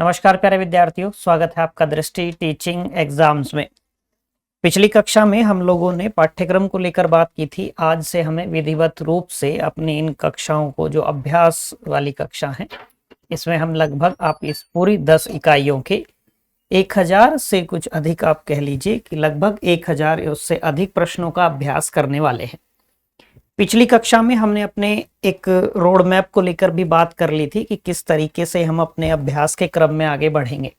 नमस्कार प्यारे विद्यार्थियों, स्वागत है आपका दृष्टि टीचिंग एग्जाम्स में। पिछली कक्षा में हम लोगों ने पाठ्यक्रम को लेकर बात की थी। आज से हमें विधिवत रूप से अपनी इन कक्षाओं को, जो अभ्यास वाली कक्षा है, इसमें हम लगभग आप इस पूरी 10 इकाइयों के 1000 से कुछ अधिक, आप कह लीजिए कि लगभग 1000 उससे अधिक प्रश्नों का अभ्यास करने वाले हैं। पिछली कक्षा में हमने अपने एक रोड मैप को लेकर भी बात कर ली थी कि किस तरीके से हम अपने अभ्यास के क्रम में आगे बढ़ेंगे,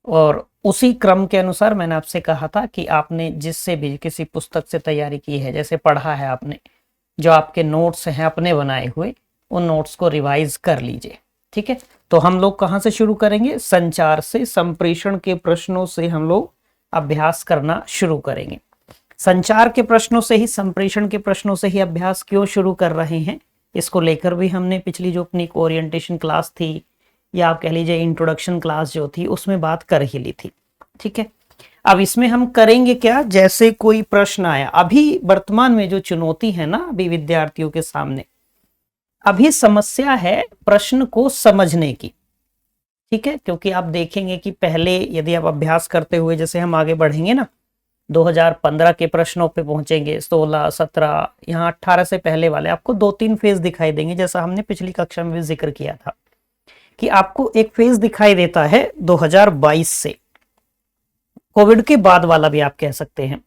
और उसी क्रम के अनुसार मैंने आपसे कहा था कि आपने जिससे भी किसी पुस्तक से तैयारी की है, जैसे पढ़ा है आपने, जो आपके नोट्स हैं अपने बनाए हुए, उन नोट्स को रिवाइज कर लीजिए। ठीक है, तो हम लोग कहाँ से शुरू करेंगे? संचार से, संप्रेषण के प्रश्नों से हम लोग अभ्यास करना शुरू करेंगे। संचार के प्रश्नों से ही, संप्रेषण के प्रश्नों से ही अभ्यास क्यों शुरू कर रहे हैं, इसको लेकर भी हमने पिछली जो अपनी ओरिएंटेशन क्लास थी, या आप कह लीजिए इंट्रोडक्शन क्लास जो थी, उसमें बात कर ही ली थी। ठीक है, अब इसमें हम करेंगे क्या? जैसे कोई प्रश्न आया, अभी वर्तमान में जो चुनौती है ना अभी विद्यार्थियों के सामने, अभी समस्या है प्रश्न को समझने की। ठीक है, क्योंकि आप देखेंगे कि पहले यदि आप अभ्यास करते हुए जैसे हम आगे बढ़ेंगे ना, 2015 के प्रश्नों पे पहुंचेंगे, 16, 17, यहाँ 18 से पहले वाले आपको 2-3 फेज दिखाई देंगे। जैसा हमने पिछली कक्षा में भी जिक्र किया था कि आपको एक फेज दिखाई देता है 2022 से, कोविड के बाद वाला भी आप कह सकते हैं।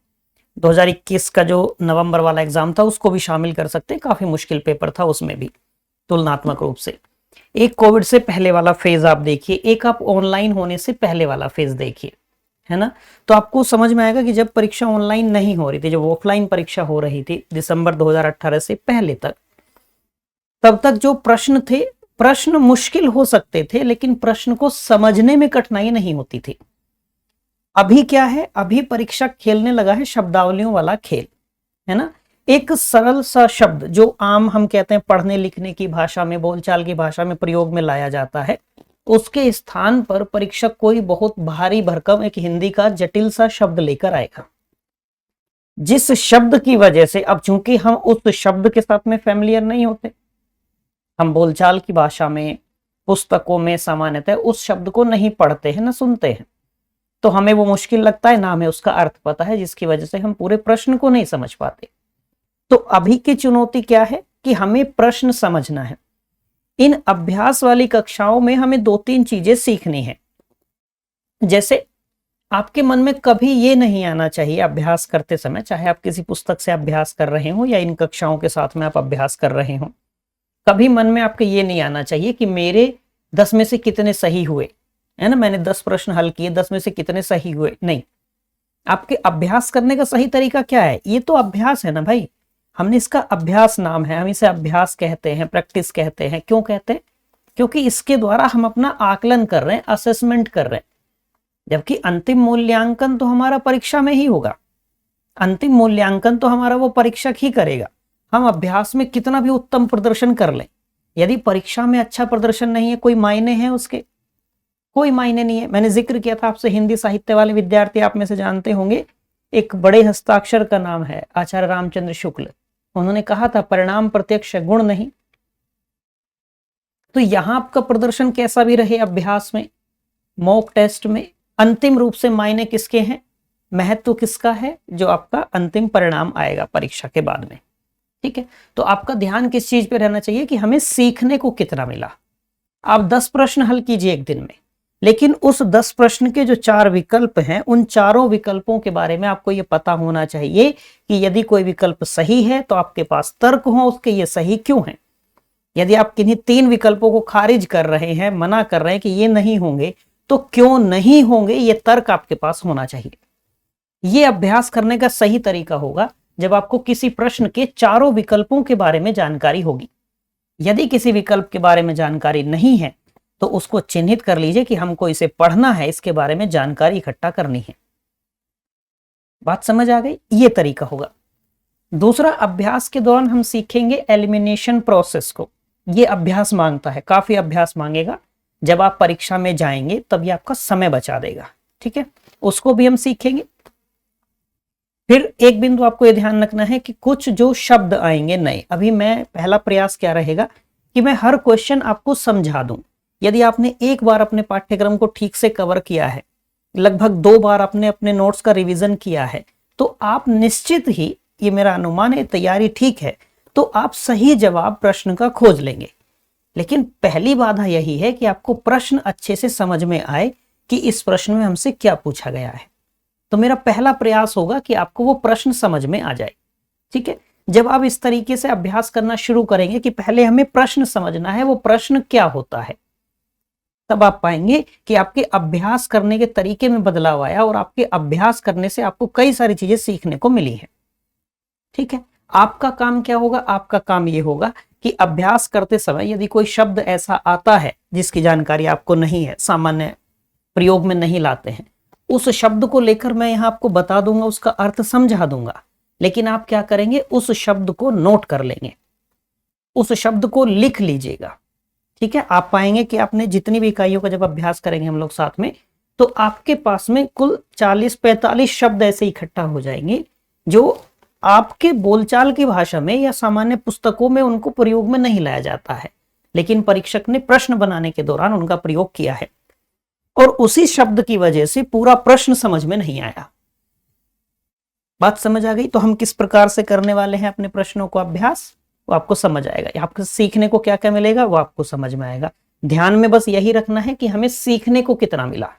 2021 का जो नवंबर वाला एग्जाम था उसको भी शामिल कर सकते हैं, काफी मुश्किल पेपर था उसमें भी तुलनात्मक रूप से। एक कोविड से पहले वाला फेज आप देखिए, एक आप ऑनलाइन होने से पहले वाला फेज देखिए, है ना। तो आपको समझ में आएगा कि जब परीक्षा ऑनलाइन नहीं हो रही थी, जब ऑफलाइन परीक्षा हो रही थी दिसंबर 2018 से पहले तक, तब तक जो प्रश्न थे, प्रश्न मुश्किल हो सकते थे लेकिन प्रश्न को समझने में कठिनाई नहीं होती थी। अभी क्या है? अभी परीक्षा खेलने लगा है शब्दावलियों वाला खेल, है ना। एक सरल सा शब्द जो आम हम कहते हैं पढ़ने लिखने की भाषा में, बोलचाल की भाषा में प्रयोग में लाया जाता है, उसके स्थान पर परीक्षक कोई बहुत भारी भरकम एक हिंदी का जटिल सा शब्द लेकर आएगा, जिस शब्द की वजह से, अब चूंकि हम उस शब्द के साथ में फैमिलियर नहीं होते, हम बोलचाल की भाषा में, पुस्तकों में सामान्यतः उस शब्द को नहीं पढ़ते हैं ना सुनते हैं, तो हमें वो मुश्किल लगता है, ना हमें उसका अर्थ पता है, जिसकी वजह से हम पूरे प्रश्न को नहीं समझ पाते। तो अभी की चुनौती क्या है कि हमें प्रश्न समझना है। इन अभ्यास वाली कक्षाओं में हमें 2-3 चीजें सीखनी है। जैसे आपके मन में कभी ये नहीं आना चाहिए अभ्यास करते समय, चाहे आप किसी पुस्तक से अभ्यास कर रहे हो या इन कक्षाओं के साथ में आप अभ्यास कर रहे हो, कभी मन में आपके ये नहीं आना चाहिए कि मेरे 10 में से कितने सही हुए, है ना, मैंने 10 प्रश्न हल किए, 10 में से कितने सही हुए। नहीं, आपके अभ्यास करने का सही तरीका क्या है? ये तो अभ्यास है ना भाई, हमने इसका अभ्यास नाम है, हम इसे अभ्यास कहते हैं, प्रैक्टिस कहते हैं। क्यों कहते हैं? क्योंकि इसके द्वारा हम अपना आकलन कर रहे हैं, असेसमेंट कर रहे हैं, जबकि अंतिम मूल्यांकन तो हमारा परीक्षा में ही होगा। अंतिम मूल्यांकन तो हमारा वो परीक्षक ही करेगा। हम अभ्यास में कितना भी उत्तम प्रदर्शन कर लें, यदि परीक्षा में अच्छा प्रदर्शन नहीं है, कोई मायने हैं उसके? कोई मायने नहीं है। मैंने जिक्र किया था आपसे, हिंदी साहित्य वाले विद्यार्थी आप में से जानते होंगे, एक बड़े हस्ताक्षर का नाम है आचार्य रामचंद्र शुक्ल। उन्होंने कहा था परिणाम प्रत्यक्ष है, गुण नहीं। तो यहां आपका प्रदर्शन कैसा भी रहे अभ्यास में, मॉक टेस्ट में, अंतिम रूप से मायने किसके हैं, महत्व किसका है? जो आपका अंतिम परिणाम आएगा परीक्षा के बाद में। ठीक है, तो आपका ध्यान किस चीज पे रहना चाहिए कि हमें सीखने को कितना मिला। आप 10 प्रश्न हल कीजिए एक दिन में, लेकिन उस 10 प्रश्न के जो 4 विकल्प हैं, उन चारों विकल्पों के बारे में आपको ये पता होना चाहिए कि यदि कोई विकल्प सही है तो आपके पास तर्क हो उसके, ये सही क्यों है। यदि आप किन्हीं 3 विकल्पों को खारिज कर रहे हैं, मना कर रहे हैं कि ये नहीं होंगे, तो क्यों नहीं होंगे, ये तर्क आपके पास होना चाहिए। ये अभ्यास करने का सही तरीका होगा जब आपको किसी प्रश्न के चारों विकल्पों के बारे में जानकारी होगी। यदि किसी विकल्प के बारे में जानकारी नहीं है तो उसको चिन्हित कर लीजिए कि हमको इसे पढ़ना है, इसके बारे में जानकारी इकट्ठा करनी है। बात समझ आ गई? ये तरीका होगा। दूसरा, अभ्यास के दौरान हम सीखेंगे एलिमिनेशन प्रोसेस को। ये अभ्यास मांगता है, काफी अभ्यास मांगेगा। जब आप परीक्षा में जाएंगे तब ये आपका समय बचा देगा। ठीक है, उसको भी हम सीखेंगे। फिर एक बिंदु आपको ये ध्यान रखना है कि कुछ जो शब्द आएंगे नए, अभी मैं पहला प्रयास क्या रहेगा कि मैं हर क्वेश्चन आपको समझा दूं, यदि आपने एक बार अपने पाठ्यक्रम को ठीक से कवर किया है, लगभग 2 बार आपने अपने नोट्स का रिवीजन किया है, तो आप निश्चित ही, ये मेरा अनुमान है, तैयारी ठीक है तो आप सही जवाब प्रश्न का खोज लेंगे। लेकिन पहली बाधा यही है कि आपको प्रश्न अच्छे से समझ में आए कि इस प्रश्न में हमसे क्या पूछा गया है। तो मेरा पहला प्रयास होगा कि आपको वो प्रश्न समझ में आ जाए। ठीक है, जब आप इस तरीके से अभ्यास करना शुरू करेंगे कि पहले हमें प्रश्न समझना है, वो प्रश्न क्या होता है, तब आप पाएंगे कि आपके अभ्यास करने के तरीके में बदलाव आया और आपके अभ्यास करने से आपको कई सारी चीजें सीखने को मिली है। ठीक है, आपका काम क्या होगा? आपका काम ये होगा कि अभ्यास करते समय यदि कोई शब्द ऐसा आता है जिसकी जानकारी आपको नहीं है, सामान्य प्रयोग में नहीं लाते हैं, उस शब्द को लेकर मैं यहां आपको बता दूंगा, उसका अर्थ समझा दूंगा, लेकिन आप क्या करेंगे? उस शब्द को नोट कर लेंगे, उस शब्द को लिख लीजिएगा। ठीक है, आप पाएंगे कि आपने जितनी भी इकाइयों का जब अभ्यास करेंगे हम लोग साथ में, तो आपके पास में कुल 40-45 शब्द ऐसे इकट्ठा हो जाएंगे जो आपके बोलचाल की भाषा में या सामान्य पुस्तकों में उनको प्रयोग में नहीं लाया जाता है, लेकिन परीक्षक ने प्रश्न बनाने के दौरान उनका प्रयोग किया है और उसी शब्द की वजह से पूरा प्रश्न समझ में नहीं आया। बात समझ आ गई? तो हम किस प्रकार से करने वाले हैं अपने प्रश्नों को अभ्यास, वो आपको समझ आएगा। आपको सीखने को क्या क्या मिलेगा वो आपको समझ में आएगा। ध्यान में बस यही रखना है कि हमें सीखने को कितना मिला,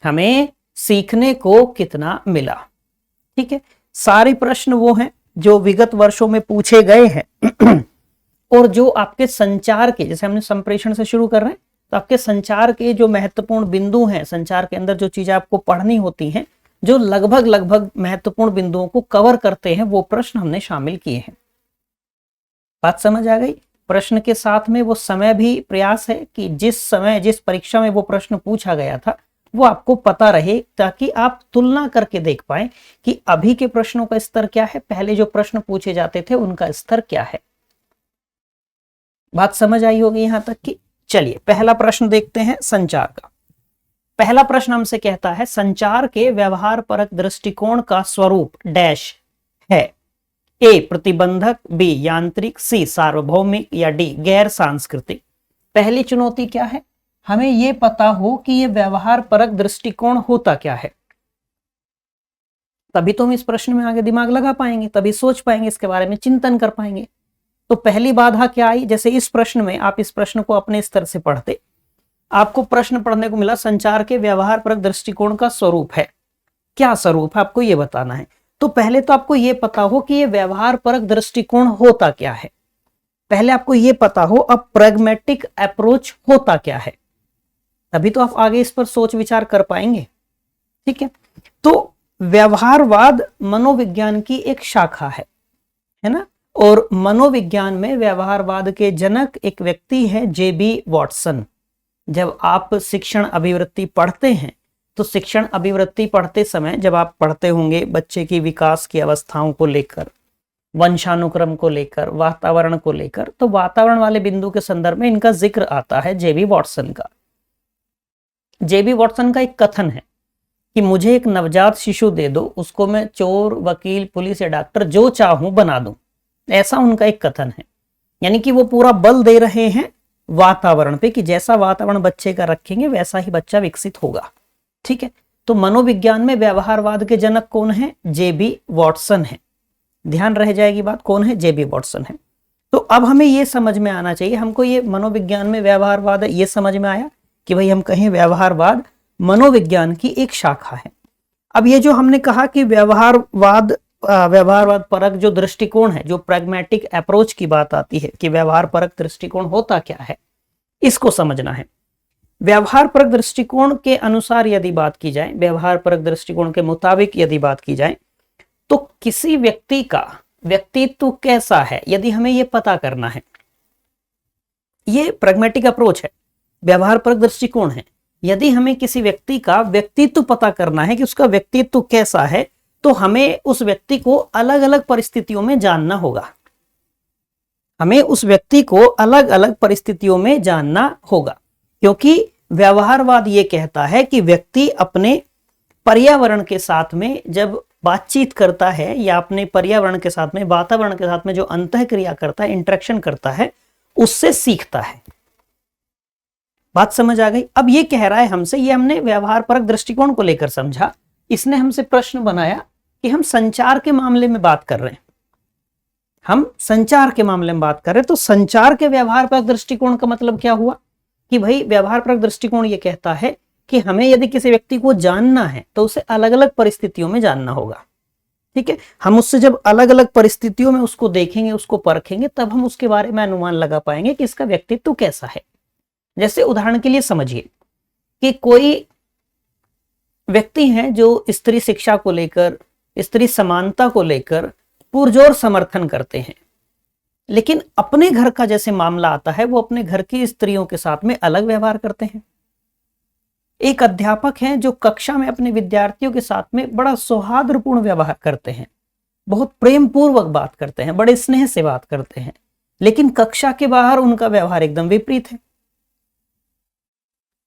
हमें सीखने को कितना मिला। ठीक है, सारे प्रश्न वो हैं जो विगत वर्षों में पूछे गए हैं और जो आपके संचार के, जैसे हमने संप्रेषण से शुरू कर रहे हैं, तो आपके संचार के जो महत्वपूर्ण बिंदु हैं, संचार के अंदर जो चीजें आपको पढ़नी होती हैं, जो लगभग महत्वपूर्ण बिंदुओं को कवर करते हैं, वो प्रश्न हमने शामिल किए हैं। बात समझ आ गई? प्रश्न के साथ में वो समय भी प्रयास है कि जिस समय जिस परीक्षा में वो प्रश्न पूछा गया था वो आपको पता रहे, ताकि आप तुलना करके देख पाए कि अभी के प्रश्नों का स्तर क्या है, पहले जो प्रश्न पूछे जाते थे उनका स्तर क्या है। बात समझ आई होगी यहां तक की? चलिए पहला प्रश्न देखते हैं संचार का। पहला प्रश्न हमसे कहता है संचार के व्यवहार परक दृष्टिकोण का स्वरूप डैश है। ए प्रतिबंधक, बी यांत्रिक, सी सार्वभौमिक या डी गैर सांस्कृतिक। पहली चुनौती क्या है? हमें यह पता हो कि यह व्यवहार परक दृष्टिकोण होता क्या है, तभी तो हम इस प्रश्न में आगे दिमाग लगा पाएंगे, तभी सोच पाएंगे, इसके बारे में चिंतन कर पाएंगे। तो पहली बाधा क्या आई? जैसे इस प्रश्न में आप इस प्रश्न को अपने स्तर से पढ़ते, आपको प्रश्न पढ़ने को मिला संचार के व्यवहार परक दृष्टिकोण का स्वरूप है। क्या स्वरूप है आपको यह बताना है। तो पहले तो आपको यह पता हो कि यह व्यवहार परक दृष्टिकोण होता क्या है, पहले आपको यह पता हो अब प्रैग्मेटिक अप्रोच होता क्या है, तभी तो आप आगे इस पर सोच विचार कर पाएंगे। ठीक है, तो व्यवहारवाद मनोविज्ञान की एक शाखा है ना, और मनोविज्ञान में व्यवहारवाद के जनक एक व्यक्ति है जेबी वॉटसन। जब आप शिक्षण अभिवृत्ति पढ़ते हैं तो शिक्षण अभिवृत्ति पढ़ते समय जब आप पढ़ते होंगे बच्चे की विकास की अवस्थाओं को लेकर, वंशानुक्रम को लेकर, वातावरण को लेकर, तो वातावरण वाले बिंदु के संदर्भ में इनका जिक्र आता है जेबी वॉटसन का। जेबी वॉटसन का एक कथन है कि मुझे एक नवजात शिशु दे दो, उसको मैं चोर, वकील, पुलिस या डॉक्टर जो चाहूं बना दूं, ऐसा उनका एक कथन है। यानी कि वो पूरा बल दे रहे हैं वातावरण पे कि जैसा वातावरण बच्चे का रखेंगे वैसा ही बच्चा विकसित होगा। ठीक है, तो मनोविज्ञान में व्यवहारवाद के जनक कौन है? जेबी वॉटसन है। ध्यान रह जाएगी बात, कौन है? जेबी वॉटसन है। तो अब हमें यह समझ में आना चाहिए, हमको ये मनोविज्ञान में व्यवहारवाद ये समझ में आया कि भाई हम कहें व्यवहारवाद मनोविज्ञान की एक शाखा है। अब ये जो हमने कहा कि व्यवहारवाद परक जो दृष्टिकोण है, जो प्रैग्मेटिक अप्रोच की बात आती है कि व्यवहार परक दृष्टिकोण होता क्या है, इसको समझना है। व्यवहार परक दृष्टिकोण के अनुसार यदि बात की जाए, व्यवहार परक दृष्टिकोण के मुताबिक यदि बात की जाए, तो किसी व्यक्ति का व्यक्तित्व कैसा है यदि हमें यह पता करना है, ये प्रैग्मेटिक अप्रोच है, व्यवहार परक दृष्टिकोण है। यदि हमें किसी व्यक्ति का व्यक्तित्व पता करना है कि उसका व्यक्तित्व कैसा है, तो हमें उस व्यक्ति को अलग अलग परिस्थितियों में जानना होगा। हमें उस व्यक्ति को अलग अलग परिस्थितियों में जानना होगा, क्योंकि व्यवहारवाद ये कहता है कि व्यक्ति अपने पर्यावरण के साथ में जब बातचीत करता है या अपने पर्यावरण के साथ में, वातावरण के साथ में जो अंतःक्रिया करता है, इंटरेक्शन करता है, उससे सीखता है। बात समझ आ गई। अब ये कह रहा है हमसे, ये हमने व्यवहार परक दृष्टिकोण को लेकर समझा, इसने हमसे प्रश्न बनाया कि हम संचार के मामले में बात कर रहे हैं, हम संचार के मामले में बात कर रहे हैं, तो संचार के व्यवहार परक दृष्टिकोण का मतलब क्या हुआ कि भाई व्यवहार परक दृष्टिकोण ये कहता है कि हमें यदि किसी व्यक्ति को जानना है तो उसे अलग अलग परिस्थितियों में जानना होगा। ठीक है, हम उससे जब अलग अलग परिस्थितियों में उसको देखेंगे, उसको परखेंगे, तब हम उसके बारे में अनुमान लगा पाएंगे कि इसका व्यक्तित्व कैसा है। जैसे उदाहरण के लिए समझिए कि कोई व्यक्ति हैं जो स्त्री शिक्षा को लेकर, स्त्री समानता को लेकर पुरजोर समर्थन करते हैं, लेकिन अपने घर का जैसे मामला आता है वो अपने घर की स्त्रियों के साथ में अलग व्यवहार करते हैं। एक अध्यापक हैं जो कक्षा में अपने विद्यार्थियों के साथ में बड़ा सौहार्दपूर्ण व्यवहार करते हैं, बहुत प्रेम पूर्वक बात करते हैं, बड़े स्नेह से बात करते हैं, लेकिन कक्षा के बाहर उनका व्यवहार एकदम विपरीत है।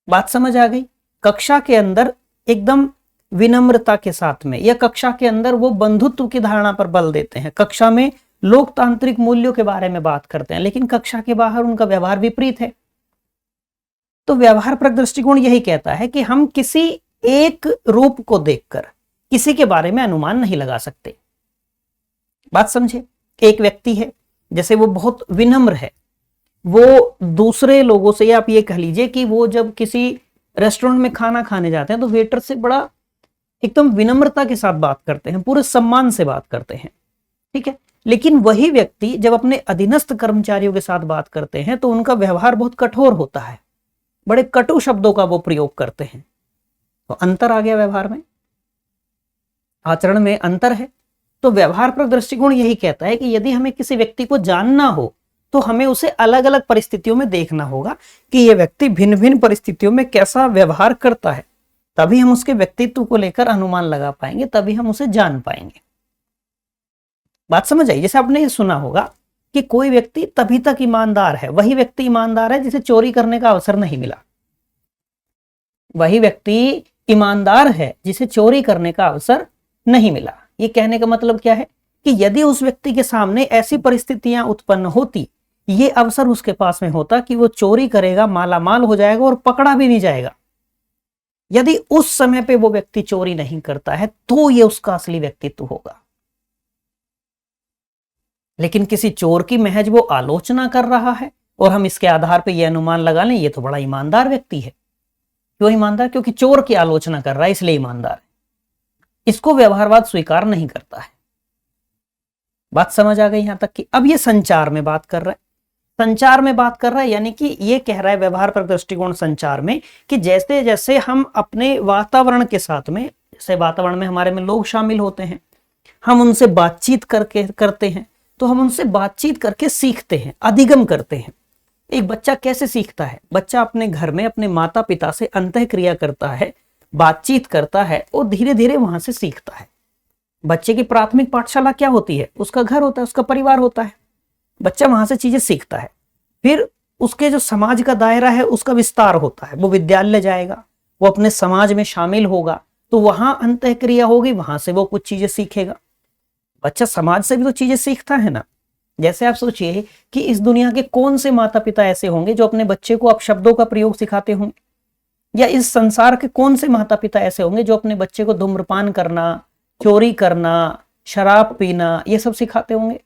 बात समझ आ गई। कक्षा के अंदर एकदम विनम्रता के साथ में, या कक्षा के अंदर वो बंधुत्व की धारणा पर बल देते हैं, कक्षा में लोकतांत्रिक मूल्यों के बारे में बात करते हैं, लेकिन कक्षा के बाहर उनका व्यवहार विपरीत है। तो व्यवहार परक दृष्टिकोण यही कहता है कि हम किसी एक रूप को देखकर किसी के बारे में अनुमान नहीं लगा सकते। बात समझे, एक व्यक्ति है, जैसे वो बहुत विनम्र है, वो दूसरे लोगों से, या आप ये कह लीजिए कि वो जब किसी रेस्टोरेंट में खाना खाने जाते हैं तो वेटर से बड़ा एकदम विनम्रता के साथ बात करते हैं, पूरे सम्मान से बात करते हैं। ठीक है, लेकिन वही व्यक्ति जब अपने अधीनस्थ कर्मचारियों के साथ बात करते हैं तो उनका व्यवहार बहुत कठोर होता है, बड़े कटु शब्दों का वो प्रयोग करते हैं। तो अंतर आ गया, व्यवहार में, आचरण में अंतर है। तो व्यवहार परक दृष्टिकोण यही कहता है कि यदि हमें किसी व्यक्ति को जानना हो तो हमें उसे अलग अलग परिस्थितियों में देखना होगा कि यह व्यक्ति भिन्न भिन्न परिस्थितियों में कैसा व्यवहार करता है, तभी हम उसके व्यक्तित्व को लेकर अनुमान लगा पाएंगे, तभी हम उसे जान पाएंगे। बात समझ आई। जैसे आपने ये सुना होगा कि कोई व्यक्ति तभी तक ईमानदार है, वही व्यक्ति ईमानदार है जिसे चोरी करने का अवसर नहीं मिला। वही व्यक्ति ईमानदार है जिसे चोरी करने का अवसर नहीं मिला। ये कहने का मतलब क्या है कि यदि उस व्यक्ति के सामने ऐसी परिस्थितियां उत्पन्न होती, ये अवसर उसके पास में होता कि वो चोरी करेगा, मालामाल हो जाएगा और पकड़ा भी नहीं जाएगा, यदि उस समय पे वो व्यक्ति चोरी नहीं करता है तो ये उसका असली व्यक्तित्व होगा। लेकिन किसी चोर की महज वो आलोचना कर रहा है और हम इसके आधार पे ये अनुमान लगा लें ये तो बड़ा ईमानदार व्यक्ति है। क्यों ईमानदार? क्योंकि चोर की आलोचना कर रहा है इसलिए ईमानदार है। इसको व्यवहारवाद स्वीकार नहीं करता है। बात समझ आ गई यहां तक कि अब ये संचार में बात कर रहा है, संचार में बात कर रहा है, यानी कि ये कह रहा है व्यवहार परक दृष्टिकोण संचार में कि जैसे जैसे हम अपने वातावरण के साथ में, जैसे वातावरण में हमारे में लोग शामिल होते हैं, हम उनसे बातचीत करते हैं, तो हम उनसे बातचीत करके सीखते हैं, अधिगम करते हैं। एक बच्चा कैसे सीखता है? बच्चा अपने घर में अपने माता पिता से अंतःक्रिया करता है, बातचीत करता है और धीरे धीरे वहां से सीखता है। बच्चे की प्राथमिक पाठशाला क्या होती है? उसका घर होता है, उसका परिवार होता है। बच्चा वहां से चीजें सीखता है, फिर उसके जो समाज का दायरा है उसका विस्तार होता है। वो विद्यालय जाएगा, वो अपने समाज में शामिल होगा, तो वहां अंतःक्रिया होगी, वहां से वो कुछ चीजें सीखेगा। बच्चा समाज से भी तो चीजें सीखता है ना। जैसे आप सोचिए कि इस दुनिया के कौन से माता पिता ऐसे होंगे जो अपने बच्चे को अपशब्दों का प्रयोग सिखाते होंगे, या इस संसार के कौन से माता पिता ऐसे होंगे जो अपने बच्चे को धूम्रपान करना, चोरी करना, शराब पीना, ये सब सिखाते होंगे?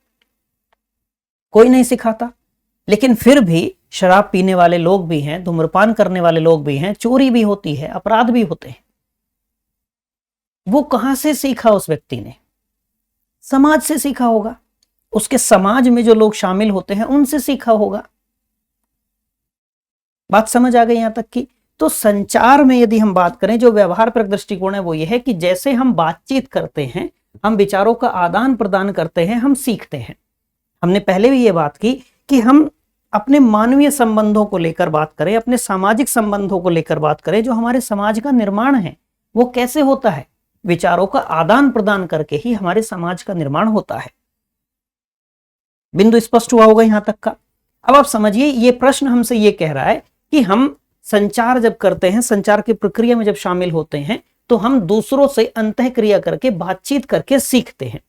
कोई नहीं सिखाता। लेकिन फिर भी शराब पीने वाले लोग भी हैं, धूम्रपान करने वाले लोग भी हैं, चोरी भी होती है, अपराध भी होते हैं। वो कहां से सीखा? उस व्यक्ति ने समाज से सीखा होगा, उसके समाज में जो लोग शामिल होते हैं उनसे सीखा होगा। बात समझ आ गई यहां तक की? तो संचार में यदि हम बात करें, जो व्यवहार परक दृष्टिकोण है वो ये है कि जैसे हम बातचीत करते हैं, हम विचारों का आदान प्रदान करते हैं, हम सीखते हैं। हमने पहले भी ये बात की कि हम अपने मानवीय संबंधों को लेकर बात करें, अपने सामाजिक संबंधों को लेकर बात करें, जो हमारे समाज का निर्माण है वो कैसे होता है? विचारों का आदान प्रदान करके ही हमारे समाज का निर्माण होता है। बिंदु स्पष्ट हुआ होगा यहां तक का? अब आप समझिए, ये प्रश्न हमसे ये कह रहा है कि हम संचार जब करते हैं, संचार की प्रक्रिया में जब शामिल होते हैं, तो हम दूसरों से अंतःक्रिया करके, बातचीत करके सीखते हैं।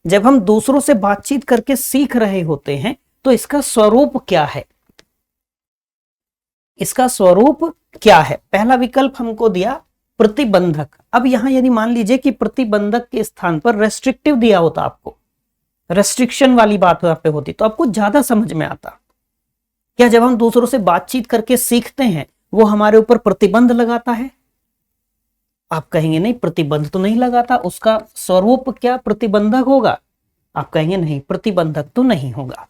जब हम दूसरों से बातचीत करके सीख रहे होते हैं तो इसका स्वरूप क्या है? इसका स्वरूप क्या है? पहला विकल्प हमको दिया प्रतिबंधक। अब यहां यदि मान लीजिए कि प्रतिबंधक के स्थान पर रेस्ट्रिक्टिव दिया होता, आपको रेस्ट्रिक्शन वाली बात वहां पे होती, तो आपको ज्यादा समझ में आता। क्या जब हम दूसरों से बातचीत करके सीखते हैं वो हमारे ऊपर प्रतिबंध लगाता है? आप कहेंगे नहीं, प्रतिबंध तो नहीं लगाता, उसका स्वरूप क्या प्रतिबंधक होगा? आप कहेंगे नहीं, प्रतिबंधक तो नहीं होगा।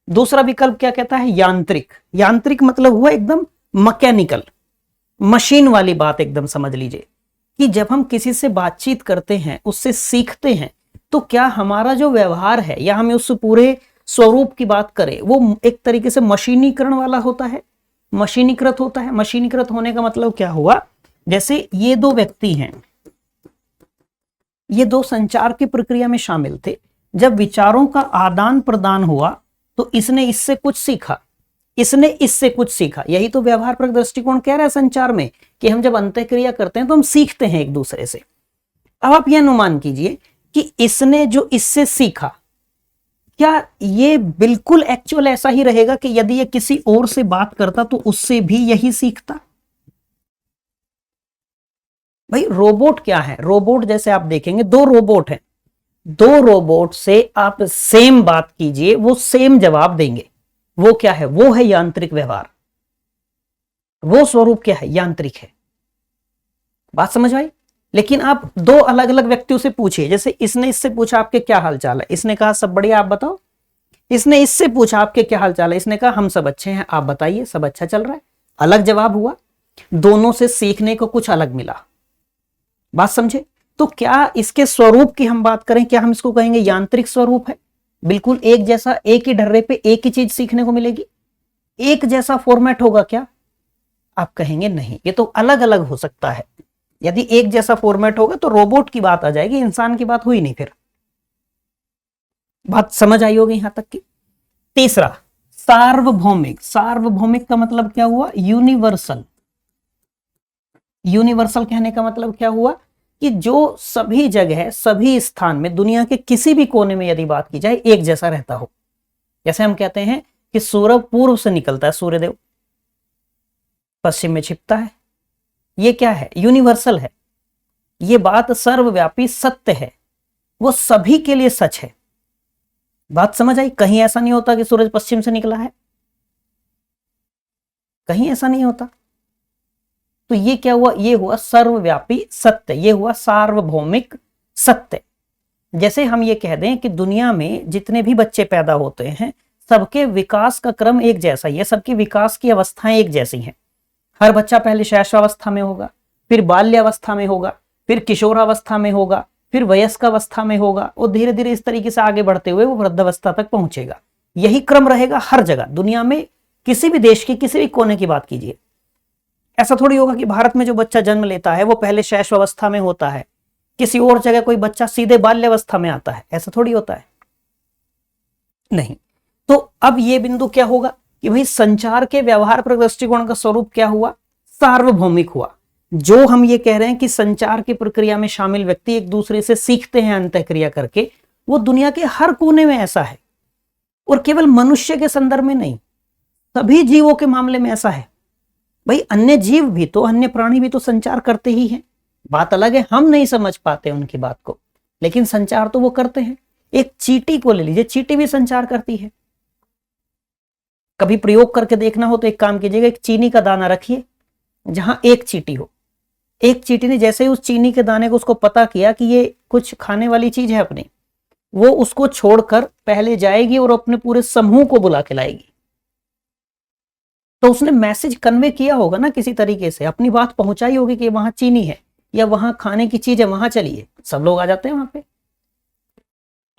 दूसरा विकल्प क्या कहता है? यांत्रिक। यांत्रिक मतलब हुआ एकदम मैकेनिकल, मशीन वाली बात एकदम समझ लीजिए कि जब हम किसी से बातचीत करते हैं, उससे सीखते हैं, तो क्या हमारा जो व्यवहार है या हमें उस पूरे स्वरूप की बात करें, वो एक तरीके से मशीनीकरण वाला होता है, मशीनीकृत होता है। मशीनीकृत होने का मतलब क्या हुआ? जैसे ये दो व्यक्ति हैं, ये दो संचार की प्रक्रिया में शामिल थे। जब विचारों का आदान प्रदान हुआ तो इसने इससे कुछ सीखा, इसने इससे कुछ सीखा। यही तो व्यवहारपरक दृष्टिकोण कह रहा है संचार में कि हम जब अंतःक्रिया करते हैं तो हम सीखते हैं एक दूसरे से। अब आप यह अनुमान कीजिए कि इसने जो इससे सीखा, क्या ये बिल्कुल एक्चुअल ऐसा ही रहेगा कि यदि ये किसी और से बात करता तो उससे भी यही सीखता? भाई रोबोट क्या है? रोबोट जैसे आप देखेंगे, दो रोबोट हैं, दो रोबोट से आप सेम बात कीजिए, वो सेम जवाब देंगे। वो क्या है? वो है यांत्रिक व्यवहार। वो स्वरूप क्या है? यांत्रिक है। बात समझ आई? लेकिन आप दो अलग अलग व्यक्तियों से पूछिए, जैसे इसने इससे पूछा आपके क्या हाल चाल है, इसने कहा सब बढ़िया, आप बताओ। इसने इससे पूछा आपके क्या हाल चाल है, इसने कहा हम सब अच्छे हैं, आप बताइए, सब अच्छा चल रहा है। अलग जवाब हुआ, दोनों से सीखने को कुछ अलग मिला। बात समझे? तो क्या इसके स्वरूप की हम बात करें, क्या हम इसको कहेंगे यांत्रिक स्वरूप है? बिल्कुल एक जैसा, एक ही ढर्रे पे एक ही चीज सीखने को मिलेगी, एक जैसा फॉर्मेट होगा क्या? आप कहेंगे नहीं, ये तो अलग अलग हो सकता है। यदि एक जैसा फॉर्मेट होगा तो रोबोट की बात आ जाएगी, इंसान की बात हुई नहीं। फिर बात समझ आई होगी यहां तक की। तीसरा, सार्वभौमिक। सार्वभौमिक का मतलब क्या हुआ? यूनिवर्सल। यूनिवर्सल कहने का मतलब क्या हुआ कि जो सभी जगह, सभी स्थान में, दुनिया के किसी भी कोने में यदि बात की जाए, एक जैसा रहता हो। जैसे हम कहते हैं कि सूरज पूर्व से निकलता है, सूर्यदेव पश्चिम में छिपता है। ये क्या है? यूनिवर्सल है। ये बात सर्वव्यापी सत्य है, वो सभी के लिए सच है। बात समझ आई? कहीं ऐसा नहीं होता कि सूरज पश्चिम से निकला है, कहीं ऐसा नहीं होता। तो ये क्या हुआ? ये हुआ सर्वव्यापी सत्य, ये हुआ सार्वभौमिक सत्य। जैसे हम ये कह दें कि दुनिया में जितने भी बच्चे पैदा होते हैं, सबके विकास का क्रम एक जैसा ही है, सबकी विकास की अवस्थाएं एक जैसी हैं। हर बच्चा पहले शैशवावस्था में होगा, फिर बाल्यावस्था में होगा, फिर किशोरावस्था में होगा, फिर वयस्क अवस्था में होगा, और धीरे धीरे इस तरीके से आगे बढ़ते हुए वो वृद्धावस्था तक पहुंचेगा। यही क्रम रहेगा हर जगह, दुनिया में किसी भी देश की किसी भी कोने की बात कीजिए। ऐसा थोड़ी होगा कि भारत में जो बच्चा जन्म लेता है वो पहले शैशवावस्था में होता है, किसी और जगह कोई बच्चा सीधे बाल्यावस्था में आता है, ऐसा थोड़ी होता है, नहीं। तो अब ये बिंदु क्या होगा कि भाई संचार के व्यवहारपरक दृष्टिकोण का स्वरूप क्या हुआ? सार्वभौमिक हुआ। जो हम ये कह रहे हैं कि संचार की प्रक्रिया में शामिल व्यक्ति एक दूसरे से सीखते हैं अंतःक्रिया करके, वो दुनिया के हर कोने में ऐसा है, और केवल मनुष्य के संदर्भ में नहीं, सभी जीवों के मामले में ऐसा है। भाई अन्य जीव भी तो, अन्य प्राणी भी तो संचार करते ही हैं। बात अलग है हम नहीं समझ पाते उनकी बात को, लेकिन संचार तो वो करते हैं। एक चींटी को ले लीजिए, चींटी भी संचार करती है। कभी प्रयोग करके देखना हो तो एक काम कीजिएगा, एक चीनी का दाना रखिए जहां एक चींटी हो। एक चींटी ने जैसे ही उस चीनी के दाने को उसको पता किया कि ये कुछ खाने वाली चीज है अपनी, वो उसको छोड़कर पहले जाएगी और अपने पूरे समूह को बुला के लाएगी। तो उसने मैसेज कन्वे किया होगा ना, किसी तरीके से अपनी बात पहुंचाई होगी कि वहां चीनी है या वहां खाने की चीज है, वहां चलिए, सब लोग आ जाते हैं वहां पे।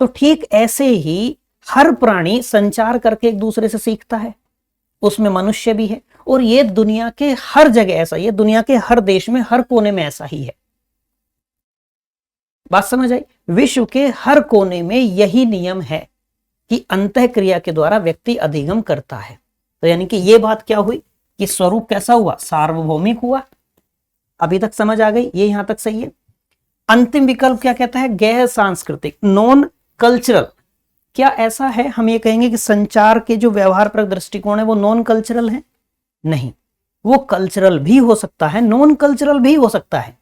तो ठीक ऐसे ही हर प्राणी संचार करके एक दूसरे से सीखता है, उसमें मनुष्य भी है, और ये दुनिया के हर जगह ऐसा ही है, दुनिया के हर देश में, हर कोने में ऐसा ही है। बात समझ आई? विश्व के हर कोने में यही नियम है कि अंतःक्रिया के द्वारा व्यक्ति अधिगम करता है। तो यानी कि ये बात क्या हुई कि स्वरूप कैसा हुआ? सार्वभौमिक हुआ। अभी तक समझ आ गई? ये यहां तक सही है। अंतिम विकल्प क्या कहता है? गैर सांस्कृतिक, नॉन कल्चरल। क्या ऐसा है हम ये कहेंगे कि संचार के जो व्यवहारपरक दृष्टिकोण है वो नॉन कल्चरल है? नहीं, वो कल्चरल भी हो सकता है, नॉन कल्चरल भी हो सकता है।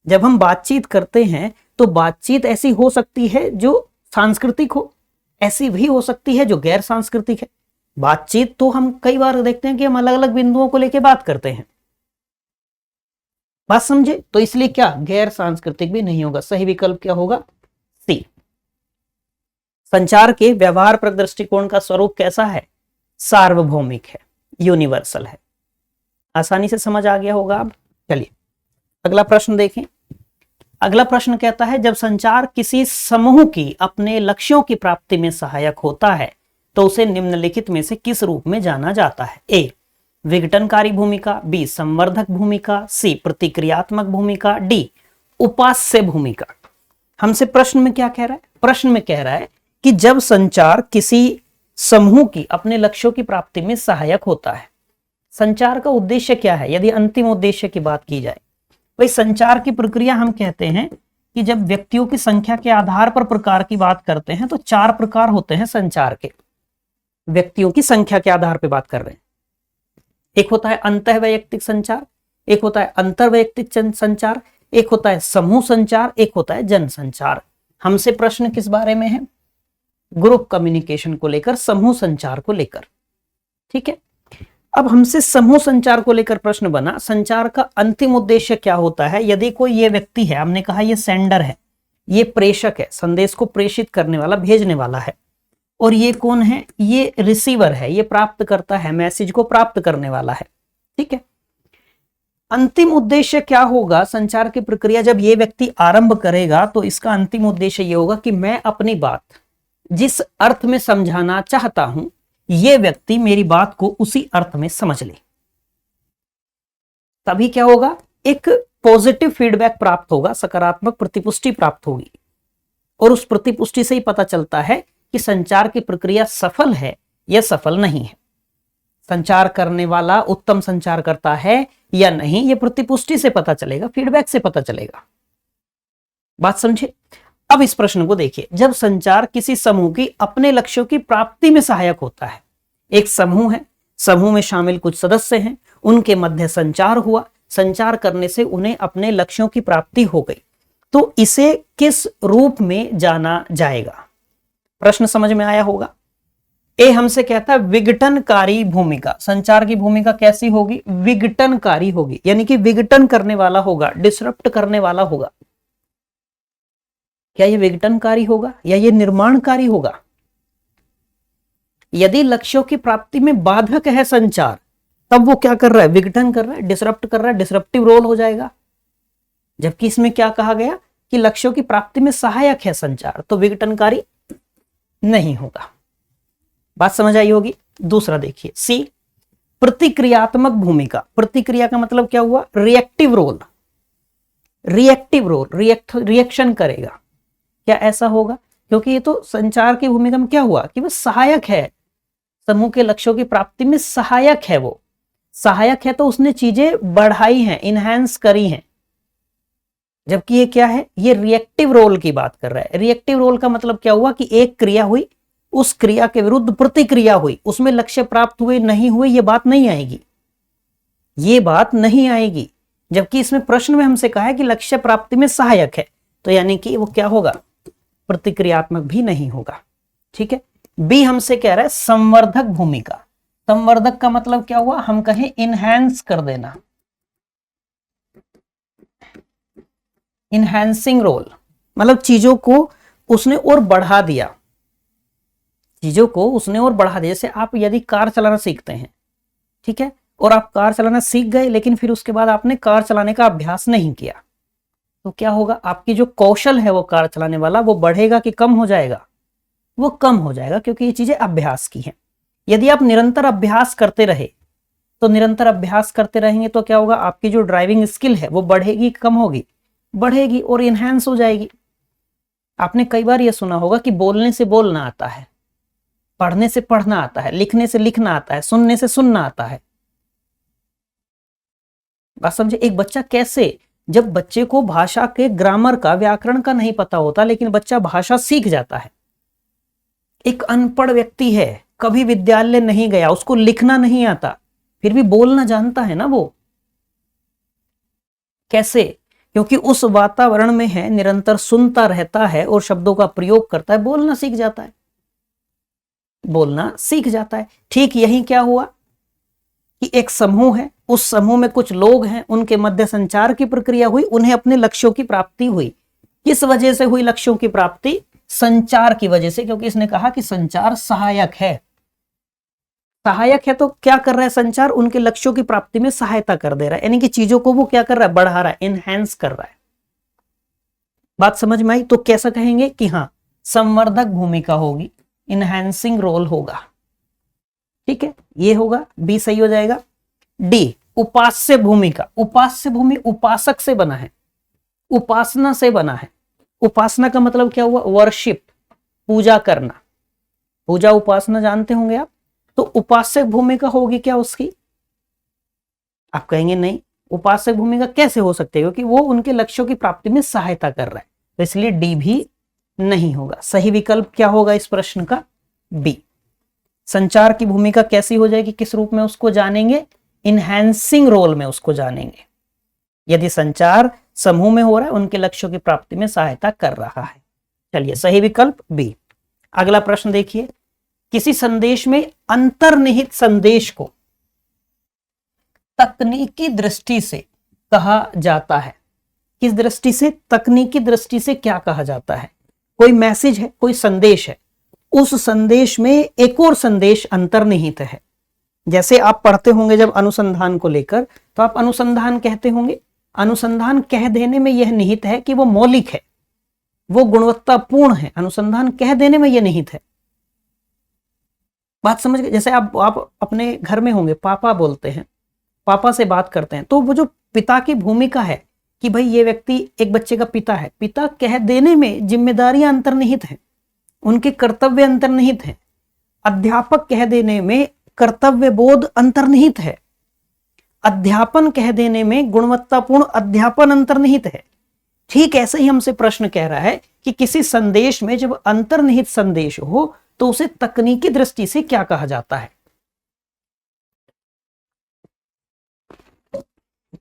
जब हम बातचीत करते हैं तो बातचीत ऐसी हो सकती है जो सांस्कृतिक हो, ऐसी भी हो सकती है जो गैर सांस्कृतिक है। बातचीत तो हम कई बार देखते हैं कि हम अलग अलग बिंदुओं को लेकर बात करते हैं, बात समझे? तो इसलिए क्या गैर सांस्कृतिक भी नहीं होगा। सही विकल्प क्या होगा? सी। संचार के व्यवहारपरक दृष्टिकोण का स्वरूप कैसा है? सार्वभौमिक है, यूनिवर्सल है। आसानी से समझ आ गया होगा अब। चलिए अगला प्रश्न देखें। अगला प्रश्न कहता है जब संचार किसी समूह की अपने लक्ष्यों की प्राप्ति में सहायक होता है तो उसे निम्नलिखित में से किस रूप में जाना जाता है? ए विघटनकारी भूमिका, बी संवर्धक भूमिका, सी प्रतिक्रियात्मक भूमिका, डी उपास्य भूमिका। हमसे प्रश्न में क्या कह रहा है? प्रश्न में कह रहा है कि जब संचार किसी समूह की अपने लक्ष्यों की प्राप्ति में सहायक होता है, संचार का उद्देश्य क्या है? यदि अंतिम उद्देश्य की बात की जाए, भाई संचार की प्रक्रिया हम कहते हैं कि जब व्यक्तियों की संख्या के आधार पर प्रकार की बात करते हैं तो 4 प्रकार होते हैं संचार के। व्यक्तियों की संख्या के आधार पर बात कर रहे हैं। एक होता है अंतःवैयक्तिक संचार, एक होता है अंतर्वैयक्तिक संचार, एक होता है समूह संचार, एक होता है जन संचार। हमसे प्रश्न किस बारे में है? ग्रुप कम्युनिकेशन को लेकर, समूह संचार को लेकर। ठीक है, अब हमसे समूह संचार को लेकर प्रश्न बना, संचार का अंतिम उद्देश्य क्या होता है? यदि कोई ये व्यक्ति है, हमने कहा ये सेंडर है, ये प्रेषक है, संदेश को प्रेषित करने वाला, भेजने वाला है, और ये कौन है? ये रिसीवर है, ये प्राप्त करता है, मैसेज को प्राप्त करने वाला है। ठीक है, अंतिम उद्देश्य क्या होगा? संचार की प्रक्रिया जब ये व्यक्ति आरंभ करेगा तो इसका अंतिम उद्देश्य ये होगा कि मैं अपनी बात जिस अर्थ में समझाना चाहता हूं, ये व्यक्ति मेरी बात को उसी अर्थ में समझ ले। तभी क्या होगा? एक पॉजिटिव फीडबैक प्राप्त होगा, सकारात्मक प्रतिपुष्टि प्राप्त होगी, और उस प्रतिपुष्टि से ही पता चलता है कि संचार की प्रक्रिया सफल है या सफल नहीं है। संचार करने वाला उत्तम संचार करता है या नहीं, यह प्रतिपुष्टि से पता चलेगा, फीडबैक से पता चलेगा। बात समझे? अब इस प्रश्न को देखिए, जब संचार किसी समूह की अपने लक्ष्यों की प्राप्ति में सहायक होता है, एक समूह है, समूह में शामिल कुछ सदस्य हैं, उनके मध्य संचार हुआ, संचार करने से उन्हें अपने लक्ष्यों की प्राप्ति हो गई, तो इसे किस रूप में जाना जाएगा? प्रश्न समझ में आया होगा। ए हमसे कहता है विघटनकारी भूमिका। संचार की भूमिका कैसी होगी? विघटनकारी होगी, यानी कि विघटन करने वाला होगा, डिसरप्ट करने वाला होगा। क्या ये विघटनकारी होगा या ये निर्माणकारी होगा? यदि लक्ष्यों की प्राप्ति में बाधक है संचार, तब वो क्या कर रहा है? विघटन कर रहा है, डिसरप्ट कर रहा है, डिसरप्टिव रोल हो जाएगा। जबकि इसमें क्या कहा गया कि लक्ष्यों की प्राप्ति में सहायक है संचार, तो विघटनकारी नहीं होगा। बात समझ आई होगी। दूसरा देखिए, सी प्रतिक्रियात्मक भूमिका। प्रतिक्रिया का मतलब क्या हुआ? Reactive role. Reactive role, reaction करेगा। क्या ऐसा होगा? क्योंकि ये तो संचार की भूमिका में क्या हुआ कि वो सहायक है, समूह के लक्ष्यों की प्राप्ति में सहायक है। वो सहायक है तो उसने चीजें बढ़ाई हैं, इनहैंस करी हैं। जबकि ये क्या है? ये रिएक्टिव रोल की बात कर रहा है। रिएक्टिव रोल का मतलब क्या हुआ कि एक क्रिया हुई, उस क्रिया के विरुद्ध प्रतिक्रिया हुई, उसमें लक्ष्य प्राप्त हुए नहीं हुए ये बात नहीं आएगी, ये बात नहीं आएगी। जबकि इसमें प्रश्न में हमसे कहा है कि लक्ष्य प्राप्ति में सहायक है, तो यानी कि वो क्या होगा? प्रतिक्रियात्मक भी नहीं होगा। ठीक है। बी हमसे कह रहा है संवर्धक भूमिका। संवर्धक का मतलब क्या हुआ? हम कहें इनहैंस कर देना, इनहैंसिंग रोल, मतलब चीजों को उसने और बढ़ा दिया, चीजों को उसने और बढ़ा दिया। जैसे आप यदि कार चलाना सीखते हैं, ठीक है, और आप कार चलाना सीख गए लेकिन फिर उसके बाद आपने कार चलाने का अभ्यास नहीं किया, तो क्या होगा? आपकी जो कौशल है वो कार चलाने वाला, वो बढ़ेगा कि कम हो जाएगा? वो कम हो जाएगा, क्योंकि ये चीजें अभ्यास की हैं। यदि आप निरंतर अभ्यास करते रहे, तो निरंतर अभ्यास करते रहेंगे तो क्या होगा? आपकी जो ड्राइविंग स्किल है वो बढ़ेगी कि कम होगी? बढ़ेगी और इनहैंस हो जाएगी। आपने कई बार ये सुना होगा कि बोलने से बोलना आता है, पढ़ने से पढ़ना आता है, लिखने से लिखना आता है, सुनने से सुनना आता है। बात समझे? एक बच्चा कैसे, जब बच्चे को भाषा के ग्रामर का, व्याकरण का नहीं पता होता, लेकिन बच्चा भाषा सीख जाता है। एक अनपढ़ व्यक्ति है, कभी विद्यालय नहीं गया, उसको लिखना नहीं आता, फिर भी बोलना जानता है ना वो। कैसे? क्योंकि उस वातावरण में है, निरंतर सुनता रहता है और शब्दों का प्रयोग करता है, बोलना सीख जाता है, बोलना सीख जाता है। ठीक यही क्या हुआ कि एक समूह है, उस समूह में कुछ लोग हैं, उनके मध्य संचार की प्रक्रिया हुई, उन्हें अपने लक्ष्यों की प्राप्ति हुई। किस वजह से हुई लक्ष्यों की प्राप्ति? संचार की वजह से, क्योंकि इसने कहा कि संचार सहायक है। सहायक है तो क्या कर रहा है संचार? उनके लक्ष्यों की प्राप्ति में सहायता कर दे रहा है, यानी कि चीजों को वो क्या कर रहा है? बढ़ा रहा है, इनहैंस कर रहा है। बात समझ में आई? तो कैसा कहेंगे कि हाँ, संवर्धक भूमिका होगी, इनहैंसिंग रोल होगा। ठीक है, ये होगा, बी सही हो जाएगा। डी, उपास्य भूमिका। उपास्य भूमि उपासक से बना है, उपासना से बना है। उपासना का मतलब क्या हुआ? वर्शिप, पूजा करना। पूजा उपासना जानते होंगे आप। तो उपासक भूमिका होगी क्या उसकी? आप कहेंगे नहीं, उपासक भूमिका कैसे हो सकती है, क्योंकि वो उनके लक्ष्यों की प्राप्ति में सहायता कर रहा है। तो इसलिए डी भी नहीं होगा। सही विकल्प क्या होगा इस प्रश्न का? बी। संचार की भूमिका कैसी हो जाएगी, किस रूप में उसको जानेंगे? इनहैंसिंग रोल में उसको जानेंगे। यदि संचार समूह में हो रहा है, उनके लक्ष्यों की प्राप्ति में सहायता कर रहा है। चलिए, सही विकल्प बी। अगला प्रश्न देखिए, किसी संदेश में अंतर्निहित संदेश को तकनीकी दृष्टि से कहा जाता है। किस दृष्टि से? तकनीकी दृष्टि से क्या कहा जाता है? कोई मैसेज है, कोई संदेश है, उस संदेश में एक और संदेश अंतर्निहित है। जैसे आप पढ़ते होंगे जब अनुसंधान को लेकर, तो आप अनुसंधान कहते होंगे। अनुसंधान कह देने में यह निहित है कि वो मौलिक है, वो गुणवत्तापूर्ण है। अनुसंधान कह देने में यह निहित है। बात समझ गए? जैसे आप अपने घर में होंगे, पापा बोलते हैं, पापा से बात करते हैं, तो वो जो पिता की भूमिका है कि भाई ये व्यक्ति एक बच्चे का पिता है, पिता कह देने में जिम्मेदारियां अंतर्निहित हैं, उनके कर्तव्य अंतर्निहित हैं। अध्यापक कह देने में कर्तव्य बोध अंतर्निहित है। अध्यापन कह देने में गुणवत्तापूर्ण अध्यापन अंतर्निहित है। ठीक ऐसे ही हमसे प्रश्न कह रहा है कि किसी संदेश में जब अंतर्निहित संदेश हो तो उसे तकनीकी दृष्टि से क्या कहा जाता है?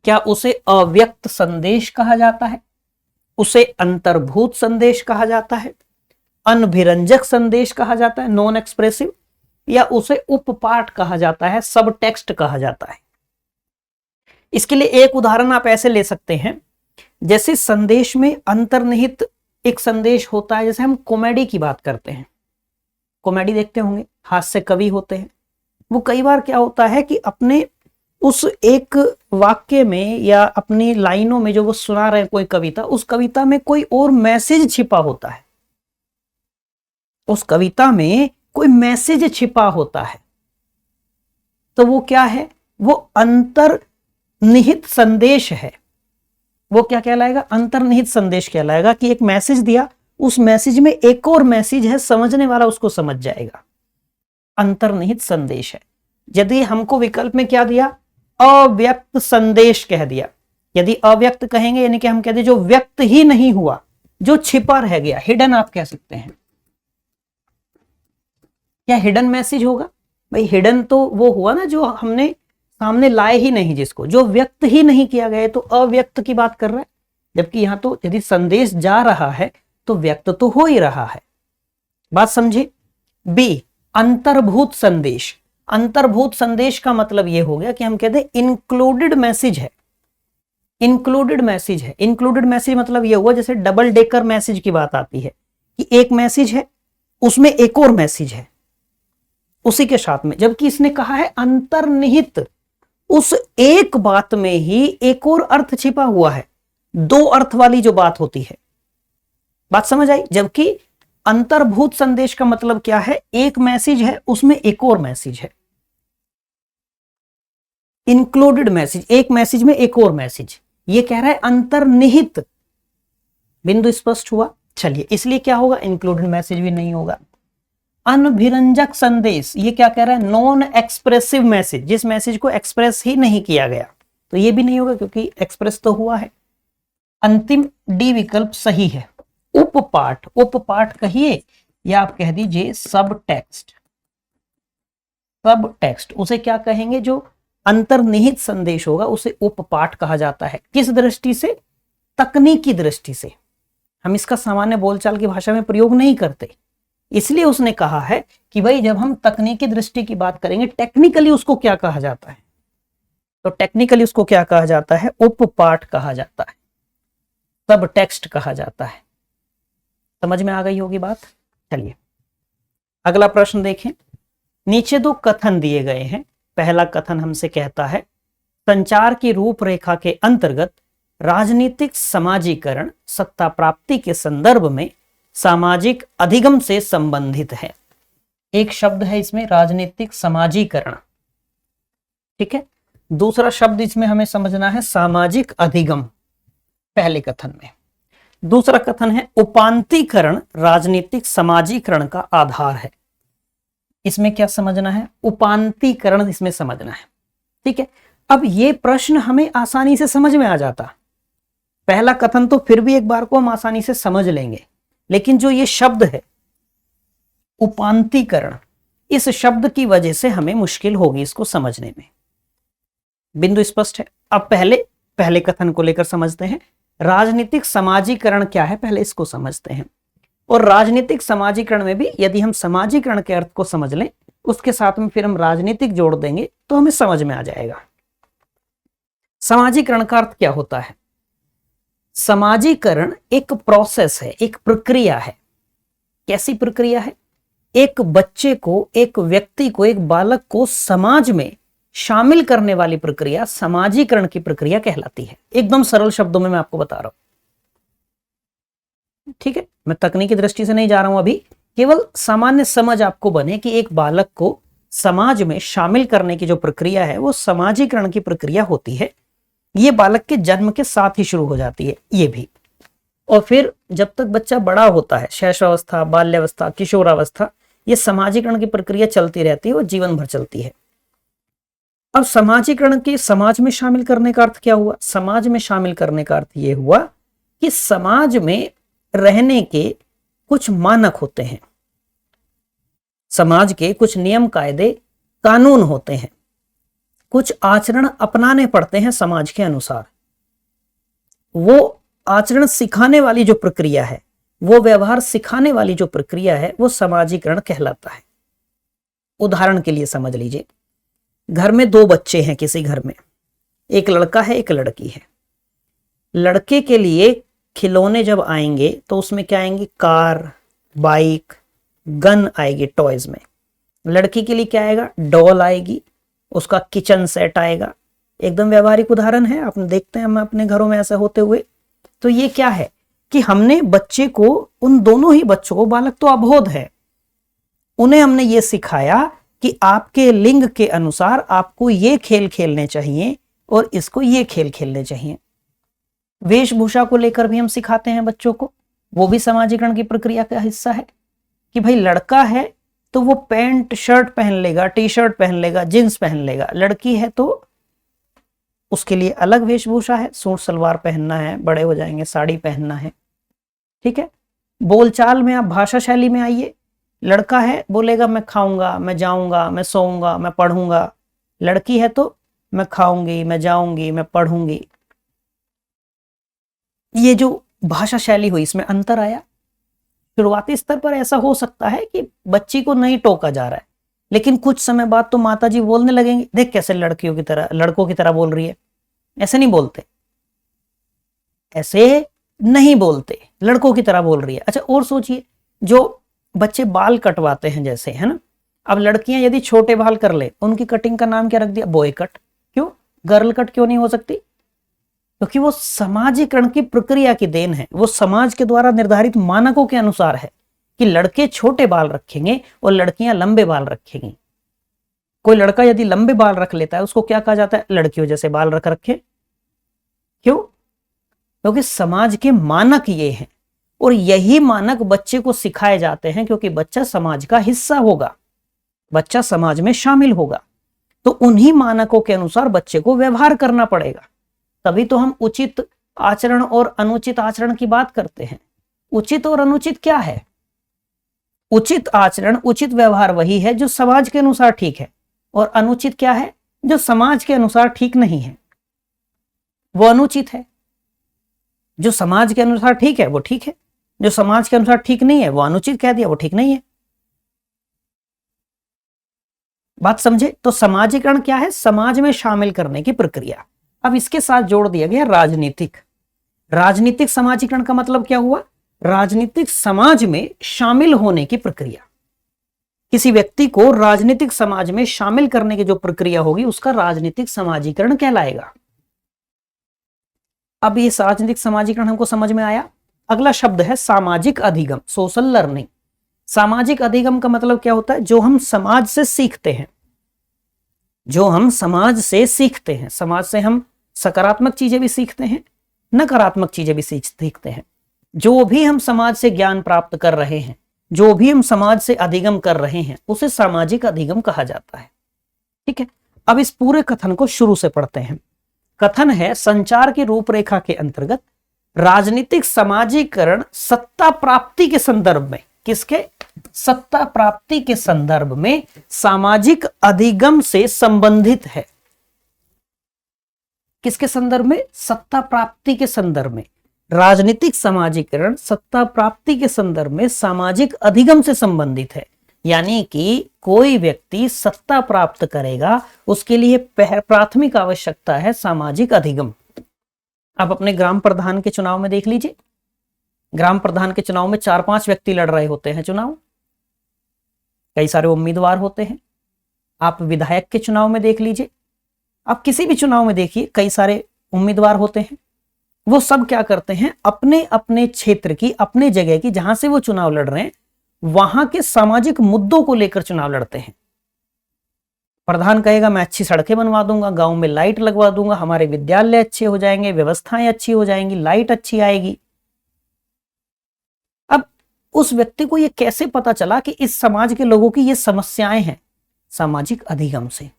क्या उसे अव्यक्त संदेश कहा जाता है? उसे अंतर्भूत संदेश कहा जाता है? अनभिरंजक संदेश कहा जाता है, नॉन एक्सप्रेसिव? या उसे उपपाठ कहा जाता है, सब टेक्स्ट कहा जाता है? इसके लिए एक उदाहरण आप ऐसे ले सकते हैं, जैसे संदेश में अंतर्निहित एक संदेश होता है। जैसे हम कॉमेडी की बात करते हैं, कॉमेडी देखते होंगे, हास्य कवि होते हैं। वो कई बार क्या होता है कि अपने उस एक वाक्य में या अपनी लाइनों में जो वो सुना रहे हैं कोई कविता, उस कविता में कोई और मैसेज छिपा होता है। उस कविता में कोई मैसेज छिपा होता है, तो वो क्या है? वो अंतर्निहित संदेश है। वो क्या कहलाएगा? अंतर्निहित संदेश कहलाएगा कि एक मैसेज दिया, उस मैसेज में एक और मैसेज है, समझने वाला उसको समझ जाएगा। अंतर्निहित संदेश है। यदि हमको विकल्प में क्या दिया? अव्यक्त संदेश कह दिया। यदि अव्यक्त कहेंगे यानी कि हम कहते जो व्यक्त ही नहीं हुआ, जो छिपा रह गया, हिडन आप कह सकते हैं। क्या हिडन मैसेज होगा? भाई हिडन तो वो हुआ ना जो हमने सामने लाए ही नहीं, जिसको जो व्यक्त ही नहीं किया गया, तो अव्यक्त की बात कर रहा है। जबकि यहां तो यदि संदेश जा रहा है तो व्यक्त तो हो ही रहा है। बात समझे? बी, अंतर्भूत संदेश। अंतर्भूत संदेश का मतलब यह हो गया कि हम कहते हैं इंक्लूडेड मैसेज है। इंक्लूडेड मैसेज है। इंक्लूडेड मैसेज मतलब यह हुआ, जैसे डबल डेकर मैसेज की बात आती है कि एक मैसेज है, उसमें एक और मैसेज है उसी के साथ में, जबकि इसने कहा है अंतर्निहित। उस एक बात में ही एक और अर्थ छिपा हुआ है, दो अर्थ वाली जो बात होती है। बात समझ आई? जबकि अंतर्भूत संदेश का मतलब क्या है? एक मैसेज है, उसमें एक और मैसेज है। इंक्लूडेड मैसेज, एक मैसेज में एक और मैसेज, ये कह रहा है अंतर्निहित। बिंदु स्पष्ट हुआ? चलिए, इसलिए क्या होगा? इंक्लूडेड मैसेज भी नहीं होगा। अनभिरंजक संदेश, ये क्या कह रहा है? नॉन एक्सप्रेसिव मैसेज, जिस मैसेज को एक्सप्रेस ही नहीं किया गया, तो ये भी नहीं होगा क्योंकि एक्सप्रेस तो हुआ है। अंतिम डी विकल्प सही है। उपपाठ, उपपाठ कहिए या आप कह दीजिए सब टेक्स्ट। सब टेक्स्ट उसे क्या कहेंगे? जो अंतर्निहित संदेश होगा उसे उपपाठ कहा जाता है। किस दृष्टि से? तकनीकी दृष्टि से। हम इसका सामान्य बोलचाल की भाषा में प्रयोग नहीं करते, इसलिए उसने कहा है कि भाई जब हम तकनीकी दृष्टि की बात करेंगे, टेक्निकली उसको क्या कहा जाता है, तो टेक्निकली उसको क्या कहा जाता है? उपपाठ कहा जाता है, सब टेक्स्ट कहा जाता है। समझ में आ गई होगी बात। चलिए अगला प्रश्न देखें। नीचे दो कथन दिए गए हैं। पहला कथन हमसे कहता है संचार की रूपरेखा के अंतर्गत राजनीतिक समाजीकरण सत्ता प्राप्ति के संदर्भ में सामाजिक अधिगम से संबंधित है। एक शब्द है इसमें राजनीतिक समाजीकरण, ठीक है। दूसरा शब्द इसमें हमें समझना है सामाजिक अधिगम, पहले कथन में। दूसरा कथन है उपांतीकरण राजनीतिक समाजीकरण का आधार है। इसमें क्या समझना है? उपांतीकरण इसमें समझना है, ठीक है। अब ये प्रश्न हमें आसानी से समझ में आ जाता। पहला कथन तो फिर भी एक बार को हम आसानी से समझ लेंगे, लेकिन जो ये शब्द है उपांतीकरण, इस शब्द की वजह से हमें मुश्किल होगी इसको समझने में। बिंदु स्पष्ट है। अब पहले कथन को लेकर समझते हैं। राजनीतिक समाजीकरण क्या है, पहले इसको समझते हैं। और राजनीतिक समाजीकरण में भी यदि हम समाजीकरण के अर्थ को समझ लें, उसके साथ में फिर हम राजनीतिक जोड़ देंगे तो हमें समझ में आ जाएगा। समाजीकरण का अर्थ क्या होता है? समाजीकरण एक प्रोसेस है, एक प्रक्रिया है। कैसी प्रक्रिया है? एक बच्चे को, एक व्यक्ति को, एक बालक को समाज में शामिल करने वाली प्रक्रिया समाजीकरण की प्रक्रिया कहलाती है। एकदम सरल शब्दों में मैं आपको बता रहा हूं, ठीक है। मैं तकनीकी दृष्टि से नहीं जा रहा हूं अभी, केवल सामान्य समझ आपको बने कि एक बालक को समाज में शामिल करने की जो प्रक्रिया है वो समाजीकरण की प्रक्रिया होती है। ये बालक के जन्म के साथ ही शुरू हो जाती है ये भी, और फिर जब तक बच्चा बड़ा होता है, शैशवावस्था, बाल्यावस्था, किशोरावस्था, ये समाजीकरण की प्रक्रिया चलती रहती है, वो जीवन भर चलती है। अब समाजीकरण के समाज में शामिल करने का अर्थ क्या हुआ? समाज में शामिल करने का अर्थ ये हुआ कि समाज में रहने के कुछ मानक होते हैं, समाज के कुछ नियम कायदे कानून होते हैं, कुछ आचरण अपनाने पड़ते हैं समाज के अनुसार। वो आचरण सिखाने वाली जो प्रक्रिया है, वो व्यवहार सिखाने वाली जो प्रक्रिया है, वो समाजीकरण कहलाता है। उदाहरण के लिए समझ लीजिए, घर में दो बच्चे हैं किसी घर में, एक लड़का है एक लड़की है। लड़के के लिए खिलौने जब आएंगे तो उसमें क्या आएंगे? कार, बाइक, गन आएगी टॉयज में। लड़की के लिए क्या आएगा? डॉल आएगी, उसका किचन सेट आएगा। एकदम व्यवहारिक उदाहरण है, आप देखते हैं हम अपने घरों में ऐसा होते हुए। तो ये क्या है कि हमने बच्चे को, उन दोनों ही बच्चों को, बालक तो अबोध है, उन्हें हमने ये सिखाया कि आपके लिंग के अनुसार आपको ये खेल खेलने चाहिए और इसको ये खेल खेलने चाहिए। वेशभूषा को लेकर भी हम सिखाते हैं बच्चों को, वो भी समाजीकरण की प्रक्रिया का हिस्सा है कि भाई लड़का है तो वो पैंट शर्ट पहन लेगा, टी शर्ट पहन लेगा, जींस पहन लेगा। लड़की है तो उसके लिए अलग वेशभूषा है, सूट सलवार पहनना है, बड़े हो जाएंगे साड़ी पहनना है, ठीक है। बोलचाल में आप भाषा शैली में आइए, लड़का है बोलेगा मैं खाऊंगा, मैं जाऊंगा, मैं सोऊंगा, मैं पढ़ूंगा। लड़की है तो मैं खाऊंगी, मैं जाऊंगी, मैं पढ़ूंगी। ये जो भाषा शैली हुई, इसमें अंतर आया। शुरुआती स्तर पर ऐसा हो सकता है कि बच्ची को नहीं टोका जा रहा है, लेकिन कुछ समय बाद तो माताजी बोलने लगेंगे, देख कैसे लड़कियों की तरह, लड़कों की तरह बोल रही है। ऐसे नहीं बोलते, ऐसे नहीं बोलते, लड़कों की तरह बोल रही है। अच्छा और सोचिए, जो बच्चे बाल कटवाते हैं जैसे, है ना, अब लड़कियां यदि छोटे बाल कर ले, उनकी कटिंग का नाम क्या रख दिया? Boy cut. क्यों? गर्ल कट क्यों नहीं हो सकती? क्योंकि वो समाजीकरण की प्रक्रिया की देन है, वो समाज के द्वारा निर्धारित मानकों के अनुसार है कि लड़के छोटे बाल रखेंगे और लड़कियां लंबे बाल रखेंगी। कोई लड़का यदि लंबे बाल रख लेता है उसको क्या कहा जाता है? लड़कियों जैसे बाल रखे। क्यों? क्योंकि समाज के मानक ये हैं और यही मानक बच्चे को सिखाए जाते हैं, क्योंकि बच्चा समाज का हिस्सा होगा, बच्चा समाज में शामिल होगा, तो उन्हीं मानकों के अनुसार बच्चे को व्यवहार करना पड़ेगा। तभी तो हम उचित आचरण और अनुचित आचरण की बात करते हैं। उचित और अनुचित क्या है? उचित आचरण, उचित व्यवहार वही है जो समाज के अनुसार ठीक है, और अनुचित क्या है? जो समाज के अनुसार ठीक नहीं है वो अनुचित है, जो समाज के अनुसार ठीक है वो ठीक है, जो समाज के अनुसार ठीक नहीं है वो अनुचित कह दिया, वो ठीक नहीं है। बात समझे? तो समाजीकरण क्या है? समाज में शामिल करने की प्रक्रिया। अब इसके साथ जोड़ दिया गया राजनीतिक। राजनीतिक समाजीकरण का मतलब क्या हुआ? राजनीतिक समाज में शामिल होने की प्रक्रिया। किसी व्यक्ति को राजनीतिक समाज में शामिल करने की जो प्रक्रिया होगी उसका राजनीतिक समाजीकरण कहलाएगा। अब ये राजनीतिक समाजीकरण हमको समझ में आया। अगला शब्द है सामाजिक अधिगम, सोशल लर्निंग। सामाजिक अधिगम का मतलब क्या होता है? जो हम समाज से सीखते हैं, जो हम समाज से सीखते हैं। समाज से हम सकारात्मक चीजें भी सीखते हैं, नकारात्मक चीजें भी सीखते हैं। जो भी हम समाज से ज्ञान प्राप्त कर रहे हैं, जो भी हम समाज से अधिगम कर रहे हैं, उसे सामाजिक अधिगम कहा जाता है। ठीक है, अब इस पूरे कथन को शुरू से पढ़ते हैं। कथन है, संचार की रूपरेखा के अंतर्गत राजनीतिक समाजीकरण सत्ता प्राप्ति के संदर्भ में, किसके? सत्ता प्राप्ति के संदर्भ में सामाजिक अधिगम से संबंधित है। किसके संदर्भ में? सत्ता प्राप्ति के संदर्भ में। राजनीतिक समाजीकरण सत्ता प्राप्ति के संदर्भ में सामाजिक अधिगम से संबंधित है। यानी कि कोई व्यक्ति सत्ता प्राप्त करेगा, उसके लिए प्राथमिक आवश्यकता है सामाजिक अधिगम। आप अपने ग्राम प्रधान के चुनाव में देख लीजिए, ग्राम प्रधान के चुनाव में 4-5 व्यक्ति लड़ रहे होते हैं चुनाव, कई सारे उम्मीदवार होते हैं। आप विधायक के चुनाव में देख लीजिए, आप किसी भी चुनाव में देखिए, कई सारे उम्मीदवार होते हैं। वो सब क्या करते हैं? अपने अपने क्षेत्र की, अपने जगह की, जहां से वो चुनाव लड़ रहे हैं, वहां के सामाजिक मुद्दों को लेकर चुनाव लड़ते हैं। प्रधान कहेगा मैं अच्छी सड़कें बनवा दूंगा, गांव में लाइट लगवा दूंगा, हमारे विद्यालय अच्छे हो जाएंगे, व्यवस्थाएं अच्छी हो जाएंगी, लाइट अच्छी आएगी। अब उस व्यक्ति को यह कैसे पता चला कि इस समाज के लोगों की ये समस्याएं हैं? सामाजिक अधिगम से,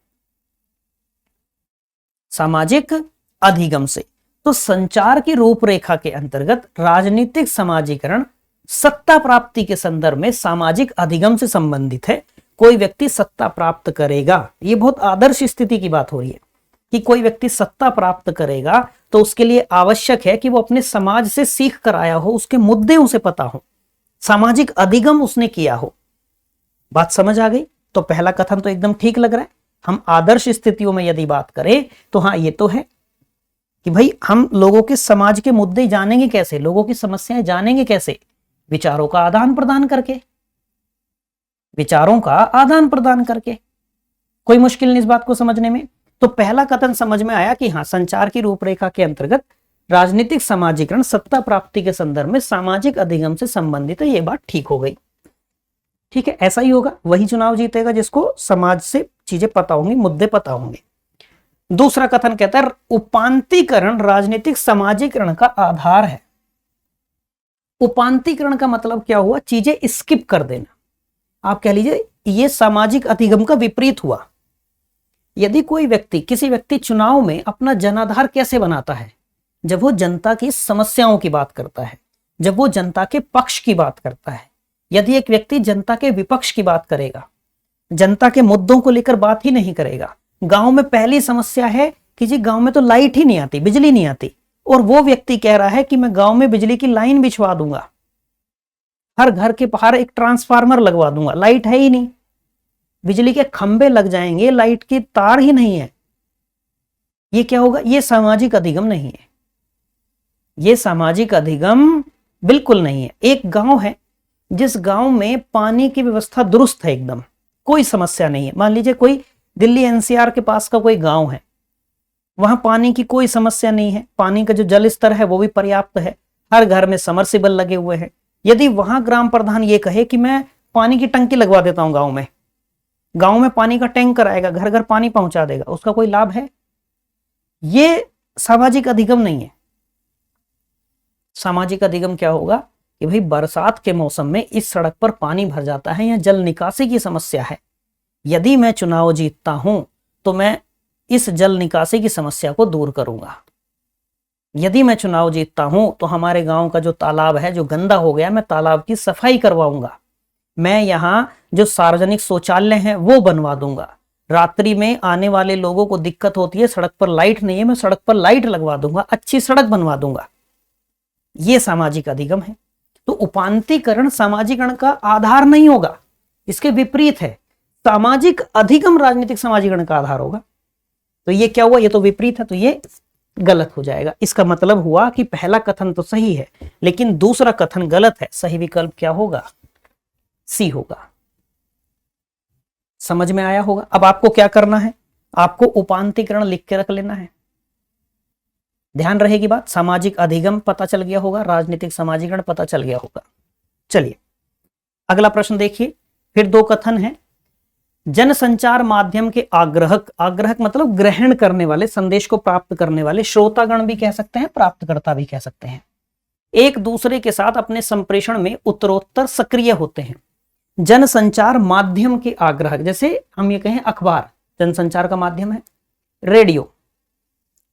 सामाजिक अधिगम से। तो संचार की रूपरेखा के अंतर्गत राजनीतिक समाजीकरण सत्ता प्राप्ति के संदर्भ में सामाजिक अधिगम से संबंधित है। कोई व्यक्ति सत्ता प्राप्त करेगा, ये बहुत आदर्श स्थिति की बात हो रही है कि कोई व्यक्ति सत्ता प्राप्त करेगा तो उसके लिए आवश्यक है कि वो अपने समाज से सीख कर आया हो, उसके मुद्दे उसे पता हो, सामाजिक अधिगम उसने किया हो। बात समझ आ गई? तो पहला कथन तो एकदम ठीक लग रहा है। हम आदर्श स्थितियों में यदि बात करें तो हाँ, ये तो है कि भाई हम लोगों के समाज के मुद्दे जानेंगे कैसे, लोगों की समस्याएं जानेंगे कैसे? विचारों का आदान प्रदान करके, विचारों का आदान प्रदान करके। कोई मुश्किल नहीं इस बात को समझने में। तो पहला कथन समझ में आया कि हाँ, संचार की रूपरेखा के अंतर्गत राजनीतिक समाजीकरण सत्ता प्राप्ति के संदर्भ में सामाजिक अधिगम से संबंधित है। ये बात ठीक हो गई। ठीक है, ऐसा ही होगा, वही चुनाव जीतेगा जिसको समाज से चीजें पता होंगी, मुद्दे पता होंगे। दूसरा कथन कहता है उपांतीकरण राजनीतिक समाजीकरण का आधार है। उपांतीकरण का मतलब क्या हुआ? चीजें स्किप कर देना। आप कह लीजिए ये सामाजिक अधिगम का विपरीत हुआ। यदि कोई व्यक्ति, किसी व्यक्ति चुनाव में अपना जनाधार कैसे बनाता है? जब वो जनता की समस्याओं की बात करता है, जब वो जनता के पक्ष की बात करता है। यदि एक व्यक्ति जनता के विपक्ष की बात करेगा, जनता के मुद्दों को लेकर बात ही नहीं करेगा, गांव में पहली समस्या है कि जी गांव में तो लाइट ही नहीं आती, बिजली नहीं आती, और वो व्यक्ति कह रहा है कि मैं गांव में बिजली की लाइन बिछवा दूंगा, हर घर के बाहर एक ट्रांसफार्मर लगवा दूंगा, लाइट है ही नहीं, बिजली के खंबे लग जाएंगे, लाइट की तार ही नहीं है। ये क्या होगा? ये सामाजिक अधिगम नहीं है, ये सामाजिक अधिगम बिल्कुल नहीं है। एक गांव है जिस गांव में पानी की व्यवस्था दुरुस्त है, एकदम कोई समस्या नहीं है। मान लीजिए कोई दिल्ली एनसीआर के पास का कोई गांव है, वहां पानी की कोई समस्या नहीं है, पानी का जो जल स्तर है वो भी पर्याप्त है, हर घर में समरसेबल लगे हुए हैं। यदि वहां ग्राम प्रधान ये कहे कि मैं पानी की टंकी लगवा देता हूं गांव में पानी का टैंकर आएगा, घर घर पानी पहुंचा देगा, उसका कोई लाभ है? ये सामाजिक अधिगम नहीं है। सामाजिक अधिगम क्या होगा कि भाई बरसात के मौसम में इस सड़क पर पानी भर जाता है या जल निकासी की समस्या है, यदि मैं चुनाव जीतता हूं तो मैं इस जल निकासी की समस्या को दूर करूंगा। यदि मैं चुनाव जीतता हूं तो हमारे गांव का जो तालाब है जो गंदा हो गया, मैं तालाब की सफाई करवाऊंगा, मैं यहाँ जो सार्वजनिक शौचालय हैं वो बनवा दूंगा, रात्रि में आने वाले लोगों को दिक्कत होती है, सड़क पर लाइट नहीं है, मैं सड़क पर लाइट लगवा दूंगा, अच्छी सड़क बनवा दूंगा, ये सामाजिक अधिगम है। तो उपांतीकरण सामाजिकरण का आधार नहीं होगा, इसके विपरीत है। सामाजिक अधिगम राजनीतिक समाजीकरण का आधार होगा। तो ये क्या हुआ, ये तो विपरीत है, तो ये गलत हो जाएगा। इसका मतलब हुआ कि पहला कथन तो सही है लेकिन दूसरा कथन गलत है। सही विकल्प क्या होगा, सी होगा। समझ में आया होगा। अब आपको क्या करना है, आपको उपांतीकरण लिख के रख लेना है। ध्यान रहेगी बात, सामाजिक अधिगम पता चल गया होगा, राजनीतिक समाजीकरण पता चल गया होगा। चलिए अगला प्रश्न देखिए, फिर दो कथन है। जनसंचार माध्यम के आग्राहक, आग्राहक मतलब ग्रहण करने वाले, संदेश को प्राप्त करने वाले, श्रोतागण भी कह सकते हैं, प्राप्तकर्ता भी कह सकते हैं, एक दूसरे के साथ अपने संप्रेषण में उत्तरोत्तर सक्रिय होते हैं। जनसंचार माध्यम के आग्राहक, जैसे हम ये कहें अखबार जनसंचार का माध्यम है, रेडियो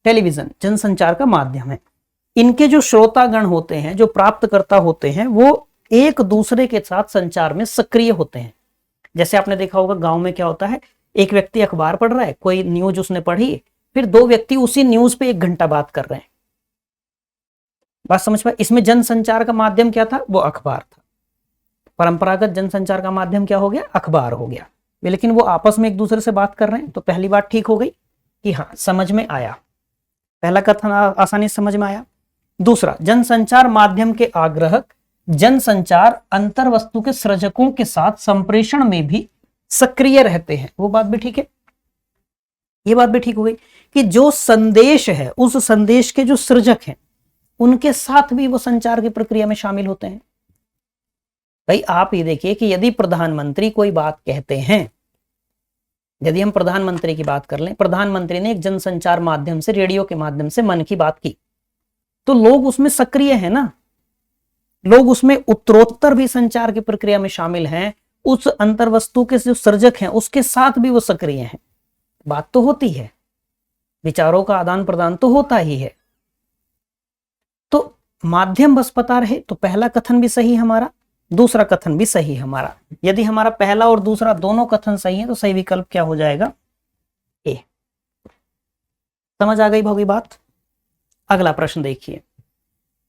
टेलीविजन जनसंचार का माध्यम है। इनके जो श्रोतागण होते हैं, जो प्राप्तकर्ता होते हैं, वो एक दूसरे के साथ संचार में सक्रिय होते हैं। जैसे आपने देखा होगा गांव में क्या होता है, एक व्यक्ति अखबार पढ़ रहा है, कोई न्यूज उसने पढ़ी, फिर दो व्यक्ति उसी न्यूज पे 1 घंटा बात कर रहे हैं। बात समझ पाए। इसमें जनसंचार का माध्यम क्या था, वो अखबार था। परंपरागत जनसंचार का माध्यम क्या हो गया, अखबार हो गया। लेकिन वो आपस में एक दूसरे से बात कर रहे हैं। तो पहली बात ठीक हो गई कि हाँ समझ में आया, पहला कथन आसानी से समझ में आया। दूसरा, जनसंचार माध्यम के आग्राहक जनसंचार अंतर वस्तु के सृजकों के साथ संप्रेषण में भी सक्रिय रहते हैं। वो बात भी ठीक है, ये बात भी ठीक हो गई कि जो संदेश है, उस संदेश के जो सृजक हैं, उनके साथ भी वो संचार की प्रक्रिया में शामिल होते हैं। भाई आप ये देखिए कि यदि प्रधानमंत्री कोई बात कहते हैं, यदि हम प्रधानमंत्री की बात कर लें, प्रधानमंत्री ने एक जनसंचार माध्यम से, रेडियो के माध्यम से मन की बात की, तो लोग उसमें सक्रिय हैं ना, लोग उसमें उत्तरोत्तर भी संचार की प्रक्रिया में शामिल हैं। उस अंतर्वस्तु के जो सर्जक हैं उसके साथ भी वो सक्रिय हैं। बात तो होती है, विचारों का आदान प्रदान तो होता ही है। तो माध्यम बस पता रहे तो पहला कथन भी सही हमारा, दूसरा कथन भी सही हमारा। यदि हमारा पहला और दूसरा दोनों कथन सही है तो सही विकल्प क्या हो जाएगा, ए। समझ आ गई होगी बात। अगला प्रश्न देखिए,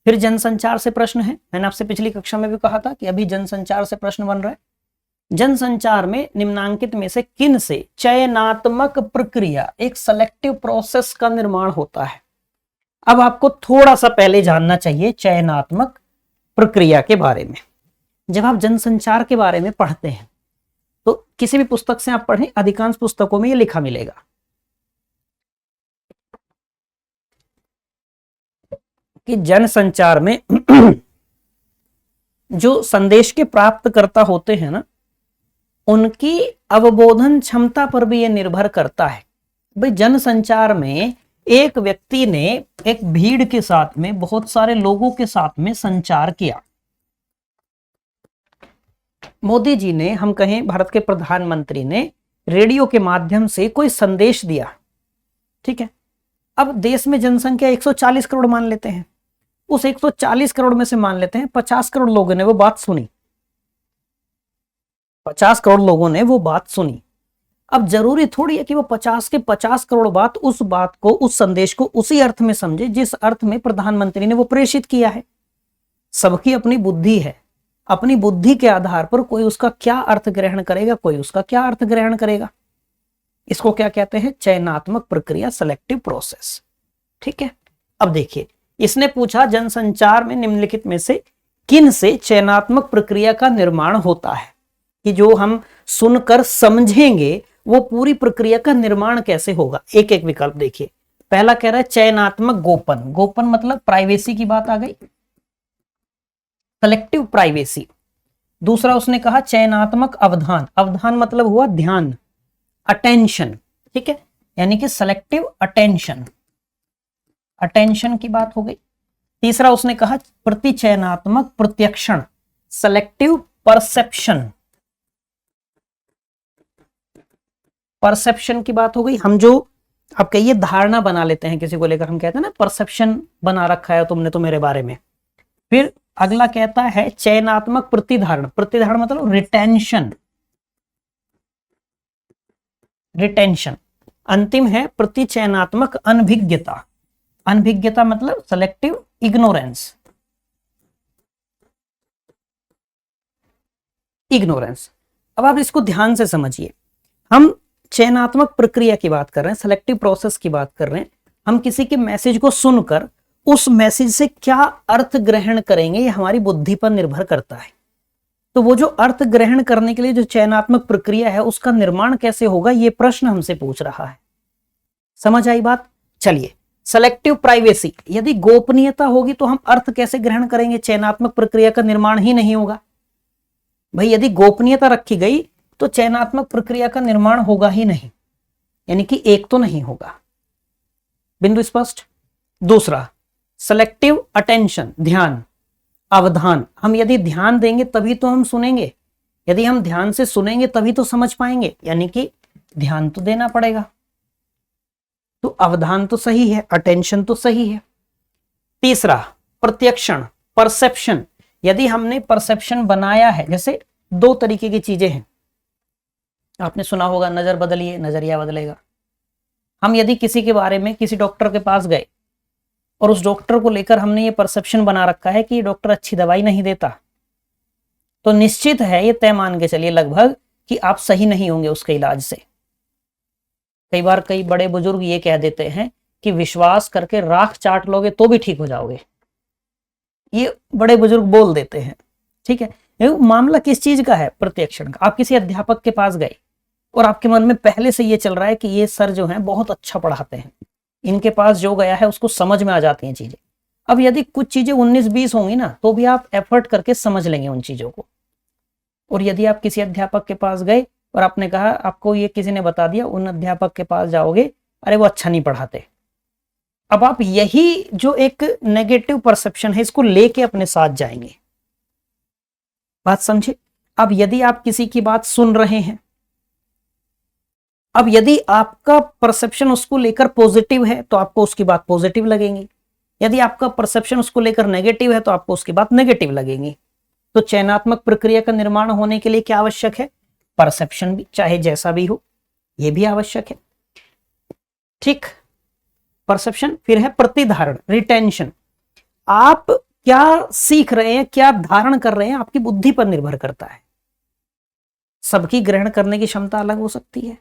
फिर जनसंचार से प्रश्न है। मैंने आपसे पिछली कक्षा में भी कहा था कि अभी जनसंचार से प्रश्न बन रहा है। जनसंचार में निम्नांकित में से किन से चयनात्मक प्रक्रिया, एक सेलेक्टिव प्रोसेस का निर्माण होता है। अब आपको थोड़ा सा पहले जानना चाहिए चयनात्मक प्रक्रिया के बारे में। जब आप जनसंचार के बारे में पढ़ते हैं तो किसी भी पुस्तक से आप पढ़ें, अधिकांश पुस्तकों में यह लिखा मिलेगा कि जनसंचार में जो संदेश के प्राप्तकर्ता होते हैं ना, उनकी अवबोधन क्षमता पर भी यह निर्भर करता है। भाई जनसंचार में एक व्यक्ति ने एक भीड़ के साथ में, बहुत सारे लोगों के साथ में संचार किया। मोदी जी ने, हम कहें भारत के प्रधानमंत्री ने रेडियो के माध्यम से कोई संदेश दिया, ठीक है। अब देश में जनसंख्या 140 करोड़ मान लेते हैं, उस 140 करोड़ में से मान लेते हैं 50 करोड़ लोगों ने वो बात सुनी, 50 करोड़ लोगों ने वो बात सुनी। अब जरूरी थोड़ी है कि वो 50 के 50 करोड़ बात को, उस संदेश को उसी अर्थ में समझे जिस अर्थ में प्रधानमंत्री ने वो प्रेषित किया है। सबकी अपनी बुद्धि है, अपनी बुद्धि के आधार पर कोई उसका क्या अर्थ ग्रहण करेगा, कोई उसका क्या अर्थ ग्रहण करेगा। इसको क्या कहते हैं, चयनात्मक प्रक्रिया, सेलेक्टिव प्रोसेस, ठीक है। अब देखिए, इसने पूछा जनसंचार में निम्नलिखित में से किन से चयनात्मक प्रक्रिया का निर्माण होता है, कि जो हम सुनकर समझेंगे वो पूरी प्रक्रिया का निर्माण कैसे होगा। एक एक विकल्प देखिए। पहला कह रहा है चयनात्मक गोपन, गोपन मतलब प्राइवेसी की बात आ गई, सेलेक्टिव प्राइवेसी। दूसरा उसने कहा चयनात्मक अवधान, अवधान मतलब हुआ ध्यान, अटेंशन, ठीक है, यानी कि सेलेक्टिव अटेंशन, अटेंशन की बात हो गई। तीसरा उसने कहा प्रतिचयनात्मक प्रत्यक्षण, सेलेक्टिव परसेप्शन, परसेप्शन की बात हो गई। हम जो आप कहिए धारणा बना लेते हैं किसी को लेकर, हम कहते हैं ना परसेप्शन बना रखा है तुमने तो मेरे बारे में। फिर अगला कहता है चयनात्मक प्रतिधारण, प्रतिधारण मतलब रिटेंशन, रिटेंशन। अंतिम है प्रतिचयनात्मक अनभिज्ञता। अनभिज्ञता मतलब सेलेक्टिव इग्नोरेंस। इग्नोरेंस। अब आप इसको ध्यान से समझिए, हम चयनात्मक प्रक्रिया की बात कर रहे हैं, सेलेक्टिव प्रोसेस की बात कर रहे हैं। हम किसी के मैसेज को सुनकर उस मैसेज से क्या अर्थ ग्रहण करेंगे ये हमारी बुद्धि पर निर्भर करता है। तो वो जो अर्थ ग्रहण करने के लिए जो चयनात्मक प्रक्रिया है उसका निर्माण कैसे होगा, ये प्रश्न हमसे पूछ रहा है। समझ आई बात? चलिए, सेलेक्टिव प्राइवेसी, यदि गोपनीयता होगी तो हम अर्थ कैसे ग्रहण करेंगे? चयनात्मक प्रक्रिया का निर्माण ही नहीं होगा। भाई यदि गोपनीयता रखी गई तो चयनात्मक प्रक्रिया का निर्माण होगा ही नहीं, यानी कि एक तो नहीं होगा। बिंदु स्पष्ट। दूसरा, सेलेक्टिव अटेंशन, ध्यान, अवधान। हम यदि ध्यान देंगे तभी तो हम सुनेंगे, यदि हम ध्यान से सुनेंगे तभी तो समझ पाएंगे, यानी कि ध्यान तो देना पड़ेगा। तो अवधान तो सही है, अटेंशन तो सही है। तीसरा, प्रत्यक्षण, परसेप्शन। यदि हमने परसेप्शन बनाया है, जैसे दो तरीके की चीजें हैं, आपने सुना होगा नजर बदलिए नजरिया बदलेगा। हम यदि किसी के बारे में किसी डॉक्टर के पास गए और उस डॉक्टर को लेकर हमने ये परसेप्शन बना रखा है कि ये डॉक्टर अच्छी दवाई नहीं देता, तो निश्चित है, ये तय मान के चलिए लगभग, कि आप सही नहीं होंगे उसके इलाज से। कई बार कई बड़े बुजुर्ग ये कह देते हैं कि विश्वास करके राख चाट लोगे तो भी ठीक हो जाओगे, ये बड़े बुजुर्ग बोल देते हैं। ठीक है, मामला किस चीज का है? प्रत्यक्षण का। आप किसी अध्यापक के पास गए और आपके मन में पहले से ये चल रहा है कि ये सर जो है बहुत अच्छा पढ़ाते हैं, इनके पास जो गया है उसको समझ में आ जाती हैं चीजें। अब यदि कुछ चीजें 19-20 होंगी ना, तो भी आप एफर्ट करके समझ लेंगे उन चीजों को। और यदि आप किसी अध्यापक के पास गए और आपने कहा आपको ये किसी ने बता दिया, उन अध्यापक के पास जाओगे, अरे वो अच्छा नहीं पढ़ाते। अब आप यही जो एक नेगेटिव परसेप्शन है इसको लेके अपने साथ जाएंगे। बात समझे? अब यदि आप किसी की बात सुन रहे हैं, अब यदि आपका परसेप्शन उसको लेकर पॉजिटिव है तो आपको उसकी बात पॉजिटिव लगेंगी, यदि आपका परसेप्शन उसको लेकर नेगेटिव है तो आपको उसकी बात नेगेटिव लगेगी। तो चयनात्मक प्रक्रिया का निर्माण होने के लिए क्या आवश्यक है? परसेप्शन भी, चाहे जैसा भी हो, यह भी आवश्यक है। ठीक, परसेप्शन। फिर है प्रतिधारण, रिटेंशन। आप क्या सीख रहे हैं, क्या धारण कर रहे हैं, आपकी बुद्धि पर निर्भर करता है। सबकी ग्रहण करने की क्षमता अलग हो सकती है,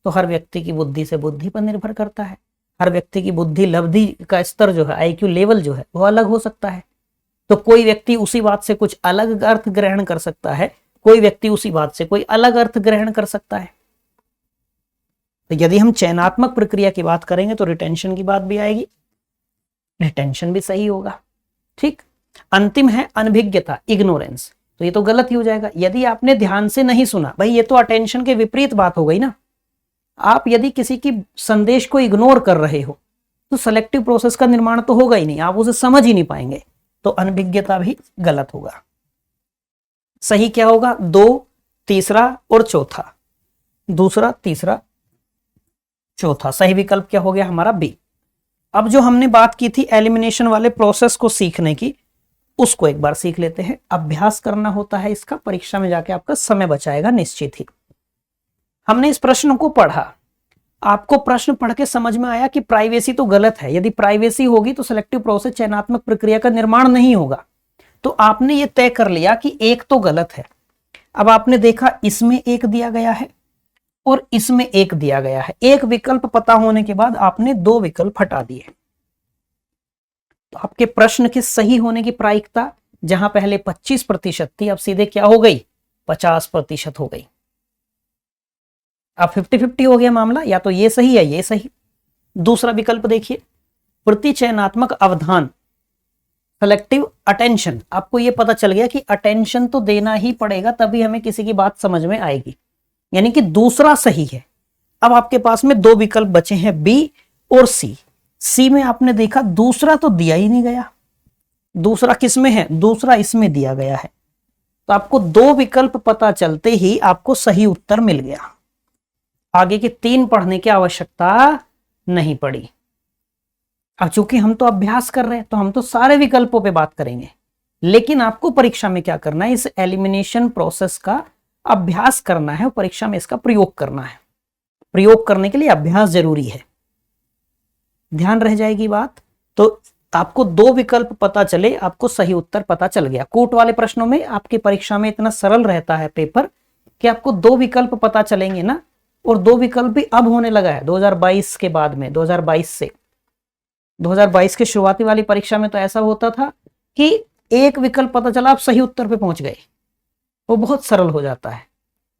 तो हर व्यक्ति की बुद्धि से बुद्धि पर निर्भर करता है। हर व्यक्ति की बुद्धि लब्धि का स्तर जो है, आईक्यू लेवल जो है, वो अलग हो सकता है। तो कोई व्यक्ति उसी बात से कुछ अलग अर्थ ग्रहण कर सकता है, कोई व्यक्ति उसी बात से कोई अलग अर्थ ग्रहण कर सकता है। तो यदि हम चयनात्मक प्रक्रिया की बात करेंगे तो रिटेंशन की बात भी आएगी, रिटेंशन भी सही होगा। ठीक। अंतिम है अनभिज्ञता, इग्नोरेंस। तो ये तो गलत ही हो जाएगा। यदि आपने ध्यान से नहीं सुना, भाई ये तो अटेंशन के विपरीत बात हो गई ना। आप यदि किसी की संदेश को इग्नोर कर रहे हो तो सेलेक्टिव प्रोसेस का निर्माण तो होगा ही नहीं, आप उसे समझ ही नहीं पाएंगे। तो अनभिज्ञता भी गलत होगा। सही क्या होगा? 2, तीसरा और चौथा। दूसरा, तीसरा, चौथा। सही विकल्प क्या हो गया हमारा? बी। अब जो हमने बात की थी एलिमिनेशन वाले प्रोसेस को सीखने की, उसको एक बार सीख लेते हैं। अभ्यास करना होता है इसका, परीक्षा में जाके आपका समय बचाएगा निश्चित ही। हमने इस प्रश्न को पढ़ा, आपको प्रश्न पढ़ के समझ में आया कि प्राइवेसी तो गलत है। यदि प्राइवेसी होगी तो सिलेक्टिव प्रोसेस, चयनात्मक प्रक्रिया का निर्माण नहीं होगा। तो आपने ये तय कर लिया कि एक तो गलत है। अब आपने देखा इसमें एक दिया गया है और इसमें एक दिया गया है। एक विकल्प पता होने के बाद आपने 2 विकल्प हटा दिए। तो आपके प्रश्न के सही होने की प्रायिकता जहां पहले 25% थी, अब सीधे क्या हो गई? 50% हो गई। अब 50-50 हो गया मामला, या तो ये सही है ये सही। दूसरा विकल्प देखिए, प्रतिचयनात्मक अवधान, सेलेक्टिव अटेंशन। आपको ये पता चल गया कि अटेंशन तो देना ही पड़ेगा, तभी हमें किसी की बात समझ में आएगी, यानी कि दूसरा सही है। अब आपके पास में 2 विकल्प बचे हैं, बी और सी। सी में आपने देखा दूसरा तो दिया ही नहीं गया। दूसरा किस में है? दूसरा इसमें दिया गया है। तो आपको 2 विकल्प पता चलते ही आपको सही उत्तर मिल गया। आगे के 3 पढ़ने की आवश्यकता नहीं पड़ी। अब चूंकि हम तो अभ्यास कर रहे हैं तो हम तो सारे विकल्पों पे बात करेंगे, लेकिन आपको परीक्षा में क्या करना है? इस एलिमिनेशन प्रोसेस का अभ्यास करना है और परीक्षा में इसका प्रयोग करना है। प्रयोग करने के लिए अभ्यास जरूरी है। ध्यान रह जाएगी बात। तो आपको दो विकल्प पता चले, आपको सही उत्तर पता चल गया। कूट वाले प्रश्नों में आपकी परीक्षा में इतना सरल रहता है पेपर कि आपको दो विकल्प पता चलेंगे ना, और दो विकल्प भी अब होने लगा है 2022 के बाद में। 2022 से 2022 के शुरुआती वाली परीक्षा में तो ऐसा होता था कि एक विकल्प पता चला, आप सही उत्तर पे पहुंच गए, वो बहुत सरल हो जाता है।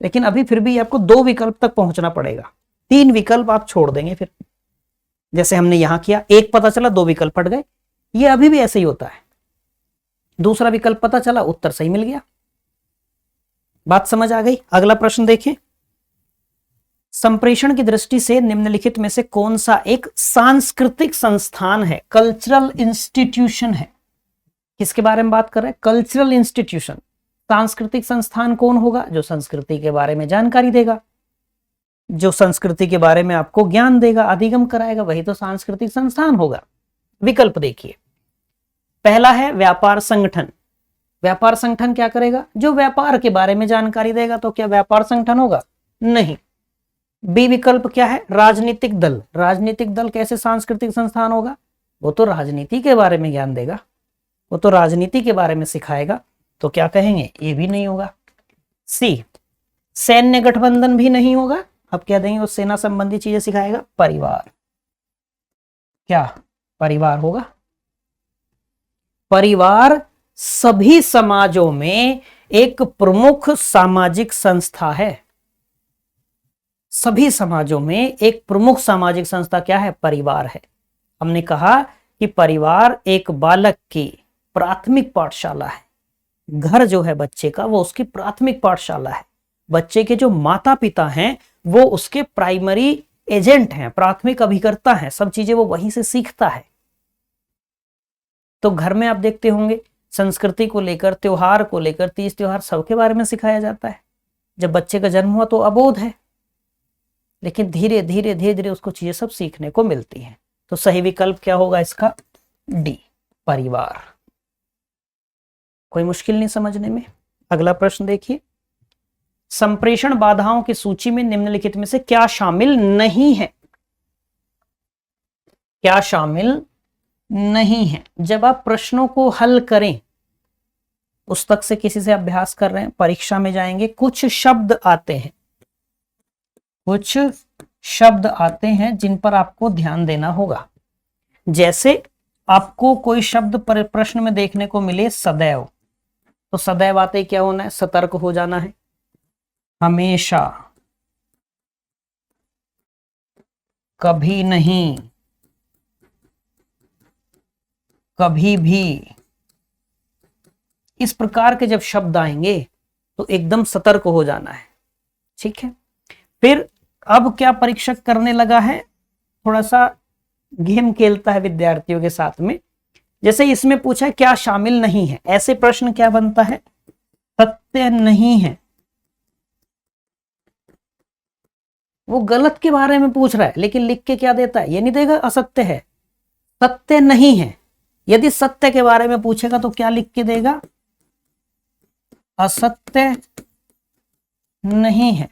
लेकिन अभी फिर भी आपको दो विकल्प तक पहुंचना पड़ेगा, तीन विकल्प आप छोड़ देंगे फिर, जैसे हमने यहां किया, एक पता चला दो विकल्प हट गए। ये अभी भी ऐसे ही होता है, दूसरा विकल्प पता चला उत्तर सही मिल गया। बात समझ आ गई। अगला प्रश्न देखें। संप्रेषण की दृष्टि से निम्नलिखित में से कौन सा एक सांस्कृतिक संस्थान है, कल्चरल इंस्टीट्यूशन है। किसके बारे में बात कर रहे हैं? Cultural institution. सांस्कृतिक संस्थान कौन होगा? जो संस्कृति के बारे में जानकारी देगा, जो संस्कृति के बारे में आपको ज्ञान देगा, अधिगम कराएगा, वही तो सांस्कृतिक संस्थान होगा। विकल्प देखिए, पहला है व्यापार संगठन। व्यापार संगठन क्या करेगा? जो व्यापार के बारे में जानकारी देगा। तो क्या व्यापार संगठन होगा? नहीं। बी विकल्प क्या है? राजनीतिक दल। राजनीतिक दल कैसे सांस्कृतिक संस्थान होगा? वो तो राजनीति के बारे में ज्ञान देगा, वो तो राजनीति के बारे में सिखाएगा। तो क्या कहेंगे? ये भी नहीं होगा। सी, सैन्य गठबंधन भी नहीं होगा। अब क्या देंगे? वो सेना संबंधी चीजें सिखाएगा। परिवार, क्या परिवार होगा? परिवार सभी समाजों में एक प्रमुख सामाजिक संस्था है। सभी समाजों में एक प्रमुख सामाजिक संस्था क्या है? परिवार है। हमने कहा कि परिवार एक बालक की प्राथमिक पाठशाला है। घर जो है बच्चे का, वो उसकी प्राथमिक पाठशाला है। बच्चे के जो माता पिता हैं वो उसके प्राइमरी एजेंट हैं, प्राथमिक अभिकर्ता हैं। सब चीजें वो वहीं से सीखता है। तो घर में आप देखते होंगे संस्कृति को लेकर, त्योहार को लेकर, तीज त्योहार सबके बारे में सिखाया जाता है। जब बच्चे का जन्म हुआ तो अबोध है, लेकिन धीरे धीरे धीरे धीरे उसको चीजें सब सीखने को मिलती हैं। तो सही विकल्प क्या होगा इसका? डी, परिवार। कोई मुश्किल नहीं समझने में। अगला प्रश्न देखिए। संप्रेषण बाधाओं की सूची में निम्नलिखित में से क्या शामिल नहीं है? क्या शामिल नहीं है? जब आप प्रश्नों को हल करें, पुस्तक से किसी से अभ्यास कर रहे हैं, परीक्षा में जाएंगे, कुछ शब्द आते हैं, कुछ शब्द आते हैं जिन पर आपको ध्यान देना होगा। जैसे आपको कोई शब्द पर प्रश्न में देखने को मिले सदैव, तो सदैव आते क्या होना है? सतर्क हो जाना है। हमेशा, कभी नहीं, कभी भी, इस प्रकार के जब शब्द आएंगे तो एकदम सतर्क हो जाना है। ठीक है। फिर अब क्या परीक्षक करने लगा है? थोड़ा सा गेम खेलता है विद्यार्थियों के साथ में। जैसे इसमें पूछा है क्या शामिल नहीं है, ऐसे प्रश्न क्या बनता है? सत्य नहीं है। वो गलत के बारे में पूछ रहा है, लेकिन लिख के क्या देता है? ये नहीं देगा असत्य है, सत्य नहीं है। यदि सत्य के बारे में पूछेगा तो क्या लिख के देगा? असत्य नहीं है।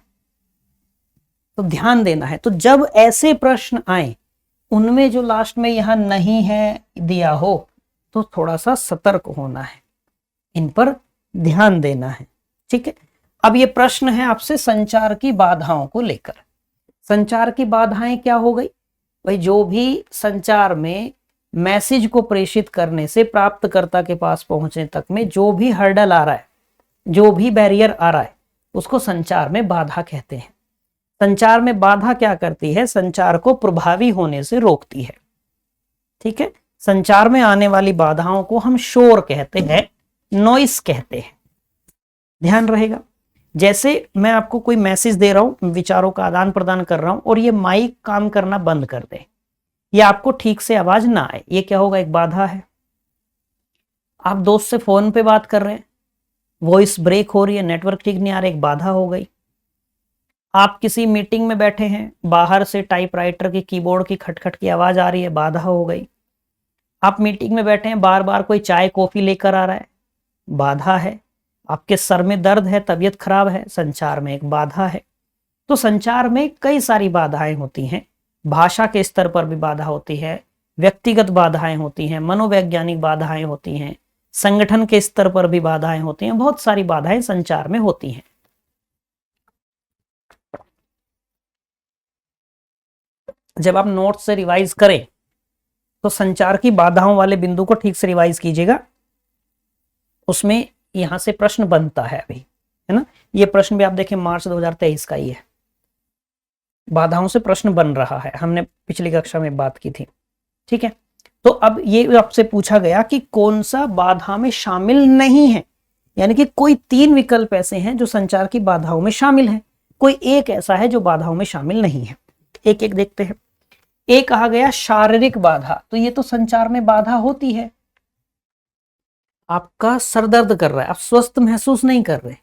तो ध्यान देना है। तो जब ऐसे प्रश्न आए, उनमें जो लास्ट में यहां नहीं है दिया हो, तो थोड़ा सा सतर्क होना है, इन पर ध्यान देना है। ठीक है। अब ये प्रश्न है आपसे संचार की बाधाओं को लेकर। संचार की बाधाएं क्या हो गई भाई? जो भी संचार में मैसेज को प्रेषित करने से प्राप्तकर्ता के पास पहुंचने तक में जो भी हर्डल आ रहा है, जो भी बैरियर आ रहा है, उसको संचार में बाधा कहते हैं। संचार में बाधा क्या करती है? संचार को प्रभावी होने से रोकती है। ठीक है। संचार में आने वाली बाधाओं को हम शोर कहते हैं, नॉइस कहते हैं। ध्यान रहेगा। जैसे मैं आपको कोई मैसेज दे रहा हूं, विचारों का आदान प्रदान कर रहा हूं, और ये माइक काम करना बंद कर दे, या आपको ठीक से आवाज ना आए, ये क्या होगा? एक बाधा है। आप दोस्त से फोन पे बात कर रहे हैं, वॉइस ब्रेक हो रही है, नेटवर्क ठीक नहीं आ रहा, एक बाधा हो गई। आप किसी मीटिंग में बैठे हैं, बाहर से टाइपराइटर की कीबोर्ड की खटखट की आवाज आ रही है, बाधा हो गई। आप मीटिंग में बैठे हैं, बार बार कोई चाय कॉफी लेकर आ रहा है, बाधा है। आपके सर में दर्द है, तबीयत खराब है, संचार में एक बाधा है। तो संचार में कई सारी बाधाएं होती हैं। भाषा के स्तर पर भी बाधा होती है, व्यक्तिगत बाधाएं होती हैं, मनोवैज्ञानिक बाधाएं होती हैं, संगठन के स्तर पर भी बाधाएं होती हैं। बहुत सारी बाधाएं संचार में होती हैं। जब आप नोट से रिवाइज करें तो संचार की बाधाओं वाले बिंदु को ठीक से रिवाइज कीजिएगा। उसमें यहां से प्रश्न बनता है अभी, है ना। ये प्रश्न भी आप देखें मार्च 2023 का ही है। बाधाओं से प्रश्न बन रहा है, हमने पिछली कक्षा में बात की थी। ठीक है, तो अब ये आपसे पूछा गया कि कौन सा बाधा में शामिल नहीं है, यानी कि कोई 3 विकल्प ऐसे हैं जो संचार की बाधाओं में शामिल हैं, कोई एक ऐसा है जो बाधाओं में शामिल नहीं है। एक एक देखते हैं। एक कहा गया शारीरिक बाधा, तो ये तो संचार में बाधा होती है। आपका सर दर्द कर रहा है, आप स्वस्थ महसूस नहीं कर रहे,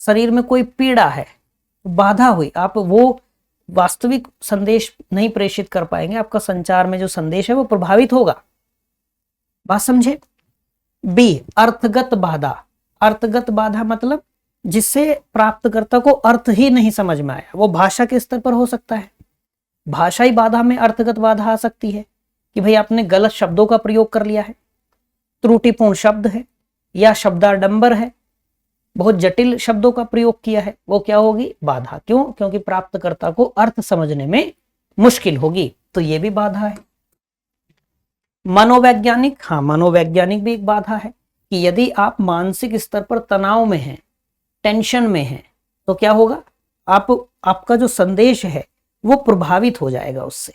शरीर में कोई पीड़ा है, बाधा हुई, आप वो वास्तविक संदेश नहीं प्रेषित कर पाएंगे, आपका संचार में जो संदेश है वो प्रभावित होगा। बात समझे। बी, अर्थगत बाधा। अर्थगत बाधा मतलब जिससे प्राप्तकर्ता को अर्थ ही नहीं समझ में आया, वो भाषा के स्तर पर हो सकता है। भाषाई बाधा में अर्थगत बाधा आ सकती है कि भाई आपने गलत शब्दों का प्रयोग कर लिया है, त्रुटिपूर्ण शब्द है या शब्दाडंबर है, बहुत जटिल शब्दों का प्रयोग किया है, वो क्या होगी? बाधा। क्यों? क्योंकि प्राप्तकर्ता को अर्थ समझने में मुश्किल होगी, तो ये भी बाधा है। मनोवैज्ञानिक, हाँ मनोवैज्ञानिक भी एक बाधा है कि यदि आप मानसिक स्तर पर तनाव में हैं, टेंशन में हैं, तो क्या होगा? आपका जो संदेश है वो प्रभावित हो जाएगा उससे।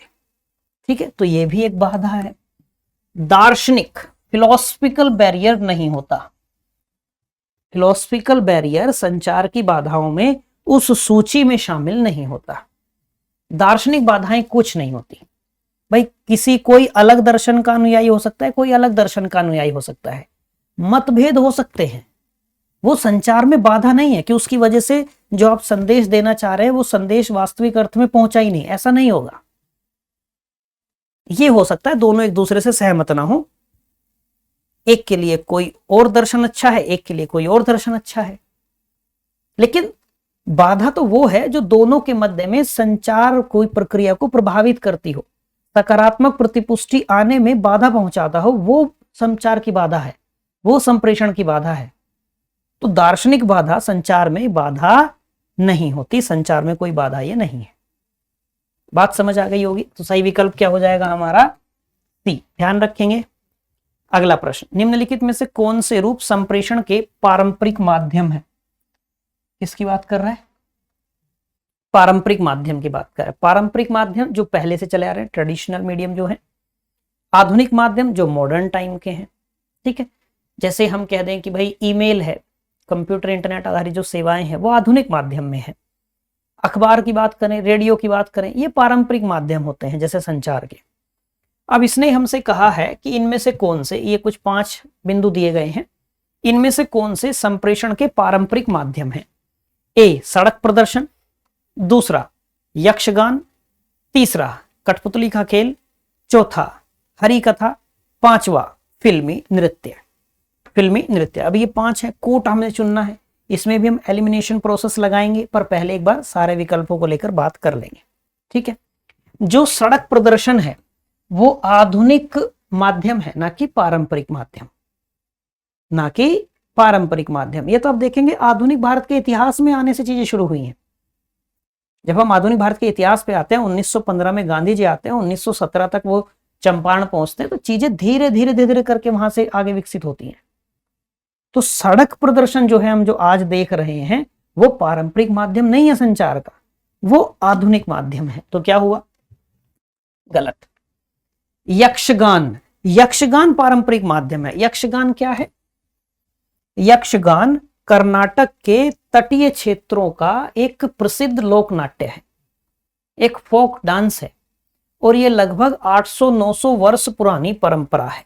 ठीक है, तो ये भी एक बाधा है। दार्शनिक, फिलोसफिकल बैरियर नहीं होता। फिलोसफिकल बैरियर संचार की बाधाओं में उस सूची में शामिल नहीं होता। दार्शनिक बाधाएं कुछ नहीं होती भाई। किसी कोई अलग दर्शन का अनुयायी हो सकता है, कोई अलग दर्शन का अनुयायी हो सकता है, मतभेद हो सकते हैं, वो संचार में बाधा नहीं है कि उसकी वजह से जो आप संदेश देना चाह रहे हैं वो संदेश वास्तविक अर्थ में पहुंचा ही नहीं, ऐसा नहीं होगा। ये हो सकता है दोनों एक दूसरे से सहमत ना हो, एक के लिए कोई और दर्शन अच्छा है, एक के लिए कोई और दर्शन अच्छा है, लेकिन बाधा तो वो है जो दोनों के मध्य में संचार कोई प्रक्रिया को प्रभावित करती हो, सकारात्मक प्रतिपुष्टि आने में बाधा पहुंचाता हो, वो संचार की बाधा है, वो संप्रेषण की बाधा है। तो दार्शनिक बाधा संचार में बाधा नहीं होती, संचार में कोई बाधा ये नहीं है। बात समझ आ गई होगी। तो सही विकल्प क्या हो जाएगा हमारा? सी। ध्यान रखेंगे। अगला प्रश्न, निम्नलिखित में से कौन से रूप संप्रेषण के पारंपरिक माध्यम है? किसकी बात कर रहा है? पारंपरिक माध्यम की बात कर रहा है। पारंपरिक माध्यम जो पहले से चले आ रहे हैं, ट्रेडिशनल मीडियम जो है। आधुनिक माध्यम जो मॉडर्न टाइम के हैं। ठीक है, जैसे हम कह दें कि भाई ईमेल है, कंप्यूटर इंटरनेट आधारित जो सेवाएं हैं वो आधुनिक माध्यम में है। अखबार की बात करें, रेडियो की बात करें, ये पारंपरिक माध्यम होते हैं जैसे संचार के। अब इसने हमसे कहा है कि इनमें से कौन से, ये कुछ 5 बिंदु दिए गए हैं, इनमें से कौन से संप्रेषण के पारंपरिक माध्यम हैं? ए, सड़क प्रदर्शन, दूसरा यक्षगान, तीसरा कठपुतली का खेल, चौथा हरि कथा, पांचवा फिल्मी नृत्य। फिल्मी नृत्य, अब ये 5 है, कोट हमें चुनना है। इसमें भी हम एलिमिनेशन प्रोसेस लगाएंगे, पर पहले एक बार सारे विकल्पों को लेकर बात कर लेंगे। ठीक है, जो सड़क प्रदर्शन है वो आधुनिक माध्यम है, ना कि पारंपरिक माध्यम, ना कि पारंपरिक माध्यम। ये तो आप देखेंगे आधुनिक भारत के इतिहास में आने से चीजें शुरू हुई हैं। जब हम आधुनिक भारत के इतिहास पे आते हैं, 1915 में गांधी जी आते हैं, 1917 तक वो चंपारण पहुंचते हैं, तो चीजें धीरे धीरे धीरे धीरे करके वहां से आगे विकसित होती हैं। तो सड़क प्रदर्शन जो है हम जो आज देख रहे हैं वो पारंपरिक माध्यम नहीं है संचार का, वो आधुनिक माध्यम है। तो क्या हुआ? गलत। यक्षगान, यक्षगान पारंपरिक माध्यम है। यक्षगान क्या है? यक्षगान कर्नाटक के तटीय क्षेत्रों का एक प्रसिद्ध लोक नाट्य है, एक फोक डांस है, और ये लगभग 800-900 वर्ष पुरानी परंपरा है।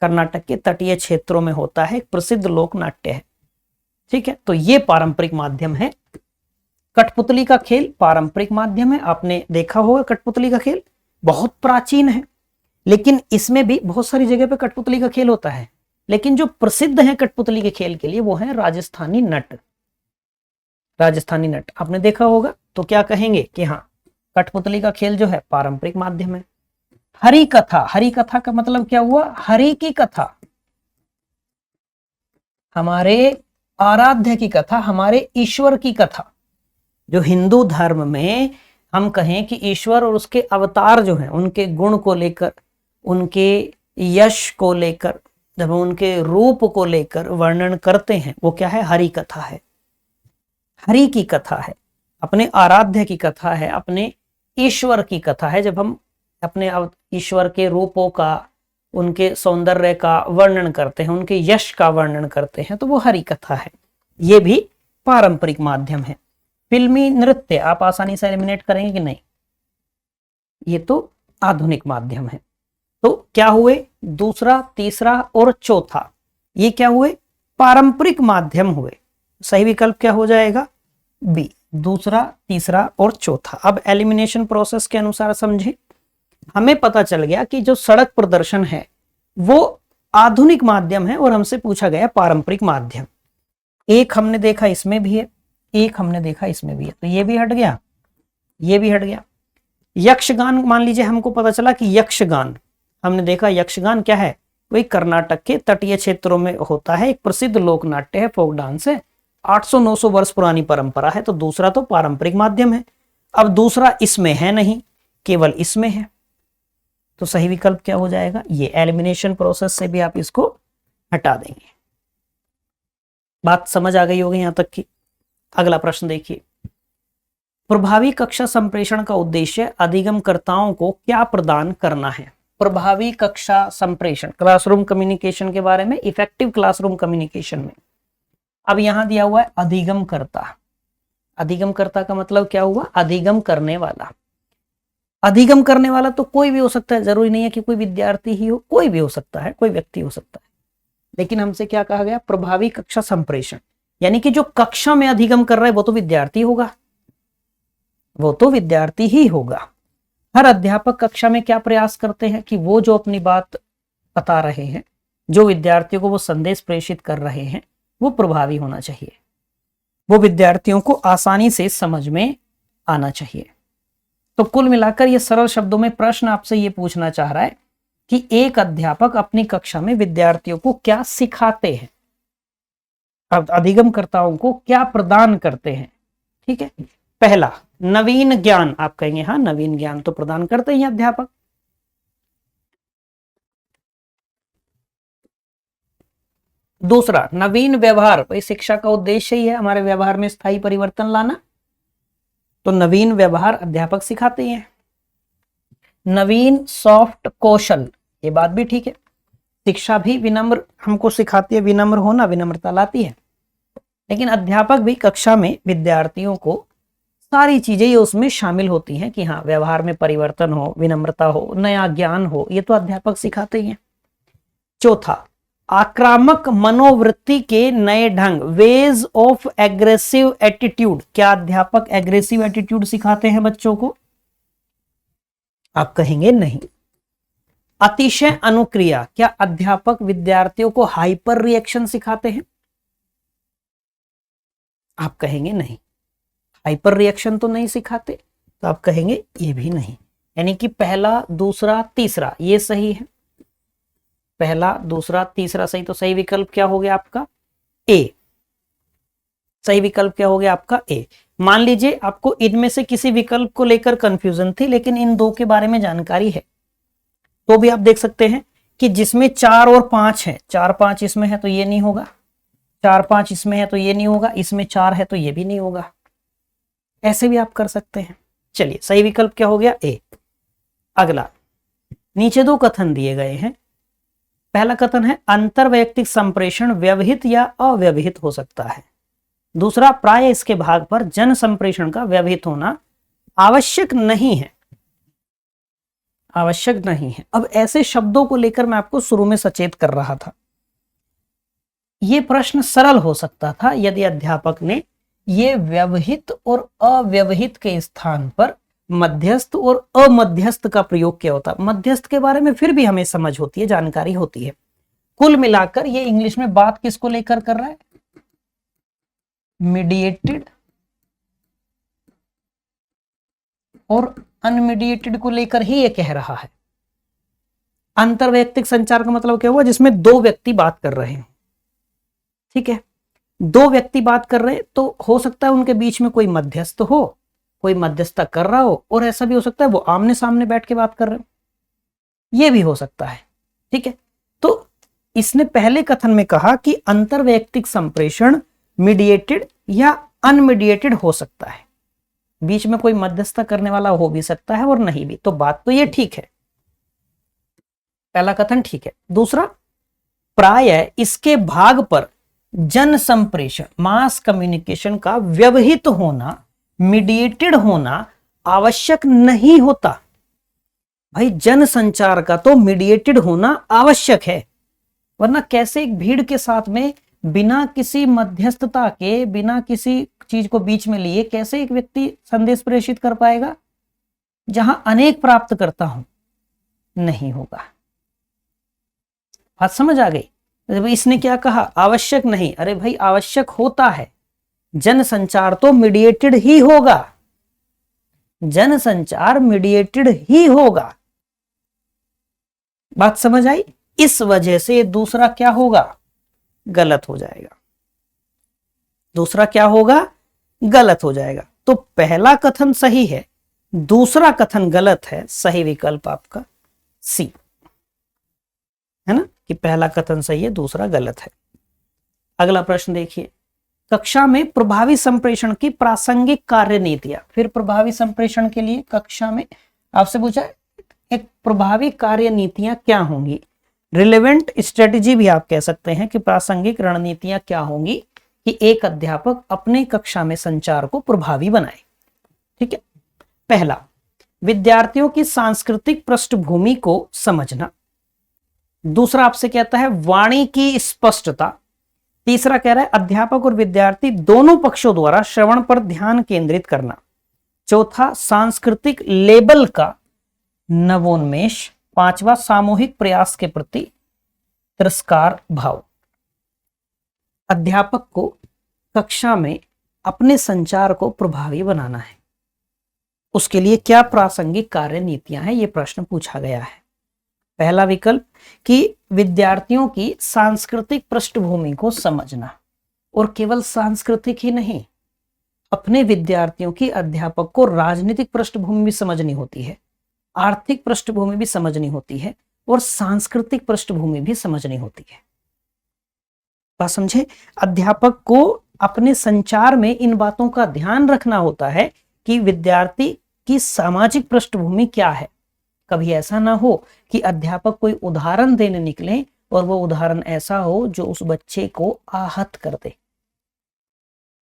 कर्नाटक के तटीय क्षेत्रों में होता है, एक प्रसिद्ध लोक नाट्य है। ठीक है, तो ये पारंपरिक माध्यम है। कठपुतली का खेल पारंपरिक माध्यम है, आपने देखा होगा कठपुतली का खेल बहुत प्राचीन है, लेकिन इसमें भी बहुत सारी जगह पे कठपुतली का खेल होता है, लेकिन जो प्रसिद्ध है कठपुतली के खेल के लिए वो है राजस्थानी नट। राजस्थानी नट आपने देखा होगा, तो क्या कहेंगे कि हाँ, कठपुतली का खेल जो है पारंपरिक माध्यम है। हरि कथा, हरि कथा का मतलब क्या हुआ? हरि की कथा, हमारे आराध्य की कथा, हमारे ईश्वर की कथा। जो हिंदू धर्म में हम कहें कि ईश्वर और उसके अवतार जो हैं, उनके गुण को लेकर, उनके यश को लेकर, जब हम उनके रूप को लेकर वर्णन करते हैं, वो क्या है? हरि कथा है, हरि की कथा है, अपने आराध्य की कथा है, अपने ईश्वर की कथा है। जब हम अपने ईश्वर के रूपों का, उनके सौंदर्य का वर्णन करते हैं, उनके यश का वर्णन करते हैं, तो वो हरि कथा है। ये भी पारंपरिक माध्यम है। फिल्मी नृत्य आप आसानी से एलिमिनेट करेंगे कि नहीं? ये तो आधुनिक माध्यम है। तो क्या हुए? दूसरा, तीसरा और चौथा, ये क्या हुए? पारंपरिक माध्यम हुए। सही विकल्प क्या हो जाएगा? बी, दूसरा, तीसरा और चौथा। अब एलिमिनेशन प्रोसेस के अनुसार समझे, हमें पता चल गया कि जो सड़क प्रदर्शन है वो आधुनिक माध्यम है और हमसे पूछा गया पारंपरिक माध्यम। एक हमने देखा इसमें भी है, एक हमने देखा इसमें भी है, तो ये भी हट गया, ये भी हट गया। यक्षगान मान लीजिए, हमको पता चला कि यक्षगान, हमने देखा यक्षगान क्या है? वही कर्नाटक के तटीय क्षेत्रों में होता है, एक प्रसिद्ध लोक नाट्य है, फोक डांस है, 800-900 वर्ष पुरानी परंपरा है। तो दूसरा तो पारंपरिक माध्यम है। अब दूसरा इसमें है नहीं, केवल इसमें है, तो सही विकल्प क्या हो जाएगा? ये। एलिमिनेशन प्रोसेस से भी आप इसको हटा देंगे। बात समझ आ गई होगी यहां तक की? अगला प्रश्न देखिए, प्रभावी कक्षा संप्रेषण का उद्देश्य अधिगमकर्ताओं को क्या प्रदान करना है? प्रभावी कक्षा संप्रेषण, क्लासरूम कम्युनिकेशन के बारे में, इफेक्टिव क्लासरूम कम्युनिकेशन में। अब यहां दिया हुआ है अधिगमकर्ता। अधिगमकर्ता का मतलब क्या हुआ? अधिगम करने वाला। अधिगम करने वाला तो कोई भी हो सकता है, जरूरी नहीं है कि कोई विद्यार्थी ही हो, कोई भी हो सकता है, कोई व्यक्ति हो सकता है। लेकिन हमसे क्या कहा गया? प्रभावी कक्षा संप्रेषण, यानी कि जो कक्षा में अधिगम कर रहा है वो तो विद्यार्थी होगा, वो तो विद्यार्थी ही होगा। हर अध्यापक कक्षा में क्या प्रयास करते हैं कि वो जो अपनी बात बता रहे हैं, जो विद्यार्थियों को वो संदेश प्रेषित कर रहे हैं, वो प्रभावी होना चाहिए, वो विद्यार्थियों को आसानी से समझ में आना चाहिए। तो कुल मिलाकर ये सरल शब्दों में प्रश्न आपसे ये पूछना चाह रहा है कि एक अध्यापक अपनी कक्षा में विद्यार्थियों को क्या सिखाते हैं, अधिगमकर्ताओं को क्या प्रदान करते हैं। ठीक है, पहला नवीन ज्ञान, आप कहेंगे हाँ नवीन ज्ञान तो प्रदान करते हैं अध्यापक। दूसरा नवीन व्यवहार, भाई शिक्षा का उद्देश्य ही है हमारे व्यवहार में स्थायी परिवर्तन लाना, तो नवीन व्यवहार अध्यापक सिखाते हैं। नवीन सॉफ्ट कौशल, ये बात भी ठीक है, शिक्षा भी विनम्र हमको सिखाती है, विनम्र होना, विनम्रता लाती है। लेकिन अध्यापक भी कक्षा में विद्यार्थियों को सारी चीजें ये उसमें शामिल होती हैं कि हाँ व्यवहार में परिवर्तन हो, विनम्रता हो, नया ज्ञान हो, ये तो अध्यापक सिखाते ही हैं। चौथा आक्रामक मनोवृत्ति के नए ढंग, वेज ऑफ एग्रेसिव एटीट्यूड, क्या अध्यापक एग्रेसिव एटीट्यूड सिखाते हैं बच्चों को? आप कहेंगे नहीं। अतिशय अनुक्रिया, क्या अध्यापक विद्यार्थियों को हाइपर रिएक्शन सिखाते हैं? आप कहेंगे नहीं, हाइपर रिएक्शन तो नहीं सिखाते, तो आप कहेंगे ये भी नहीं। यानी कि पहला, दूसरा, तीसरा ये सही है, पहला, दूसरा, तीसरा सही। तो सही विकल्प क्या हो गया आपका? ए। सही विकल्प क्या हो गया आपका? ए। मान लीजिए आपको इनमें से किसी विकल्प को लेकर कंफ्यूजन थी, लेकिन इन दो के बारे में जानकारी है, तो भी आप देख सकते हैं कि जिसमें 4 और 5 है, 4, 5 इसमें है तो ये नहीं होगा, 4, 5 इसमें है तो ये नहीं होगा, इसमें 4 है तो ये भी नहीं होगा, ऐसे भी आप कर सकते हैं। चलिए सही विकल्प क्या हो गया? ए। अगला, नीचे दो कथन दिए गए हैं। पहला कथन है अंतरवैयक्तिक संप्रेषण व्यवहित या अव्यवहित हो सकता है। दूसरा, प्राय इसके भाग पर जन संप्रेषण का व्यवहित होना आवश्यक नहीं है, आवश्यक नहीं है। अब ऐसे शब्दों को लेकर मैं आपको शुरू में सचेत कर रहा था, यह प्रश्न सरल हो सकता था यदि अध्यापक ने ये व्यवहित और अव्यवहित के स्थान पर मध्यस्थ और अमध्यस्थ का प्रयोग किया होता। मध्यस्थ के बारे में फिर भी हमें समझ होती है, जानकारी होती है। कुल मिलाकर ये इंग्लिश में बात किसको लेकर कर रहा है? मीडिएटेड और अनमीडिएटेड को लेकर ही ये कह रहा है। अंतरवैयक्तिक संचार का मतलब क्या हुआ? जिसमें दो व्यक्ति बात कर रहे हैं, ठीक है, दो व्यक्ति बात कर रहे हैं, तो हो सकता है उनके बीच में कोई मध्यस्थ हो, कोई मध्यस्थता कर रहा हो, और ऐसा भी हो सकता है वो आमने सामने बैठ के बात कर रहे हो, ये भी हो सकता है, ठीक है। तो इसने पहले कथन में कहा कि अंतरवैयक्तिक संप्रेषण मीडिएटेड या अनमीडिएटेड हो सकता है, बीच में कोई मध्यस्थता करने वाला हो भी सकता है और नहीं भी। तो बात तो ये ठीक है, पहला कथन ठीक है। दूसरा, प्रायः इसके भाग पर जन संप्रेषण मास कम्युनिकेशन का व्यवहित होना, मीडिएटेड होना आवश्यक नहीं होता। भाई जन संचार का तो मीडिएटेड होना आवश्यक है, वरना कैसे एक भीड़ के साथ में बिना किसी मध्यस्थता के, बिना किसी चीज को बीच में लिए कैसे एक व्यक्ति संदेश प्रेषित कर पाएगा? जहां अनेक प्राप्त करता हूं, नहीं होगा। बात समझ आ गई? इसने क्या कहा? आवश्यक नहीं। अरे भाई आवश्यक होता है, जन संचार तो मीडिएटेड ही होगा, जन संचार मीडिएटेड ही होगा। बात समझ आई? इस वजह से दूसरा क्या होगा? गलत हो जाएगा। दूसरा क्या होगा? गलत हो जाएगा। तो पहला कथन सही है, दूसरा कथन गलत है। सही विकल्प आपका सी है ना, कि पहला कथन सही है, दूसरा गलत है। अगला प्रश्न देखिए, कक्षा में प्रभावी संप्रेषण की प्रासंगिक कार्यनीतियां। फिर प्रभावी संप्रेषण के लिए कक्षा में आपसे पूछा एक प्रभावी कार्यनीतियां क्या होंगी, रिलेवेंट स्ट्रेटेजी भी आप कह सकते हैं कि प्रासंगिक रणनीतियां क्या होंगी कि एक अध्यापक अपने कक्षा में संचार को प्रभावी बनाए। ठीक है, पहला, विद्यार्थियों की सांस्कृतिक पृष्ठभूमि को समझना। दूसरा आपसे कहता है वाणी की स्पष्टता। तीसरा कह रहा है अध्यापक और विद्यार्थी दोनों पक्षों द्वारा श्रवण पर ध्यान केंद्रित करना। चौथा, सांस्कृतिक लेबल का नवोन्मेष। पांचवा, सामूहिक प्रयास के प्रति तिरस्कार भाव। अध्यापक को कक्षा में अपने संचार को प्रभावी बनाना है, उसके लिए क्या प्रासंगिक कार्य नीतियां हैं, यह प्रश्न पूछा गया है। पहला विकल्प कि विद्यार्थियों की सांस्कृतिक पृष्ठभूमि को समझना, और केवल सांस्कृतिक ही नहीं, अपने विद्यार्थियों की अध्यापक को राजनीतिक पृष्ठभूमि भी समझनी होती है, आर्थिक पृष्ठभूमि भी समझनी होती है, और सांस्कृतिक पृष्ठभूमि भी समझनी होती है। बात समझे? अध्यापक को अपने संचार में इन बातों का ध्यान रखना होता है कि विद्यार्थी की सामाजिक पृष्ठभूमि क्या है। कभी ऐसा ना हो कि अध्यापक कोई उदाहरण देने निकले और वो उदाहरण ऐसा हो जो उस बच्चे को आहत कर दे।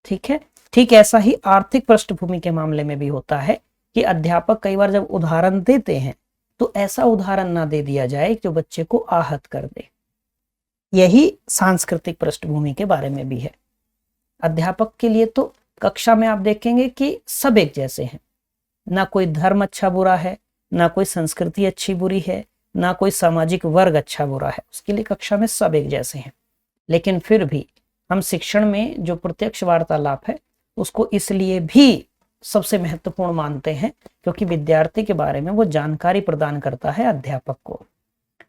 ठीक है, ठीक ऐसा ही आर्थिक पृष्ठभूमि के मामले में भी होता है कि अध्यापक कई बार जब उदाहरण देते हैं तो ऐसा उदाहरण ना दे दिया जाए जो बच्चे को आहत कर दे। यही सांस्कृतिक पृष्ठभूमि के बारे में भी है। अध्यापक के लिए तो कक्षा में आप देखेंगे कि सब एक जैसे हैं, ना कोई धर्म अच्छा बुरा है, ना कोई संस्कृति अच्छी बुरी है, ना कोई सामाजिक वर्ग अच्छा बुरा है, उसके लिए कक्षा में सब एक जैसे हैं। लेकिन फिर भी हम शिक्षण में जो प्रत्यक्ष वार्तालाप है उसको इसलिए भी सबसे महत्वपूर्ण मानते हैं क्योंकि विद्यार्थी के बारे में वो जानकारी प्रदान करता है अध्यापक को,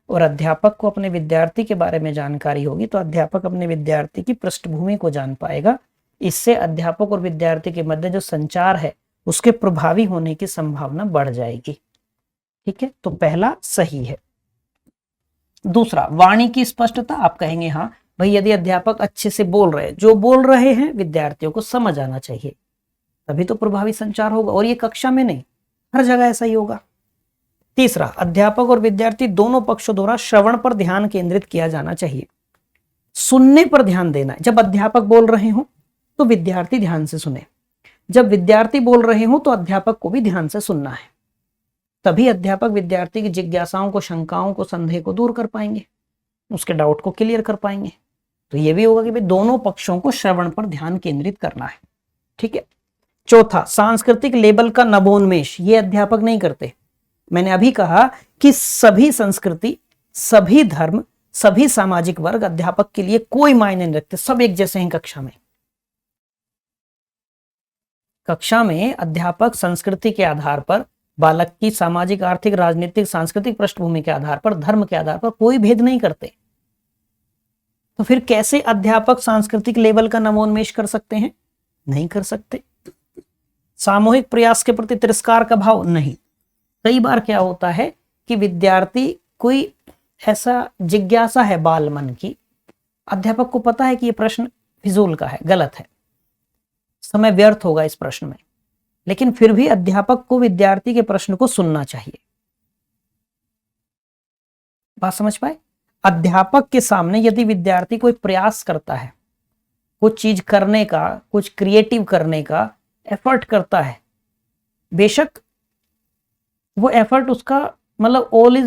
और अध्यापक को अपने विद्यार्थी के बारे में जानकारी होगी तो अध्यापक अपने विद्यार्थी की पृष्ठभूमि को जान पाएगा। इससे अध्यापक और विद्यार्थी के मध्य जो संचार है उसके प्रभावी होने की संभावना बढ़ जाएगी। ठीक है, तो पहला सही है। दूसरा, वाणी की स्पष्टता। आप कहेंगे हाँ भाई, यदि अध्यापक अच्छे से बोल रहे हैं, जो बोल रहे हैं विद्यार्थियों को समझ आना चाहिए, तभी तो प्रभावी संचार होगा, और ये कक्षा में नहीं, हर जगह ऐसा ही होगा। तीसरा, अध्यापक और विद्यार्थी दोनों पक्षों द्वारा श्रवण पर ध्यान केंद्रित किया जाना चाहिए। सुनने पर ध्यान देना है। जब अध्यापक बोल रहे हो तो विद्यार्थी ध्यान से सुने, जब विद्यार्थी बोल रहे हो तो अध्यापक को भी ध्यान से सुनना है। तभी अध्यापक विद्यार्थी की जिज्ञासाओं को, शंकाओं को, संदेह को दूर कर पाएंगे, उसके डाउट को क्लियर कर पाएंगे। तो यह भी होगा कि भाई दोनों पक्षों को श्रवण पर ध्यान केंद्रित करना है। ठीक है। चौथा, सांस्कृतिक लेबल का नवोन्मेष। ये अध्यापक नहीं करते। मैंने अभी कहा कि सभी संस्कृति, सभी धर्म, सभी सामाजिक वर्ग अध्यापक के लिए कोई मायने नहीं रखते, सब एक जैसे हैं कक्षा में। कक्षा में अध्यापक संस्कृति के आधार पर, बालक की सामाजिक, आर्थिक, राजनीतिक, सांस्कृतिक पृष्ठभूमि के आधार पर, धर्म के आधार पर कोई भेद नहीं करते। तो फिर कैसे अध्यापक सांस्कृतिक लेवल का नवोन्मेष कर सकते हैं? नहीं कर सकते। सामूहिक प्रयास के प्रति तिरस्कार का भाव नहीं। कई बार क्या होता है कि विद्यार्थी, कोई ऐसा जिज्ञासा है बाल मन की, अध्यापक को पता है कि ये प्रश्न फिजूल का है, गलत है, समय व्यर्थ होगा इस प्रश्न में, लेकिन फिर भी अध्यापक को विद्यार्थी के प्रश्न को सुनना चाहिए। बात समझ पाए? अध्यापक के सामने यदि विद्यार्थी कोई प्रयास करता है, कुछ चीज करने का, कुछ क्रिएटिव करने का एफर्ट करता है, बेशक वो एफर्ट उसका मतलब ऑल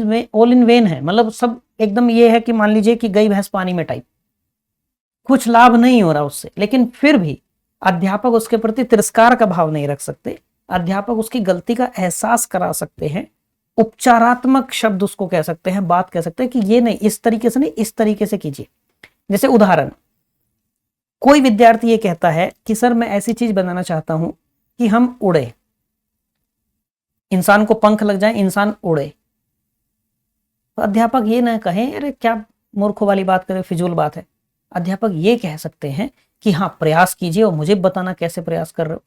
इन वेन है, मतलब सब एकदम ये है कि मान लीजिए कि गई भैंस पानी में टाइप, कुछ लाभ नहीं हो रहा उससे, लेकिन फिर भी अध्यापक उसके प्रति तिरस्कार का भाव नहीं रख सकते। अध्यापक उसकी गलती का एहसास करा सकते हैं, उपचारात्मक शब्द उसको कह सकते हैं, बात कह सकते हैं कि ये नहीं, इस तरीके से नहीं, इस तरीके से कीजिए। जैसे उदाहरण, कोई विद्यार्थी ये कहता है कि सर मैं ऐसी चीज बनाना चाहता हूं कि हम उड़े, इंसान को पंख लग जाए, इंसान उड़े। तो अध्यापक ये ना कहें अरे क्या मूर्खों वाली बात करें, फिजूल बात है। अध्यापक ये कह सकते हैं कि हाँ प्रयास कीजिए और मुझे बताना कैसे प्रयास कर रहे हो,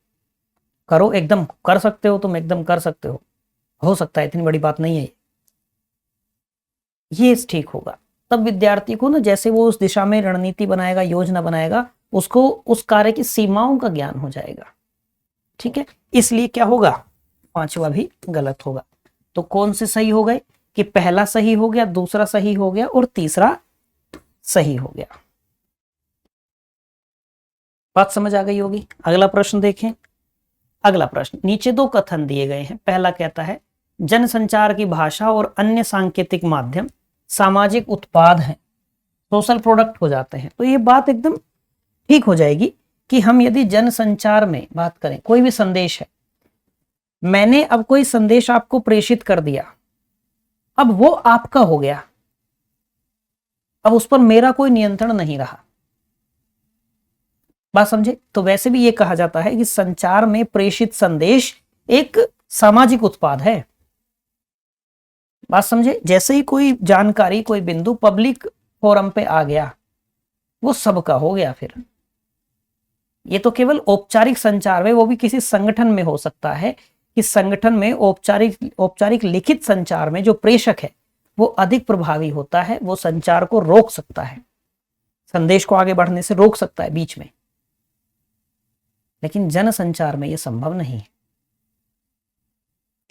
करो, एकदम कर सकते हो तुम, एकदम कर सकते हो सकता है, इतनी बड़ी बात नहीं है ये ठीक होगा। तब विद्यार्थी को ना, जैसे वो उस दिशा में रणनीति बनाएगा, योजना बनाएगा, उसको उस कार्य की सीमाओं का ज्ञान हो जाएगा। ठीक है, इसलिए क्या होगा, पांचवा भी गलत होगा। तो कौन से सही हो गए कि पहला सही हो गया, दूसरा सही हो गया और तीसरा सही हो गया। बात समझ आ गई होगी। अगला प्रश्न देखें। अगला प्रश्न, नीचे दो कथन दिए गए हैं। पहला कहता है जनसंचार की भाषा और अन्य सांकेतिक माध्यम सामाजिक उत्पाद हैं, सोशल प्रोडक्ट हो जाते हैं। तो ये बात एकदम ठीक हो जाएगी कि हम यदि जनसंचार में बात करें, कोई भी संदेश है, मैंने अब कोई संदेश आपको प्रेषित कर दिया, अब वो आपका हो गया, अब उस पर मेरा कोई नियंत्रण नहीं रहा। बात समझे? तो वैसे भी ये कहा जाता है कि संचार में प्रेषित संदेश एक सामाजिक उत्पाद है। बात समझे? जैसे ही कोई जानकारी, कोई बिंदु पब्लिक फोरम पे आ गया, वो सबका हो गया। फिर ये तो केवल औपचारिक संचार में, वो भी किसी संगठन में हो सकता है कि संगठन में औपचारिक लिखित संचार में जो प्रेषक है वो अधिक प्रभावी होता है, वो संचार को रोक सकता है, संदेश को आगे बढ़ने से रोक सकता है बीच में। लेकिन जन संचार में ये संभव नहीं है।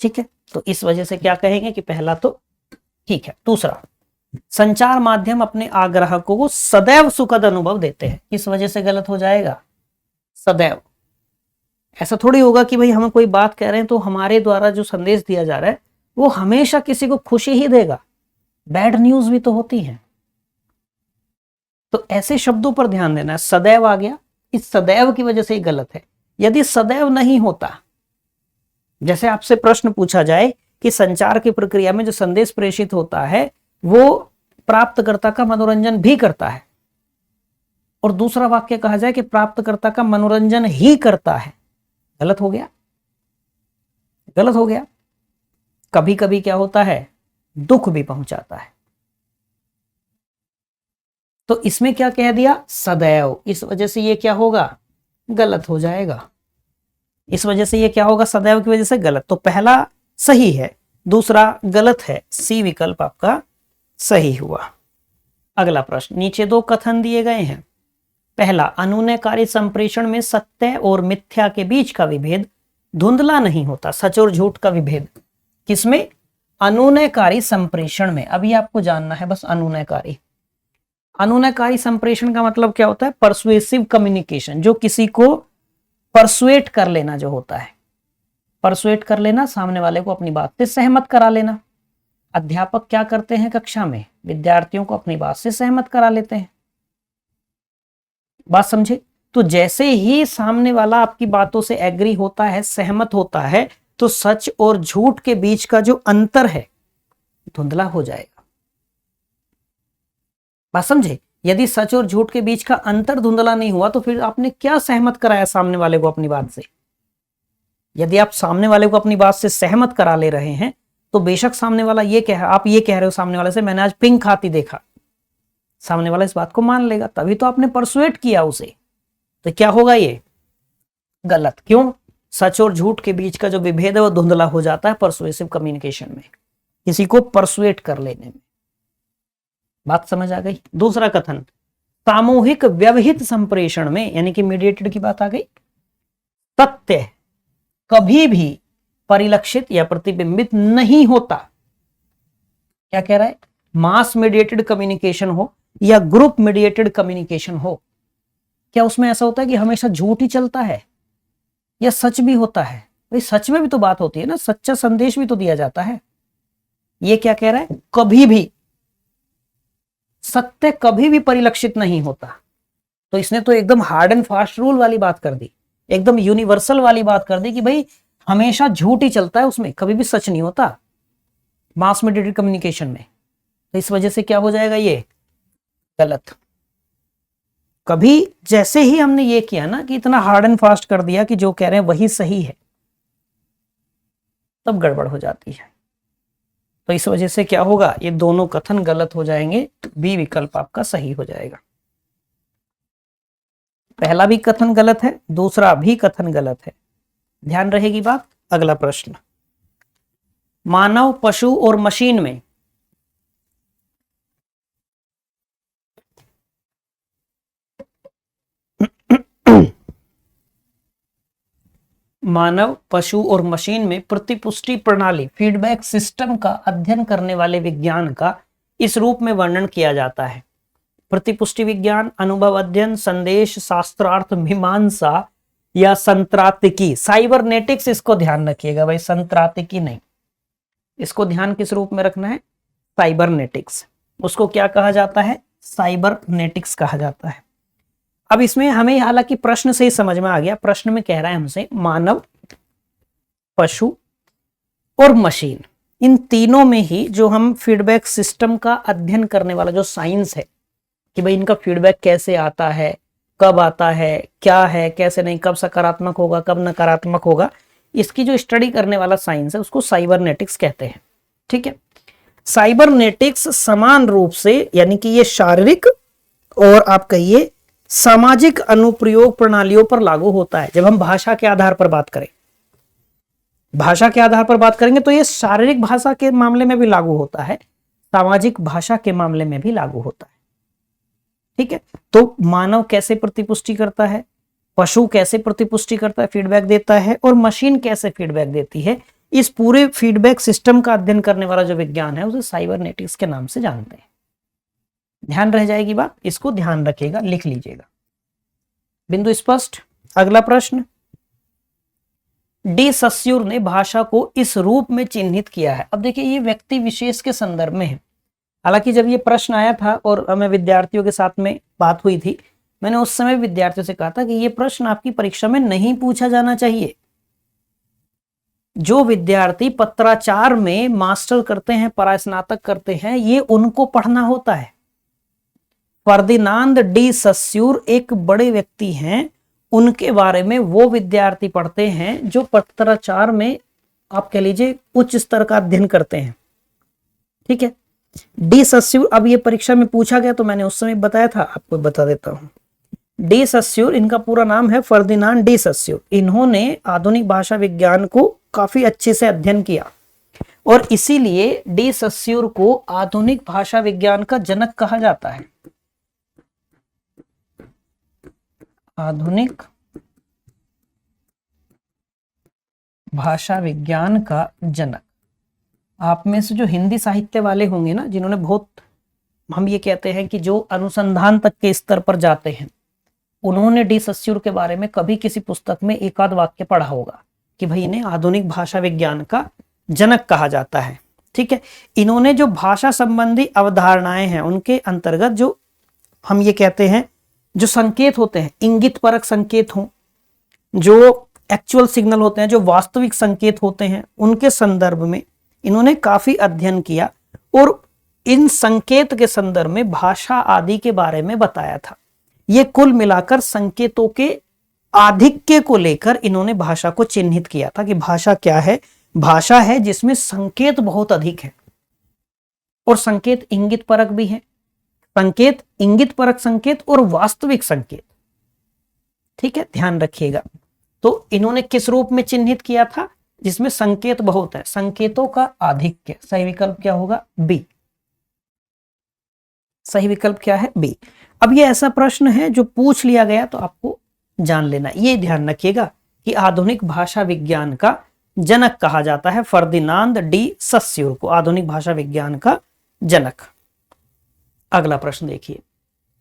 ठीक है, तो इस वजह से क्या कहेंगे कि पहला तो ठीक है। दूसरा, संचार माध्यम अपने आग्राहकों को सदैव सुखद अनुभव देते हैं, इस वजह से गलत हो जाएगा। सदैव, ऐसा थोड़ी होगा कि भाई हम कोई बात कह रहे हैं तो हमारे द्वारा जो संदेश दिया जा रहा है वो हमेशा किसी को खुशी ही देगा, बैड न्यूज भी तो होती है। तो ऐसे शब्दों पर ध्यान देना है। सदैव आ गया, इस सदैव की वजह से ही गलत है। यदि सदैव नहीं होता, जैसे आपसे प्रश्न पूछा जाए कि संचार की प्रक्रिया में जो संदेश प्रेषित होता है वो प्राप्तकर्ता का मनोरंजन भी करता है, और दूसरा वाक्य कहा जाए कि प्राप्तकर्ता का मनोरंजन ही करता है, गलत हो गया, गलत हो गया। कभी कभी क्या होता है, दुख भी पहुंचाता है। तो इसमें क्या कह दिया, सदैव, इस वजह से ये क्या होगा, गलत हो जाएगा। इस वजह से ये क्या होगा, सदैव की वजह से गलत। तो पहला सही है, दूसरा गलत है, सी विकल्प आपका सही हुआ। अगला प्रश्न, नीचे दो कथन दिए गए हैं। पहला, अनुनयकारी संप्रेषण में सत्य और मिथ्या के बीच का विभेद धुंधला नहीं होता, सच और झूठ का विभेद किसमें, अनुनयकारी संप्रेषण में। अभी आपको जानना है बस अनुनयकारी। अनुनयकारी संप्रेषण का मतलब क्या होता है, परसुएसिव कम्युनिकेशन, जो किसी को परसुएट कर लेना जो होता है, परसुएट कर लेना, सामने वाले को अपनी बात से सहमत करा लेना। अध्यापक क्या करते हैं कक्षा में, विद्यार्थियों को अपनी बात से सहमत करा लेते हैं। बात समझे? तो जैसे ही सामने वाला आपकी बातों से एग्री होता है, सहमत होता है, तो सच और झूठ के बीच का जो अंतर है धुंधला हो जाएगा। बात समझे? यदि सच और झूठ के बीच का अंतर धुंधला नहीं हुआ तो फिर आपने क्या सहमत कराया सामने वाले को अपनी बात से, यदि आप सामने वाले को अपनी बात से सहमत करा ले रहे हैं तो बेशक सामने वाला आप ये कह रहे हो सामने वाले से, मैंने आज पिंक खाती देखा, सामने वाला इस बात को मान लेगा, तभी तो आपने परसुएट किया उसे। तो क्या होगा, ये गलत। क्यों? सच और झूठ के बीच का जो विभेद है वो धुंधला हो जाता है परसुएसिव कम्युनिकेशन में, किसी को परसुएट कर लेने में। बात समझ आ गई? दूसरा कथन, सामूहिक व्यवहित संप्रेषण में, यानी कि मीडिएटेड की बात आ गई, सत्य कभी भी परिलक्षित या प्रतिबिंबित नहीं होता। क्या कह रहा है? मास मीडिएटेड कम्युनिकेशन हो या ग्रुप मीडिएटेड कम्युनिकेशन हो, क्या उसमें ऐसा होता है कि हमेशा झूठ ही चलता है या सच भी होता है? भाई सच में भी तो बात होती है ना, सच्चा संदेश भी तो दिया जाता है। ये क्या कह रहा है? कभी भी, सत्य कभी भी परिलक्षित नहीं होता। तो इसने तो एकदम हार्ड एंड फास्ट रूल वाली बात कर दी, एकदम यूनिवर्सल वाली बात कर दी कि भाई हमेशा झूठ ही चलता है, उसमें कभी भी सच नहीं होता मास मीडिएटेड कम्युनिकेशन में। तो इस वजह से क्या हो जाएगा, ये गलत। कभी जैसे ही हमने ये किया ना कि इतना हार्ड एंड फास्ट कर दिया कि जो कह रहे हैं वही सही है, तब गड़बड़ हो जाती है। तो इस वजह से क्या होगा, ये दोनों कथन गलत हो जाएंगे, बी विकल्प आपका सही हो जाएगा। पहला भी कथन गलत है, दूसरा भी कथन गलत है, ध्यान रहेगी बात। अगला प्रश्न, मानव, पशु और मशीन में मानव, पशु और मशीन में प्रतिपुष्टि प्रणाली फीडबैक सिस्टम का अध्ययन करने वाले विज्ञान का इस रूप में वर्णन किया जाता है। प्रतिपुष्टि विज्ञान, अनुभव अध्ययन, संदेश शास्त्रार्थ मीमांसा या संत्रातिकी। साइबरनेटिक्स, इसको ध्यान रखिएगा भाई, संत्रातिकी नहीं, इसको ध्यान किस रूप में रखना है, साइबरनेटिक्स। उसको क्या कहा जाता है, साइबरनेटिक्स कहा जाता है। अब इसमें हमें हालांकि प्रश्न से ही समझ में आ गया, प्रश्न में कह रहा है हमसे मानव, पशु और मशीन, इन तीनों में ही जो हम फीडबैक सिस्टम का अध्ययन करने वाला जो साइंस है कि भाई इनका फीडबैक कैसे आता है, कब आता है, क्या है, कैसे नहीं, कब सकारात्मक होगा, कब नकारात्मक होगा, इसकी जो स्टडी करने वाला साइंस है उसको साइबरनेटिक्स कहते हैं। ठीक है, साइबरनेटिक्स समान रूप से, यानी कि ये शारीरिक और आप कहिए सामाजिक अनुप्रयोग प्रणालियों पर लागू होता है। जब हम भाषा के आधार पर बात करें, भाषा के आधार पर बात करेंगे तो ये शारीरिक भाषा के मामले में भी लागू होता है, सामाजिक भाषा के मामले में भी लागू होता है। ठीक है, तो मानव कैसे प्रतिपुष्टि करता है, पशु कैसे प्रतिपुष्टि करता है, फीडबैक देता है, और मशीन कैसे फीडबैक देती है, इस पूरे फीडबैक सिस्टम का अध्ययन करने वाला जो विज्ञान है उसे साइबरनेटिक्स के नाम से जानते हैं। ध्यान रह जाएगी बात, इसको ध्यान रखिएगा, लिख लीजिएगा। बिंदु स्पष्ट। अगला प्रश्न, डी सस्यूर ने भाषा को इस रूप में चिन्हित किया है। अब देखिए ये व्यक्ति विशेष के संदर्भ में है। हालांकि जब ये प्रश्न आया था और हमें विद्यार्थियों के साथ में बात हुई थी, मैंने उस समय विद्यार्थियों से कहा था कि ये प्रश्न आपकी परीक्षा में नहीं पूछा जाना चाहिए। जो विद्यार्थी पत्राचार में मास्टर करते हैं, परास्नातक करते हैं, ये उनको पढ़ना होता है। फर्दिनांद डी सस्यूर एक बड़े व्यक्ति हैं, उनके बारे में वो विद्यार्थी पढ़ते हैं जो पत्राचार में आप कह लीजिए उच्च स्तर का अध्ययन करते हैं। ठीक है, डी सस्यूर, अब ये परीक्षा में पूछा गया तो मैंने उस समय बताया था, आपको बता देता हूं। डी सस्यूर, इनका पूरा नाम है फर्दिनांद डी सस्यूर। इन्होंने आधुनिक भाषा विज्ञान को काफी अच्छे से अध्ययन किया और इसीलिए डी सस्यूर को आधुनिक भाषा विज्ञान का जनक कहा जाता है। आधुनिक भाषा विज्ञान का जनक। आप में से जो हिंदी साहित्य वाले होंगे ना, जिन्होंने बहुत, हम ये कहते हैं कि जो अनुसंधान तक के स्तर पर जाते हैं, उन्होंने डी सस्यूर के बारे में कभी किसी पुस्तक में एक आध वाक्य पढ़ा होगा कि भाई इन्हें आधुनिक भाषा विज्ञान का जनक कहा जाता है। ठीक है, इन्होंने जो भाषा संबंधी अवधारणाएं हैं उनके अंतर्गत जो हम ये कहते हैं जो संकेत होते हैं, इंगित परक संकेत हों, जो एक्चुअल सिग्नल होते हैं, जो वास्तविक संकेत होते हैं, उनके संदर्भ में इन्होंने काफी अध्ययन किया और इन संकेत के संदर्भ में भाषा आदि के बारे में बताया था। ये कुल मिलाकर संकेतों के आधिक्य को लेकर इन्होंने भाषा को चिन्हित किया था कि भाषा क्या है, भाषा है जिसमें संकेत बहुत अधिक है और संकेत इंगित परक भी है, संकेत इंगित परक संकेत और वास्तविक संकेत। ठीक है, ध्यान रखिएगा। तो इन्होंने किस रूप में चिन्हित किया था, जिसमें संकेत बहुत है, संकेतों का आधिक्य। सही विकल्प क्या होगा, बी। सही विकल्प क्या है, बी। अब ये ऐसा प्रश्न है जो पूछ लिया गया तो आपको जान लेना, ये ध्यान रखिएगा कि आधुनिक भाषा विज्ञान का जनक कहा जाता है फर्दिनांद डी सस्यूर को, आधुनिक भाषा विज्ञान का जनक। अगला प्रश्न देखिए,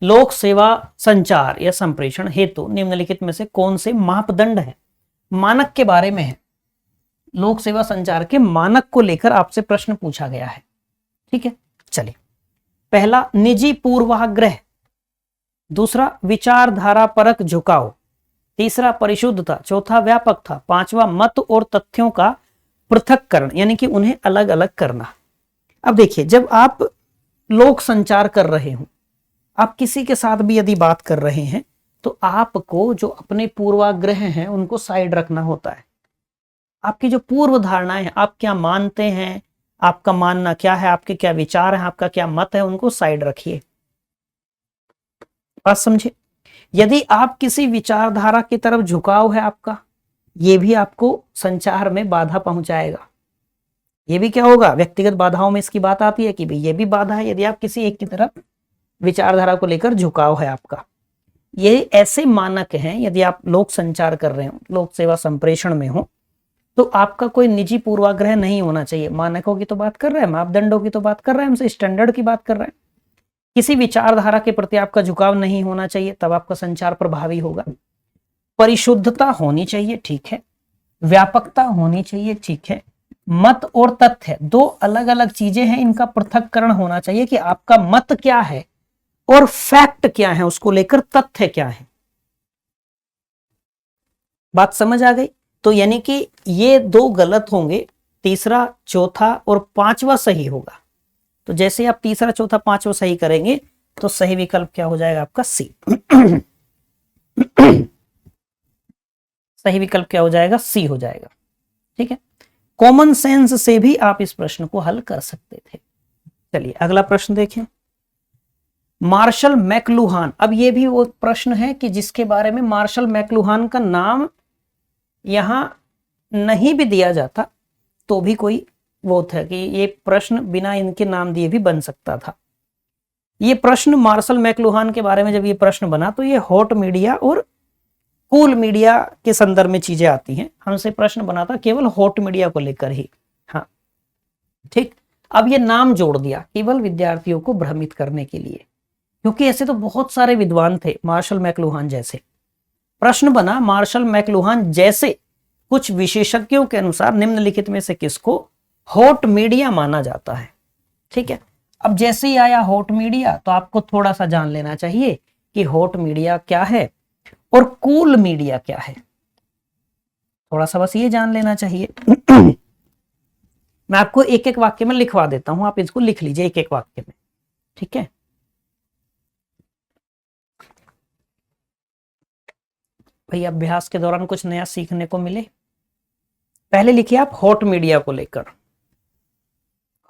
लोक सेवा संचार या संप्रेषण हेतु निम्नलिखित में से कौन से मापदंड है, मानक के बारे में है। लोक सेवा संचार के मानक को लेकर आपसे प्रश्न पूछा गया है। ठीक है, चलिए। पहला निजी पूर्वाग्रह, दूसरा विचारधारा परक झुकाव, तीसरा परिशुद्धता, चौथा व्यापकता, पांचवा मत और तथ्यों का पृथक्करण यानी कि उन्हें अलग अलग करना। अब देखिए, जब आप लोक संचार कर रहे हो, आप किसी के साथ भी यदि बात कर रहे हैं तो आपको जो अपने पूर्वाग्रह हैं उनको साइड रखना होता है। आपकी जो पूर्व धारणाएं हैं, आप क्या मानते हैं, आपका मानना क्या है, आपके क्या विचार हैं, आपका क्या मत है, उनको साइड रखिए। बात समझे। यदि आप किसी विचारधारा की तरफ झुकाव है आपका, ये भी आपको संचार में बाधा पहुंचाएगा। ये भी क्या होगा, व्यक्तिगत बाधाओं में इसकी बात आती है कि भाई ये भी बाधा है यदि आप किसी एक की तरफ विचारधारा को लेकर झुकाव है आपका। ये ऐसे मानक हैं, यदि आप लोक संचार कर रहे हो, लोक सेवा संप्रेषण में हो, तो आपका कोई निजी पूर्वाग्रह नहीं होना चाहिए। मानकों की तो बात कर रहे हैं, मापदंडों की तो बात कर रहे हैं, हमसे स्टैंडर्ड की बात कर रहे हैं। किसी विचारधारा के प्रति आपका झुकाव नहीं होना चाहिए, तब आपका संचार प्रभावी होगा। परिशुद्धता होनी चाहिए, ठीक है। व्यापकता होनी चाहिए, ठीक है। मत और तथ्य दो अलग अलग चीजें हैं, इनका पृथक्करण होना चाहिए कि आपका मत क्या है और फैक्ट क्या है, उसको लेकर तथ्य क्या है। बात समझ आ गई। तो यानी कि ये दो गलत होंगे, तीसरा चौथा और पांचवा सही होगा। तो जैसे आप तीसरा चौथा पांचवा सही करेंगे तो सही विकल्प क्या हो जाएगा आपका, सी। सही विकल्प क्या हो जाएगा, सी हो जाएगा। ठीक है, कॉमन सेंस से भी आप इस प्रश्न को हल कर सकते थे। चलिए अगला प्रश्न देखें, मार्शल मैकलुहान। अब ये भी वो प्रश्न है कि जिसके बारे में मार्शल मैकलुहान का नाम यहां नहीं भी दिया जाता तो भी कोई वो था कि ये प्रश्न बिना इनके नाम दिए भी बन सकता था। ये प्रश्न मार्शल मैकलुहान के बारे में जब ये प्रश्न बना तो ये हॉट मीडिया और कूल मीडिया के संदर्भ में चीजें आती हैं। हमसे प्रश्न बना था केवल हॉट मीडिया को लेकर ही। हाँ ठीक, अब ये नाम जोड़ दिया केवल विद्यार्थियों को भ्रमित करने के लिए, क्योंकि ऐसे तो बहुत सारे विद्वान थे मार्शल मैकलुहान जैसे। प्रश्न बना मार्शल मैकलुहान जैसे कुछ विशेषज्ञों के अनुसार निम्नलिखित में से किसको हॉट मीडिया माना जाता है। ठीक है, अब जैसे ही आया हॉट मीडिया तो आपको थोड़ा सा जान लेना चाहिए कि हॉट मीडिया क्या है और कूल मीडिया क्या है, थोड़ा सा बस ये जान लेना चाहिए। मैं आपको एक एक वाक्य में लिखवा देता हूं, आप इसको लिख लीजिए एक एक वाक्य में। ठीक है, भाई अभ्यास के दौरान कुछ नया सीखने को मिले। पहले लिखिए आप हॉट मीडिया को लेकर,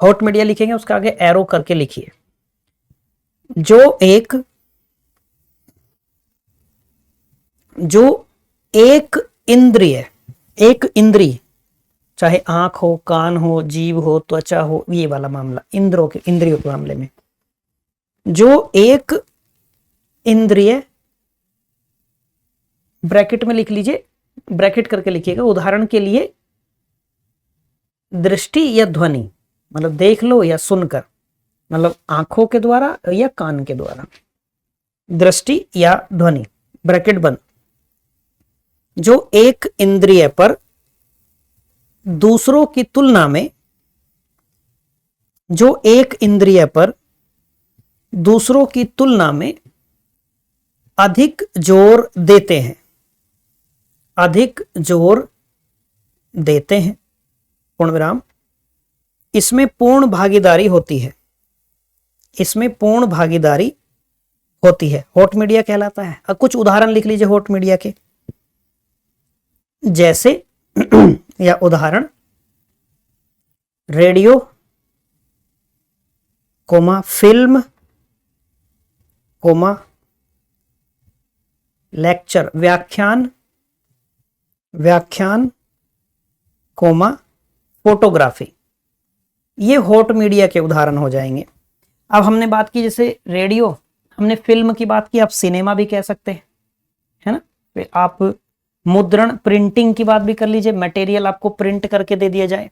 हॉट मीडिया लिखेंगे उसका आगे एरो करके लिखिए। जो एक इंद्रिय चाहे आंख हो, कान हो, जीव हो, त्वचा हो, ये वाला मामला इंद्रियों के मामले में, जो एक इंद्रिय, ब्रैकेट में लिख लीजिए, ब्रैकेट करके लिखिएगा। उदाहरण के लिए दृष्टि या ध्वनि, मतलब देख लो या सुनकर, मतलब आंखों के द्वारा या कान के द्वारा, दृष्टि या ध्वनि, ब्रैकेट बंद। जो एक इंद्रिय पर दूसरों की तुलना में, जो एक इंद्रिय पर दूसरों की तुलना में अधिक जोर देते हैं, अधिक जोर देते हैं, पूर्ण विराम, इसमें पूर्ण भागीदारी होती है, इसमें पूर्ण भागीदारी होती है, हॉट मीडिया कहलाता है। अब कुछ उदाहरण लिख लीजिए हॉट मीडिया के। जैसे या उदाहरण radio, comma film, comma lecture व्याख्यान, व्याख्यान, कोमा फोटोग्राफी। ये हॉट मीडिया के उदाहरण हो जाएंगे। अब हमने बात की जैसे रेडियो, हमने फिल्म की बात की, आप सिनेमा भी कह सकते हैं, है ना। फिर आप मुद्रण प्रिंटिंग की बात भी कर लीजिए, मटेरियल आपको प्रिंट करके दे दिया जाए।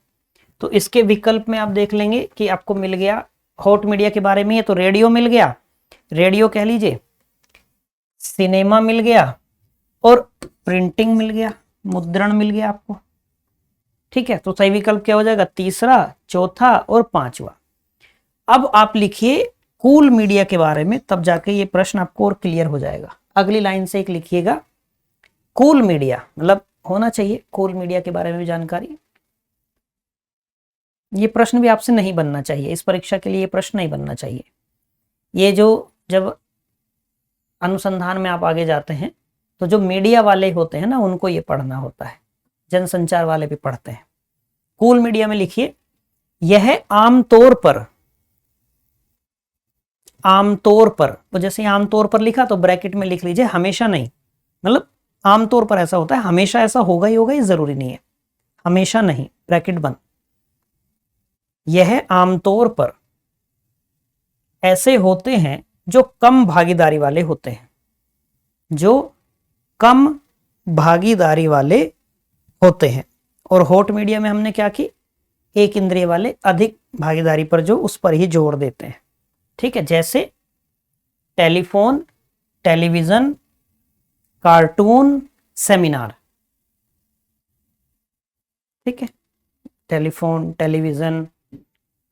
तो इसके विकल्प में आप देख लेंगे कि आपको मिल गया हॉट मीडिया के बारे में है, तो रेडियो मिल गया, रेडियो कह लीजिए, सिनेमा मिल गया और प्रिंटिंग मिल गया, मुद्रण मिल गया आपको। ठीक है, तो सही विकल्प क्या हो जाएगा? तीसरा, चौथा और पांचवा। अब आप लिखिए कूल मीडिया के बारे में, तब जाके ये प्रश्न आपको और क्लियर हो जाएगा। अगली लाइन से एक लिखिएगा, कूल मीडिया मतलब होना चाहिए कूल मीडिया के बारे में भी जानकारी। ये प्रश्न भी आपसे नहीं बनना चाहिए, इस परीक्षा के लिए ये प्रश्न नहीं बनना चाहिए। ये जो जब अनुसंधान में आप आगे जाते हैं तो जो मीडिया वाले होते हैं ना, उनको ये पढ़ना होता है, जनसंचार वाले भी पढ़ते हैं। कूल मीडिया में लिखिए, यह आमतौर पर, आमतौर पर, तो जैसे आमतौर पर लिखा तो ब्रैकेट में लिख लीजिए हमेशा नहीं, मतलब आमतौर पर ऐसा होता है, हमेशा ऐसा होगा ही होगा ये जरूरी नहीं है, हमेशा नहीं, ब्रैकेट बंद। यह आमतौर पर ऐसे होते हैं जो कम भागीदारी वाले होते हैं, जो कम भागीदारी वाले होते हैं। और हॉट मीडिया में हमने क्या की, एक इंद्रिय वाले अधिक भागीदारी पर जो उस पर ही जोर देते हैं। ठीक है, जैसे टेलीफोन, टेलीविजन, कार्टून, सेमिनार। ठीक है, टेलीफोन, टेलीविजन,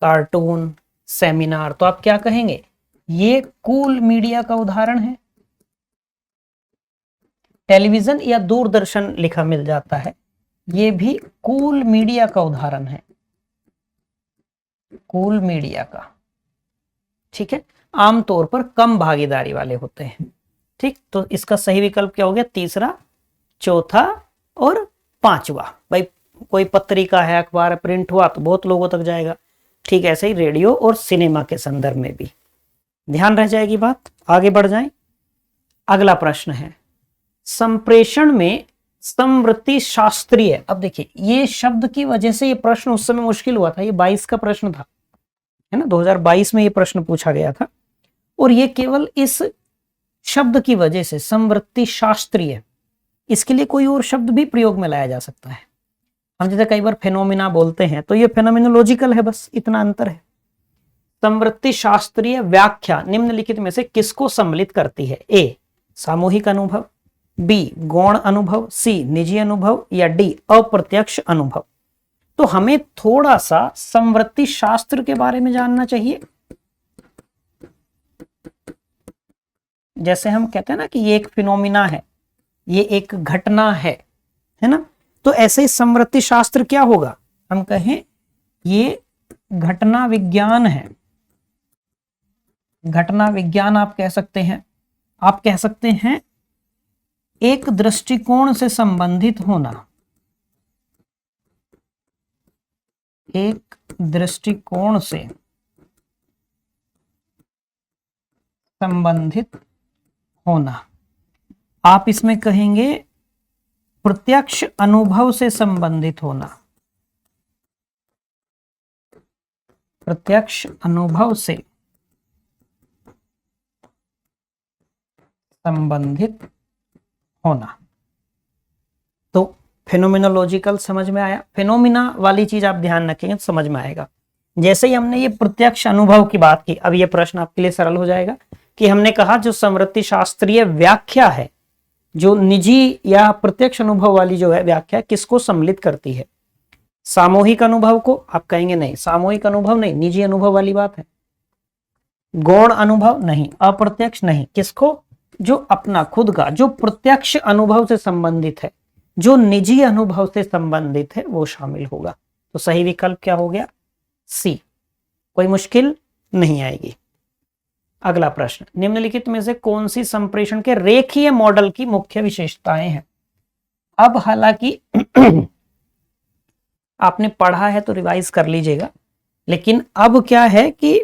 कार्टून, सेमिनार। तो आप क्या कहेंगे, ये कूल मीडिया का उदाहरण है। टेलीविजन या दूरदर्शन लिखा मिल जाता है, ये भी कूल मीडिया का उदाहरण है, कूल मीडिया का। ठीक है, आमतौर पर कम भागीदारी वाले होते हैं। ठीक, तो इसका सही विकल्प क्या हो गया? तीसरा, चौथा और पांचवा। भाई कोई पत्रिका है, अखबार प्रिंट हुआ तो बहुत लोगों तक जाएगा। ठीक, ऐसे ही रेडियो और सिनेमा के संदर्भ में भी ध्यान रह जाएगी बात। आगे बढ़ जाएं। अगला प्रश्न है, संप्रेषण में संवृत्ति शास्त्रीय। अब देखिए, ये शब्द की वजह से ये प्रश्न उस समय मुश्किल हुआ था, ये 22 का प्रश्न था, है ना, 2022 में ये प्रश्न पूछा गया था। और ये केवल इस शब्द की वजह से, संवृत्ति शास्त्रीय, इसके लिए कोई और शब्द भी प्रयोग में लाया जा सकता है। हम जैसे कई बार फेनोमिना बोलते हैं तो ये फेनोमिनोलॉजिकल है, बस इतना अंतर है। संवृत्ति शास्त्रीय व्याख्या निम्नलिखित में से किसको सम्मिलित करती है? ए, सामूहिक अनुभव, बी, गौण अनुभव, सी, निजी अनुभव, या डी, अप्रत्यक्ष अनुभव। तो हमें थोड़ा सा संवृत्ति शास्त्र के बारे में जानना चाहिए। जैसे हम कहते हैं ना कि ये एक फिनोमिना है, ये एक घटना है ना, तो ऐसे ही संवृत्ति शास्त्र क्या होगा? हम कहें ये घटना विज्ञान है, घटना विज्ञान आप कह सकते हैं। आप कह सकते हैं एक दृष्टिकोण से संबंधित होना, एक दृष्टिकोण से संबंधित होना। आप इसमें कहेंगे प्रत्यक्ष अनुभव से संबंधित होना, प्रत्यक्ष अनुभव से संबंधित होना। तो फेनोमिनोलॉजिकल समझ में आया। फेनोमिना वाली चीज आप ध्यान रखेंगे तो समझ में आएगा। जैसे ही हमने ये प्रत्यक्ष अनुभव की बात की, अब ये प्रश्न आपके लिए सरल हो जाएगा कि हमने कहा जो संवृत्ति शास्त्रीय व्याख्या है, जो निजी या प्रत्यक्ष अनुभव वाली जो है व्याख्या, किसको सम्मिलित करती है? सामूहिक अनुभव को। आप कहेंगे नहीं, सामूहिक अनुभव नहीं, निजी अनुभव वाली बात है। गौण अनुभव नहीं, अप्रत्यक्ष नहीं, किसको? जो अपना खुद का, जो प्रत्यक्ष अनुभव से संबंधित है, जो निजी अनुभव से संबंधित है, वो शामिल होगा। तो सही विकल्प क्या हो गया? सी। कोई मुश्किल नहीं आएगी। अगला प्रश्न, निम्नलिखित में से कौन सी संप्रेषण के रेखीय मॉडल की मुख्य विशेषताएं हैं? अब हालांकि आपने पढ़ा है तो रिवाइज कर लीजिएगा, लेकिन अब क्या है कि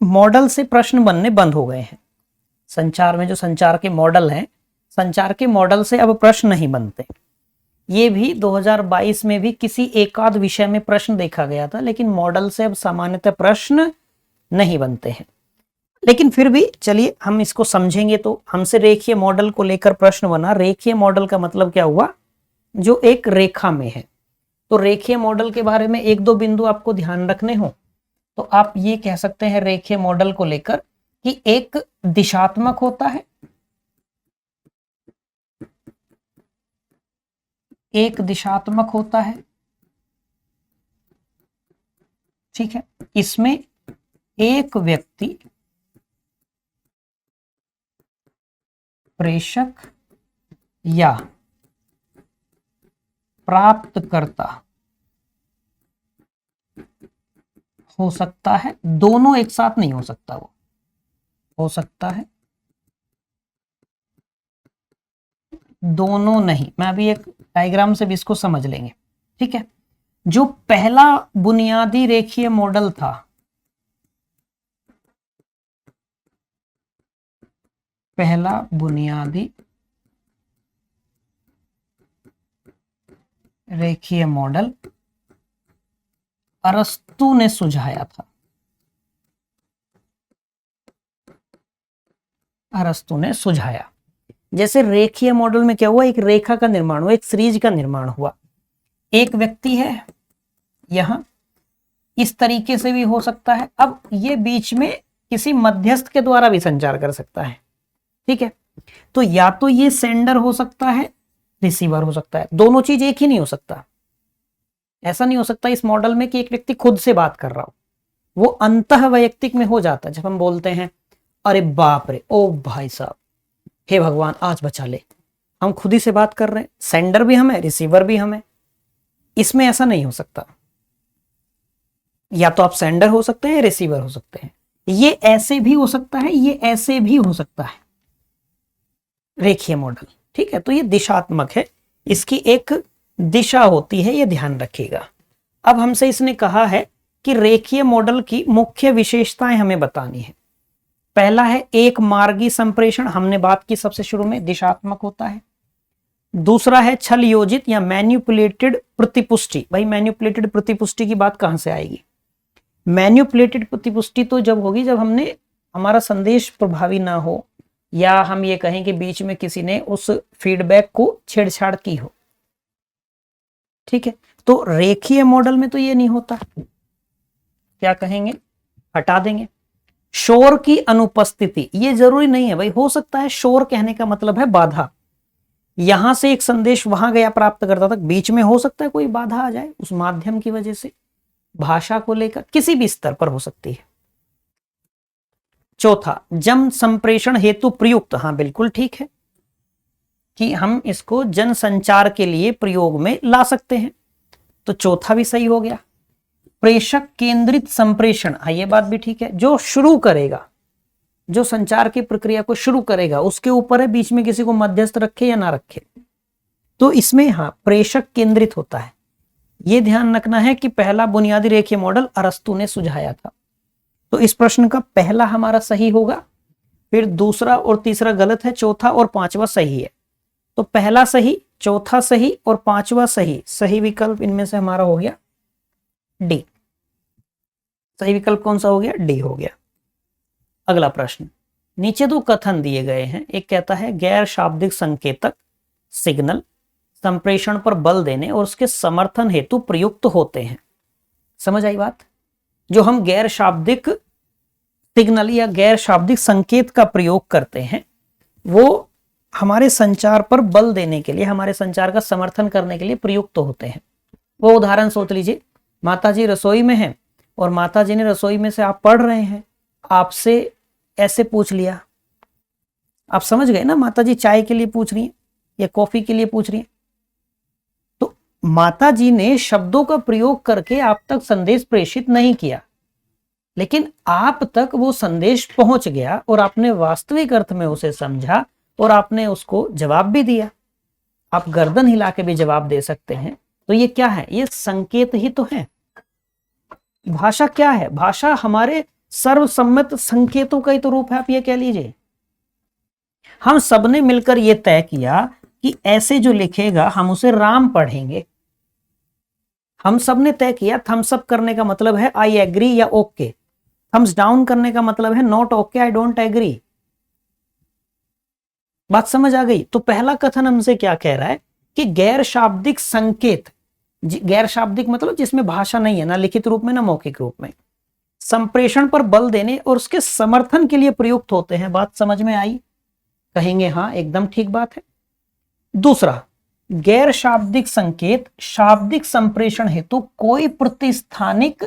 मॉडल से प्रश्न बनने बंद हो गए हैं। संचार में जो संचार के मॉडल हैं, संचार के मॉडल से अब प्रश्न नहीं बनते। ये भी 2022 में भी किसी एकाध विषय में प्रश्न देखा गया था, लेकिन मॉडल से अब सामान्यतः प्रश्न नहीं बनते हैं। लेकिन फिर भी चलिए हम इसको समझेंगे। तो हमसे रेखीय मॉडल को लेकर प्रश्न बना। रेखीय मॉडल का मतलब क्या हुआ? जो एक रेखा में है। तो रेखीय मॉडल के बारे में एक दो बिंदु आपको ध्यान रखने हो तो आप ये कह सकते हैं रेखीय मॉडल को लेकर कि एक दिशात्मक होता है, एक दिशात्मक होता है, ठीक है। इसमें एक व्यक्ति प्रेषक या प्राप्तकर्ता हो सकता है। दोनों एक साथ नहीं हो सकता, वो हो सकता है दोनों नहीं। मैं अभी एक डायग्राम से भी इसको समझ लेंगे, ठीक है। जो पहला बुनियादी रेखीय मॉडल था, पहला बुनियादी रेखीय मॉडल अरस्तु ने सुझाया था, अरस्तु ने सुझाया। जैसे रेखीय मॉडल में क्या हुआ? एक रेखा का निर्माण हुआ, एक सीरीज का निर्माण हुआ। एक व्यक्ति है यहां, इस तरीके से भी हो सकता है। अब ये बीच में किसी मध्यस्थ के द्वारा भी संचार कर सकता है, ठीक है। तो या तो ये सेंडर हो सकता है, रिसीवर हो सकता है। दोनों चीज एक ही नहीं हो सकता। ऐसा नहीं हो सकता इस मॉडल में कि एक व्यक्ति खुद से बात कर रहा हो। वो अंतः वैयक्तिक में हो जाता है जब हम बोलते हैं अरे बाप रे, ओ भाई साहब, हे भगवान आज बचा ले। हम खुद ही से बात कर रहे हैं, सेंडर भी हमें, रिसीवर भी हमें। इसमें ऐसा नहीं हो सकता। या तो आप सेंडर हो सकते हैं, रिसीवर हो सकते हैं। ये ऐसे भी हो सकता है, ये ऐसे भी हो सकता है रेखीय मॉडल, ठीक है। तो ये दिशात्मक है, इसकी एक दिशा होती है, ये ध्यान रखिएगा। अब हमसे इसने कहा है कि रेखीय मॉडल की मुख्य विशेषताएं हमें बतानी है। पहला है एक मार्गी संप्रेषण, हमने बात की सबसे शुरू में, दिशात्मक होता है। दूसरा है छल योजित या मैन्युपुलेटेड प्रतिपुष्टि। भाई मैन्युपुलेटेड प्रतिपुष्टि की बात कहां से आएगी? मैन्युपुलेटेड प्रतिपुष्टि तो जब होगी जब हमने, हमारा संदेश प्रभावी ना हो, या हम ये कहें कि बीच में किसी ने उस फीडबैक को छेड़छाड़ की हो, ठीक है। तो रेखीय मॉडल में तो ये नहीं होता। क्या कहेंगे? हटा देंगे। शोर की अनुपस्थिति, ये जरूरी नहीं है भाई, हो सकता है। शोर कहने का मतलब है बाधा। यहां से एक संदेश वहां गया प्राप्तकर्ता तक, बीच में हो सकता है कोई बाधा आ जाए उस माध्यम की वजह से, भाषा को लेकर किसी भी स्तर पर हो सकती है। चौथा, जन संप्रेषण हेतु प्रयुक्त। हाँ बिल्कुल ठीक है कि हम इसको जन संचार के लिए प्रयोग में ला सकते हैं, तो चौथा भी सही हो गया। प्रेषक केंद्रित संप्रेषण, हाँ ये बात भी ठीक है। जो शुरू करेगा, जो संचार की प्रक्रिया को शुरू करेगा, उसके ऊपर है बीच में किसी को मध्यस्थ रखे या ना रखे। तो इसमें हाँ प्रेषक केंद्रित होता है। यह ध्यान रखना है कि पहला बुनियादी रेखीय मॉडल अरस्तु ने सुझाया था। तो इस प्रश्न का पहला हमारा सही होगा, फिर दूसरा और तीसरा गलत है, चौथा और पांचवा सही है। तो पहला सही, चौथा सही और पांचवा सही। सही विकल्प इनमें से हमारा हो गया डी। सही विकल्प कौन सा हो गया? डी हो गया। अगला प्रश्न, नीचे दो कथन दिए गए हैं। एक कहता है गैर शाब्दिक संकेतक सिग्नल संप्रेषण पर बल देने और उसके समर्थन हेतु प्रयुक्त होते हैं। समझ आई बात? जो हम गैर शाब्दिक सिग्नल या गैर शाब्दिक संकेत का प्रयोग करते हैं, वो हमारे संचार पर बल देने के लिए, हमारे संचार का समर्थन करने के लिए प्रयुक्त होते हैं। वो उदाहरण सोच लीजिए, माताजी रसोई में हैं और माताजी ने रसोई में से, आप पढ़ रहे हैं, आपसे ऐसे पूछ लिया। आप समझ गए ना, माताजी चाय के लिए पूछ रही हैं या कॉफी के लिए पूछ रही हैं। तो माताजी ने शब्दों का प्रयोग करके आप तक संदेश प्रेषित नहीं किया, लेकिन आप तक वो संदेश पहुंच गया और आपने वास्तविक अर्थ में उसे समझा और आपने उसको जवाब भी दिया। आप गर्दन हिला के भी जवाब दे सकते हैं। तो ये क्या है? ये संकेत ही तो है। भाषा क्या है? भाषा हमारे सर्वसम्मत संकेतों का ही तो रूप है, आप ये कह लीजिए। हम सबने मिलकर ये तय किया कि ऐसे जो लिखेगा हम उसे राम पढ़ेंगे। हम सबने तय किया, थम्स अप करने का मतलब है आई एग्री या ओके, थम्स डाउन करने का मतलब है not okay, I don't agree. बात समझ आ गई? तो पहला कथन हमसे क्या कह रहा है कि गैर शाब्दिक संकेत, गैर शाब्दिक मतलब जिसमें भाषा नहीं है, ना लिखित रूप में ना मौखिक रूप में, संप्रेषण पर बल देने और उसके समर्थन के लिए प्रयुक्त होते हैं। बात समझ में आई? कहेंगे हाँ, एकदम ठीक बात है। दूसरा, गैर शाब्दिक संकेत शाब्दिक संप्रेषण हेतु कोई प्रतिस्थानिक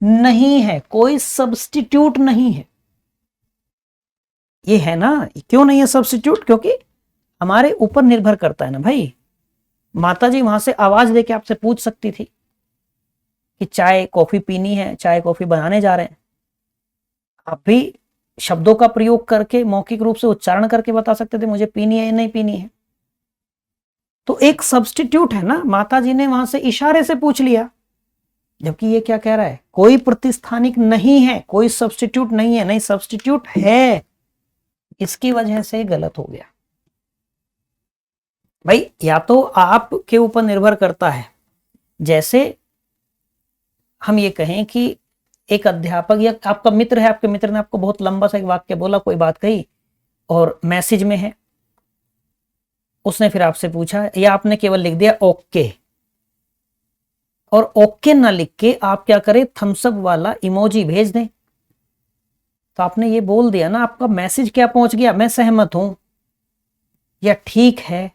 नहीं है, कोई सब्स्टिट्यूट नहीं है। ये है ना, क्यों नहीं है सब्स्टिट्यूट? क्योंकि हमारे ऊपर निर्भर करता है ना भाई। माता जी वहां से आवाज देके आपसे पूछ सकती थी कि चाय कॉफी पीनी है, चाय कॉफी बनाने जा रहे हैं। आप भी शब्दों का प्रयोग करके मौखिक रूप से उच्चारण करके बता सकते थे मुझे पीनी है या नहीं पीनी है। तो एक सब्स्टिट्यूट है ना, माता जी ने वहां से इशारे से पूछ लिया। जबकि ये क्या कह रहा है? कोई प्रतिस्थानिक नहीं है, कोई सब्स्टिट्यूट नहीं है। नहीं, सब्स्टिट्यूट है, इसकी वजह से गलत हो गया भाई। या तो आपके ऊपर निर्भर करता है, जैसे हम ये कहें कि एक अध्यापक या आपका मित्र है, आपके मित्र ने आपको बहुत लंबा सा एक वाक्य बोला, कोई बात कही और मैसेज में है, उसने फिर आपसे पूछा या आपने केवल लिख दिया ओके, और ओके ना लिख के आप क्या करें, थम्सअप वाला इमोजी भेज दें, तो आपने ये बोल दिया ना, आपका मैसेज क्या पहुंच गया, मैं सहमत हूं या ठीक है,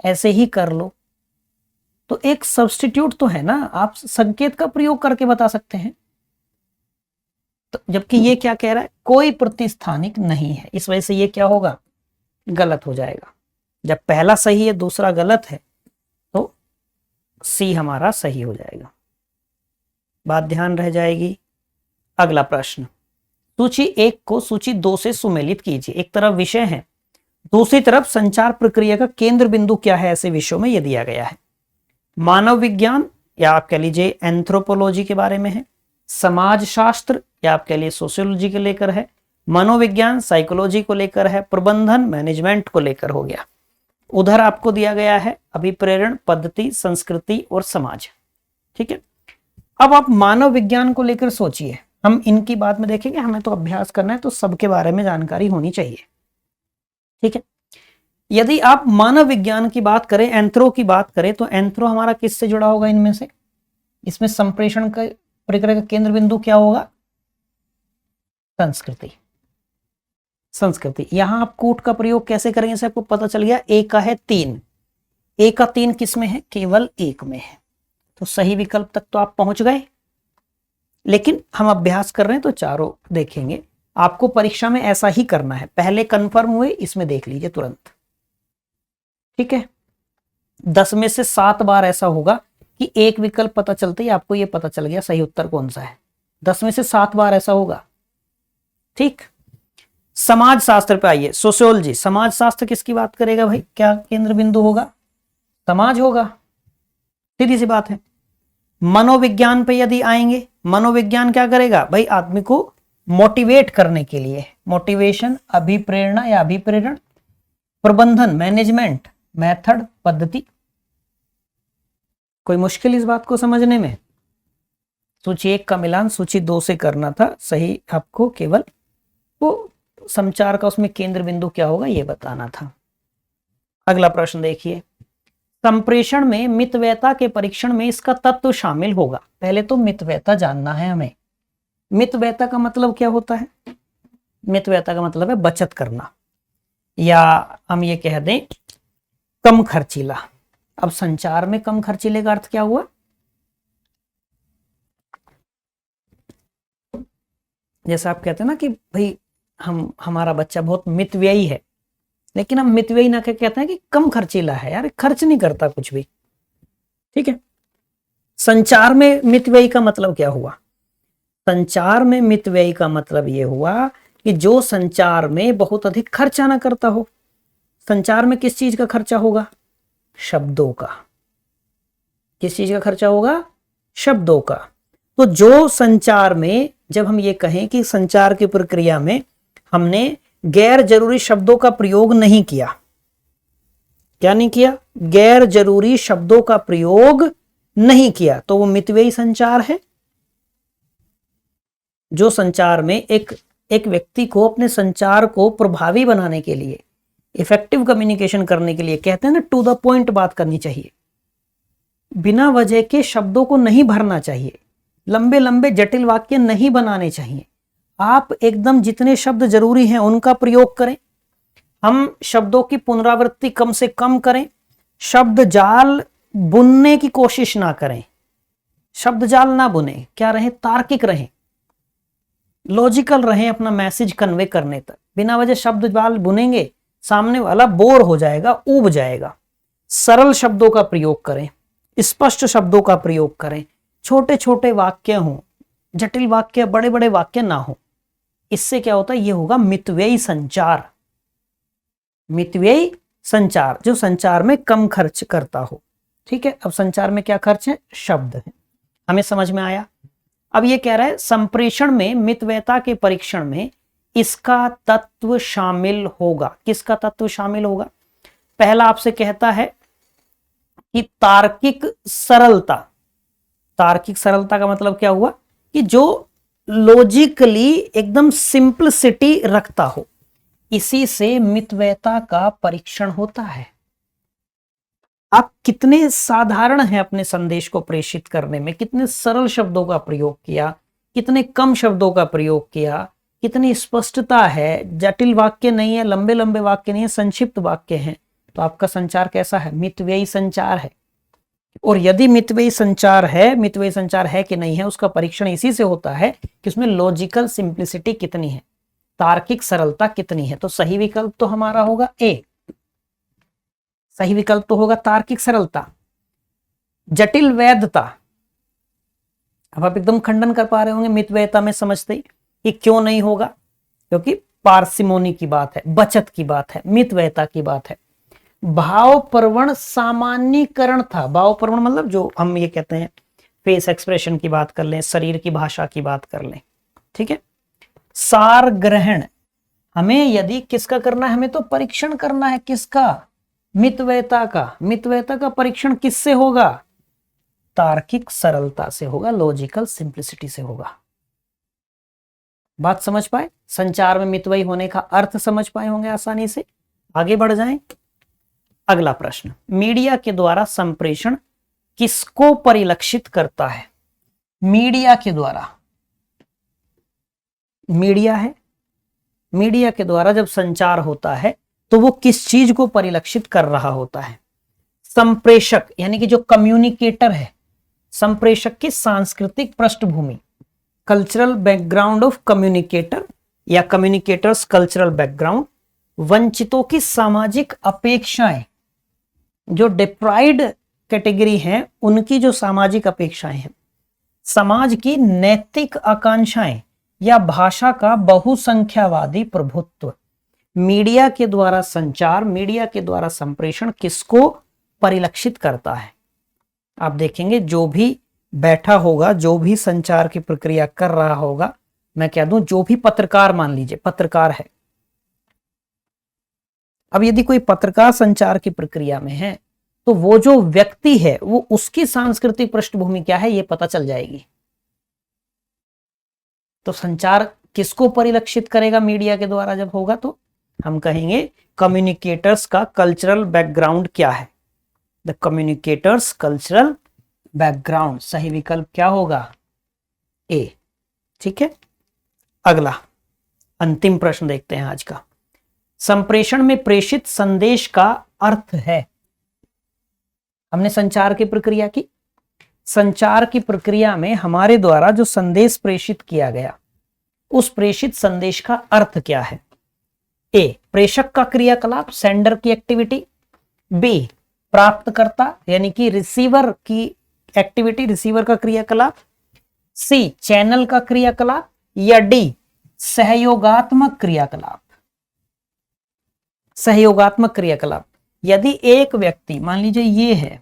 ऐसे ही कर लो। तो एक सब्स्टिट्यूट तो है ना, आप संकेत का प्रयोग करके बता सकते हैं। तो जबकि ये क्या कह रहा है, कोई प्रतिस्थानिक नहीं है, इस वजह से ये क्या होगा, गलत हो जाएगा। जब पहला सही है दूसरा गलत है तो सी हमारा सही हो जाएगा। बात ध्यान रह जाएगी। अगला प्रश्न, सूची 1 को सूची 2 से सुमेलित कीजिए। एक तरफ विषय है, दूसरी तरफ संचार प्रक्रिया का केंद्र बिंदु क्या है, ऐसे विषयों में यह दिया गया है। मानव विज्ञान या आप कह लीजिए एंथ्रोपोलॉजी के बारे में है, समाज शास्त्र या आप कह लीजिए सोशियोलॉजी को लेकर है, मनोविज्ञान साइकोलॉजी को लेकर है, प्रबंधन मैनेजमेंट को लेकर हो गया। उधर आपको दिया गया है अभिप्रेरण, पद्धति, संस्कृति और समाज। ठीक है, अब आप मानव विज्ञान को लेकर सोचिए। हम इनकी बात में देखेंगे, हमें तो अभ्यास करना है तो सबके बारे में जानकारी होनी चाहिए। ठीक है, यदि आप मानव विज्ञान की बात करें, एंथ्रो की बात करें, तो एंथ्रो हमारा किससे जुड़ा होगा इनमें से? इसमें संप्रेषण का प्रक्रिया का केंद्र बिंदु क्या होगा? संस्कृति। संस्कृति। यहां आप कूट का प्रयोग कैसे करेंगे से आपको पता चल गया। ए का है 3, ए का 3 किस में है? केवल 1 में है। तो सही विकल्प तक तो आप पहुंच गए, लेकिन हम अभ्यास कर रहे हैं तो चारों देखेंगे। आपको परीक्षा में ऐसा ही करना है, पहले कंफर्म हुए इसमें देख लीजिए तुरंत। ठीक है, 10 में से 7 बार ऐसा होगा कि एक विकल्प पता चलते ही आपको यह पता चल गया सही उत्तर कौन सा है। 10 में से 7 बार ऐसा होगा। ठीक, समाज शास्त्र पे आइए, सोशियोलॉजी। समाज शास्त्र किसकी बात करेगा भाई? क्या केंद्र बिंदु होगा? समाज होगा, सीधी सी बात है। मनोविज्ञान पे यदि आएंगे, मनोविज्ञान क्या करेगा भाई? आदमी को मोटिवेट करने के लिए, मोटिवेशन, अभिप्रेरणा या अभिप्रेरण, प्रबंधन मैनेजमेंट, मेथड पद्धति। कोई मुश्किल इस बात को समझने में? सूची 1 का मिलान सूची 2 से करना था, सही आपको केवल वो संचार का उसमें केंद्र बिंदु क्या होगा ये बताना था। अगला प्रश्न देखिए, संप्रेषण में मितव्ययता के परीक्षण में इसका तत्व शामिल होगा। पहले तो मितव्ययता जानना है हमें। मितव्ययता का मतलब क्या होता है? मितव्ययता का मतलब है बचत करना, या हम ये कह दें कम खर्चीला। अब संचार में कम खर्चीले का अर्थ क्या हुआ? जैसा आप कहते हैं ना कि भाई हमारा बच्चा बहुत मितव्ययी है, लेकिन हम मितव्ययी ना कहते हैं कि कम खर्चीला है, यार खर्च नहीं करता कुछ भी। ठीक है, संचार में मितव्ययी का मतलब क्या हुआ? संचार में मितव्ययी का मतलब यह हुआ कि जो संचार में बहुत अधिक खर्चा ना करता हो। संचार में किस चीज का खर्चा होगा? शब्दों का। किस चीज का खर्चा होगा? शब्दों का। तो जो संचार में, जब हम ये कहें कि संचार की प्रक्रिया में हमने गैर जरूरी शब्दों का प्रयोग नहीं किया, क्या नहीं किया? गैर जरूरी शब्दों का प्रयोग नहीं किया, तो वो मितव्ययी संचार है। जो संचार में एक व्यक्ति को अपने संचार को प्रभावी बनाने के लिए, इफेक्टिव कम्युनिकेशन करने के लिए, कहते हैं ना टू द पॉइंट बात करनी चाहिए, बिना वजह के शब्दों को नहीं भरना चाहिए, लंबे लंबे जटिल वाक्य नहीं बनाने चाहिए। आप एकदम जितने शब्द जरूरी हैं उनका प्रयोग करें। हम शब्दों की पुनरावृत्ति कम से कम करें। शब्द जाल बुनने की कोशिश ना करें, शब्द जाल ना बुने। क्या रहें? तार्किक रहें, लॉजिकल रहें अपना मैसेज कन्वे करने तक। बिना वजह शब्द जाल बुनेंगे, सामने वाला बोर हो जाएगा, ऊब जाएगा। सरल शब्दों का प्रयोग करें, स्पष्ट शब्दों का प्रयोग करें। छोटे छोटे वाक्य हों, जटिल वाक्य, बड़े बड़े वाक्य ना हो। इससे क्या होता है? ये होगा मितव्ययी संचार। मितव्ययी संचार जो संचार में कम खर्च करता हो। ठीक है, अब संचार में क्या खर्च है? शब्द है। हमें समझ में आया। अब ये कह रहा है संप्रेषण में मितव्ययता के परीक्षण में इसका तत्व शामिल होगा। किसका तत्व शामिल होगा? पहला आपसे कहता है कि तार्किक सरलता। तार्किक सरलता का मतलब क्या हुआ? कि जो लॉजिकली एकदम सिंपलिसिटी रखता हो, इसी से मितव्ययता का परीक्षण होता है। आप कितने साधारण हैं अपने संदेश को प्रेषित करने में, कितने सरल शब्दों का प्रयोग किया, कितने कम शब्दों का प्रयोग किया, कितनी स्पष्टता है, जटिल वाक्य नहीं है, लंबे लंबे वाक्य नहीं है, संक्षिप्त वाक्य हैं। तो आपका संचार कैसा है? मितव्ययी संचार है। और यदि मितव्ययी संचार है कि नहीं है, उसका परीक्षण इसी से होता है कि उसमें लॉजिकल सिंप्लिसिटी कितनी है, तार्किक सरलता कितनी है। तो सही विकल्प तो हमारा होगा ए। सही विकल्प तो होगा तार्किक सरलता। जटिल वैधता, अब आप एकदम खंडन कर पा रहे होंगे मितव्ययता में समझते ही कि क्यों नहीं होगा, क्योंकि पार्सिमोनी की बात है, बचत की बात है, मितव्ययता की बात है। भावप्रवण सामान्यीकरण था। भावप्रवण मतलब जो हम ये कहते हैं फेस एक्सप्रेशन की बात कर लें, शरीर की भाषा की बात कर लें। ठीक है। सार ग्रहण, हमें यदि किसका करना है? हमें तो परीक्षण करना है। किसका? मितव्ययता का। मितव्ययता का परीक्षण किससे होगा? तार्किक सरलता से होगा, लॉजिकल सिंप्लिसिटी से होगा। बात समझ पाए? संचार में मितव्ययी होने का अर्थ समझ पाए होंगे आसानी से। आगे बढ़ जाएं। अगला प्रश्न, मीडिया के द्वारा संप्रेषण किसको परिलक्षित करता है? मीडिया के द्वारा, मीडिया है, मीडिया के द्वारा जब संचार होता है तो वो किस चीज को परिलक्षित कर रहा होता है? संप्रेषक यानी कि जो कम्युनिकेटर है, संप्रेषक की सांस्कृतिक पृष्ठभूमि, कल्चरल बैकग्राउंड ऑफ कम्युनिकेटर या कम्युनिकेटर्स कल्चरल बैकग्राउंड, वंचितों की सामाजिक अपेक्षाएं, जो डिप्राइव्ड कैटेगरी हैं उनकी जो सामाजिक अपेक्षाएं हैं, समाज की नैतिक आकांक्षाएं या भाषा का बहुसंख्यावादी प्रभुत्व। मीडिया के द्वारा संचार, मीडिया के द्वारा संप्रेषण किसको परिलक्षित करता है? आप देखेंगे जो भी बैठा होगा, जो भी संचार की प्रक्रिया कर रहा होगा, मैं कह दूं जो भी पत्रकार, मान लीजिए पत्रकार है, अब यदि कोई पत्रकार संचार की प्रक्रिया में है तो वो जो व्यक्ति है वो उसकी सांस्कृतिक पृष्ठभूमि क्या है ये पता चल जाएगी। तो संचार किसको परिलक्षित करेगा मीडिया के द्वारा जब होगा? तो हम कहेंगे कम्युनिकेटर्स का कल्चरल बैकग्राउंड क्या है। The communicators cultural background. सही विकल्प क्या होगा? ए। ठीक है। अगला अंतिम प्रश्न देखते हैं आज का। संप्रेषण में प्रेषित संदेश का अर्थ है। हमने संचार की प्रक्रिया की। संचार की प्रक्रिया में हमारे द्वारा जो संदेश प्रेषित किया गया, उस प्रेषित संदेश का अर्थ क्या है? ए, प्रेषक का क्रियाकलाप, सेंडर की एक्टिविटी। बी, प्राप्तकर्ता यानी कि रिसीवर की एक्टिविटी, रिसीवर का क्रियाकलाप। सी, चैनल का क्रियाकलाप। या डी, सहयोगात्मक क्रियाकलाप। सहयोगात्मक क्रियाकलाप यदि एक व्यक्ति, मान लीजिए ये है,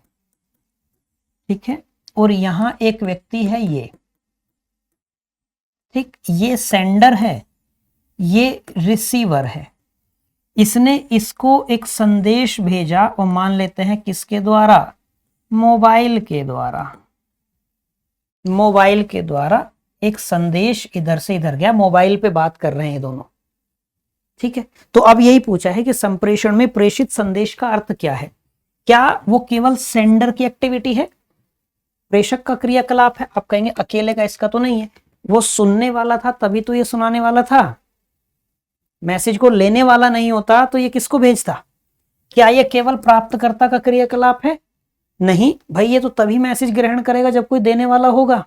ठीक है, और यहां एक व्यक्ति है ये, ठीक, ये सेंडर है, ये रिसीवर है, इसने इसको एक संदेश भेजा और मान लेते हैं किसके द्वारा, मोबाइल के द्वारा, मोबाइल के द्वारा एक संदेश इधर से इधर गया, मोबाइल पे बात कर रहे हैं दोनों, ठीक है। तो अब यही पूछा है कि संप्रेषण में प्रेषित संदेश का अर्थ क्या है, क्या वो केवल सेंडर की एक्टिविटी है, प्रेषक का क्रियाकलाप है, आप कहेंगे अकेले का इसका तो नहीं है, वो सुनने वाला था तभी तो ये सुनाने वाला था, मैसेज को लेने वाला नहीं होता तो ये किसको भेजता, क्या ये केवल प्राप्तकर्ता का क्रियाकलाप है, नहीं भाई, ये तो तभी मैसेज ग्रहण करेगा जब कोई देने वाला होगा,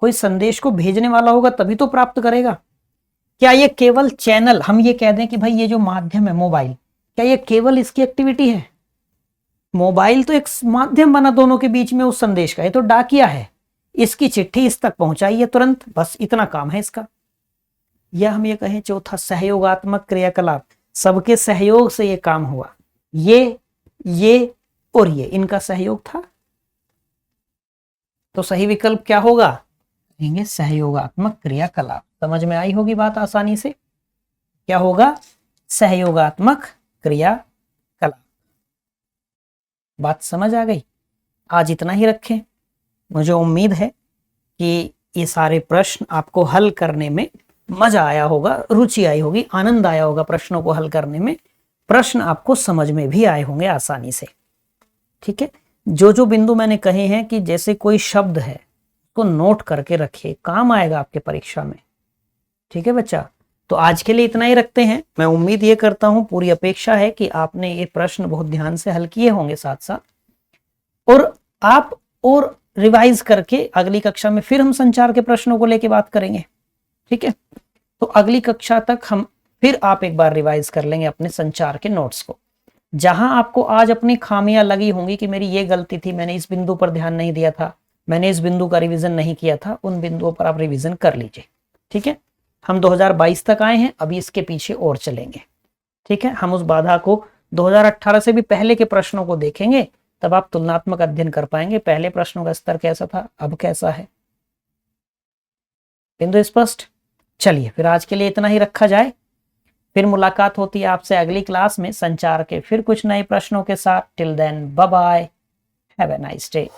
कोई संदेश को भेजने वाला होगा तभी तो प्राप्त करेगा। क्या ये केवल चैनल, हम ये कह दें कि भाई ये जो माध्यम है मोबाइल, क्या ये केवल इसकी एक्टिविटी है, मोबाइल तो एक माध्यम बना दोनों के बीच में उस संदेश का, ये तो डाकिया है, इसकी चिट्ठी इस तक पहुंचाई है तुरंत, बस इतना काम है इसका। या हम ये कहें चौथा सहयोगात्मक क्रियाकलाप, सबके सहयोग से ये काम हुआ, ये और ये इनका सहयोग था, तो सही विकल्प क्या होगा, कहेंगे सहयोगात्मक क्रियाकलाप। समझ में आई होगी बात आसानी से, क्या होगा, सहयोगात्मक क्रियाकलाप। बात समझ आ गई। आज इतना ही रखें, मुझे उम्मीद है कि ये सारे प्रश्न आपको हल करने में मजा आया होगा, रुचि आई होगी, आनंद आया होगा प्रश्नों को हल करने में, प्रश्न आपको समझ में भी आए होंगे आसानी से, ठीक है। जो जो बिंदु मैंने कहे हैं कि जैसे कोई शब्द है उसको नोट करके रखिए, काम आएगा आपके परीक्षा में, ठीक है बच्चा। तो आज के लिए इतना ही रखते हैं। मैं उम्मीद ये करता हूं, पूरी अपेक्षा है कि आपने ये प्रश्न बहुत ध्यान से हल किए होंगे साथ साथ, और आप और रिवाइज करके अगली कक्षा में फिर हम संचार के प्रश्नों को लेके बात करेंगे, ठीक है। तो अगली कक्षा तक हम फिर आप एक बार रिवाइज कर लेंगे अपने संचार के नोट्स को, जहां आपको आज अपनी खामियां लगी होंगी कि मेरी ये गलती थी, मैंने इस बिंदु पर ध्यान नहीं दिया था, मैंने इस बिंदु का रिवीजन नहीं किया था, उन बिंदुओं पर आप रिवीजन कर लीजिए, ठीक है। हम 2022 तक आए हैं, अभी इसके पीछे और चलेंगे, ठीक है। हम उस बाधा को 2018 से भी पहले के प्रश्नों को देखेंगे, तब आप तुलनात्मक अध्ययन कर पाएंगे, पहले प्रश्नों का स्तर कैसा था, अब कैसा है। बिंदु स्पष्ट। चलिए फिर आज के लिए इतना ही रखा जाए, फिर मुलाकात होती है आपसे अगली क्लास में संचार के फिर कुछ नए प्रश्नों के साथ। Till then bye bye, have a nice day.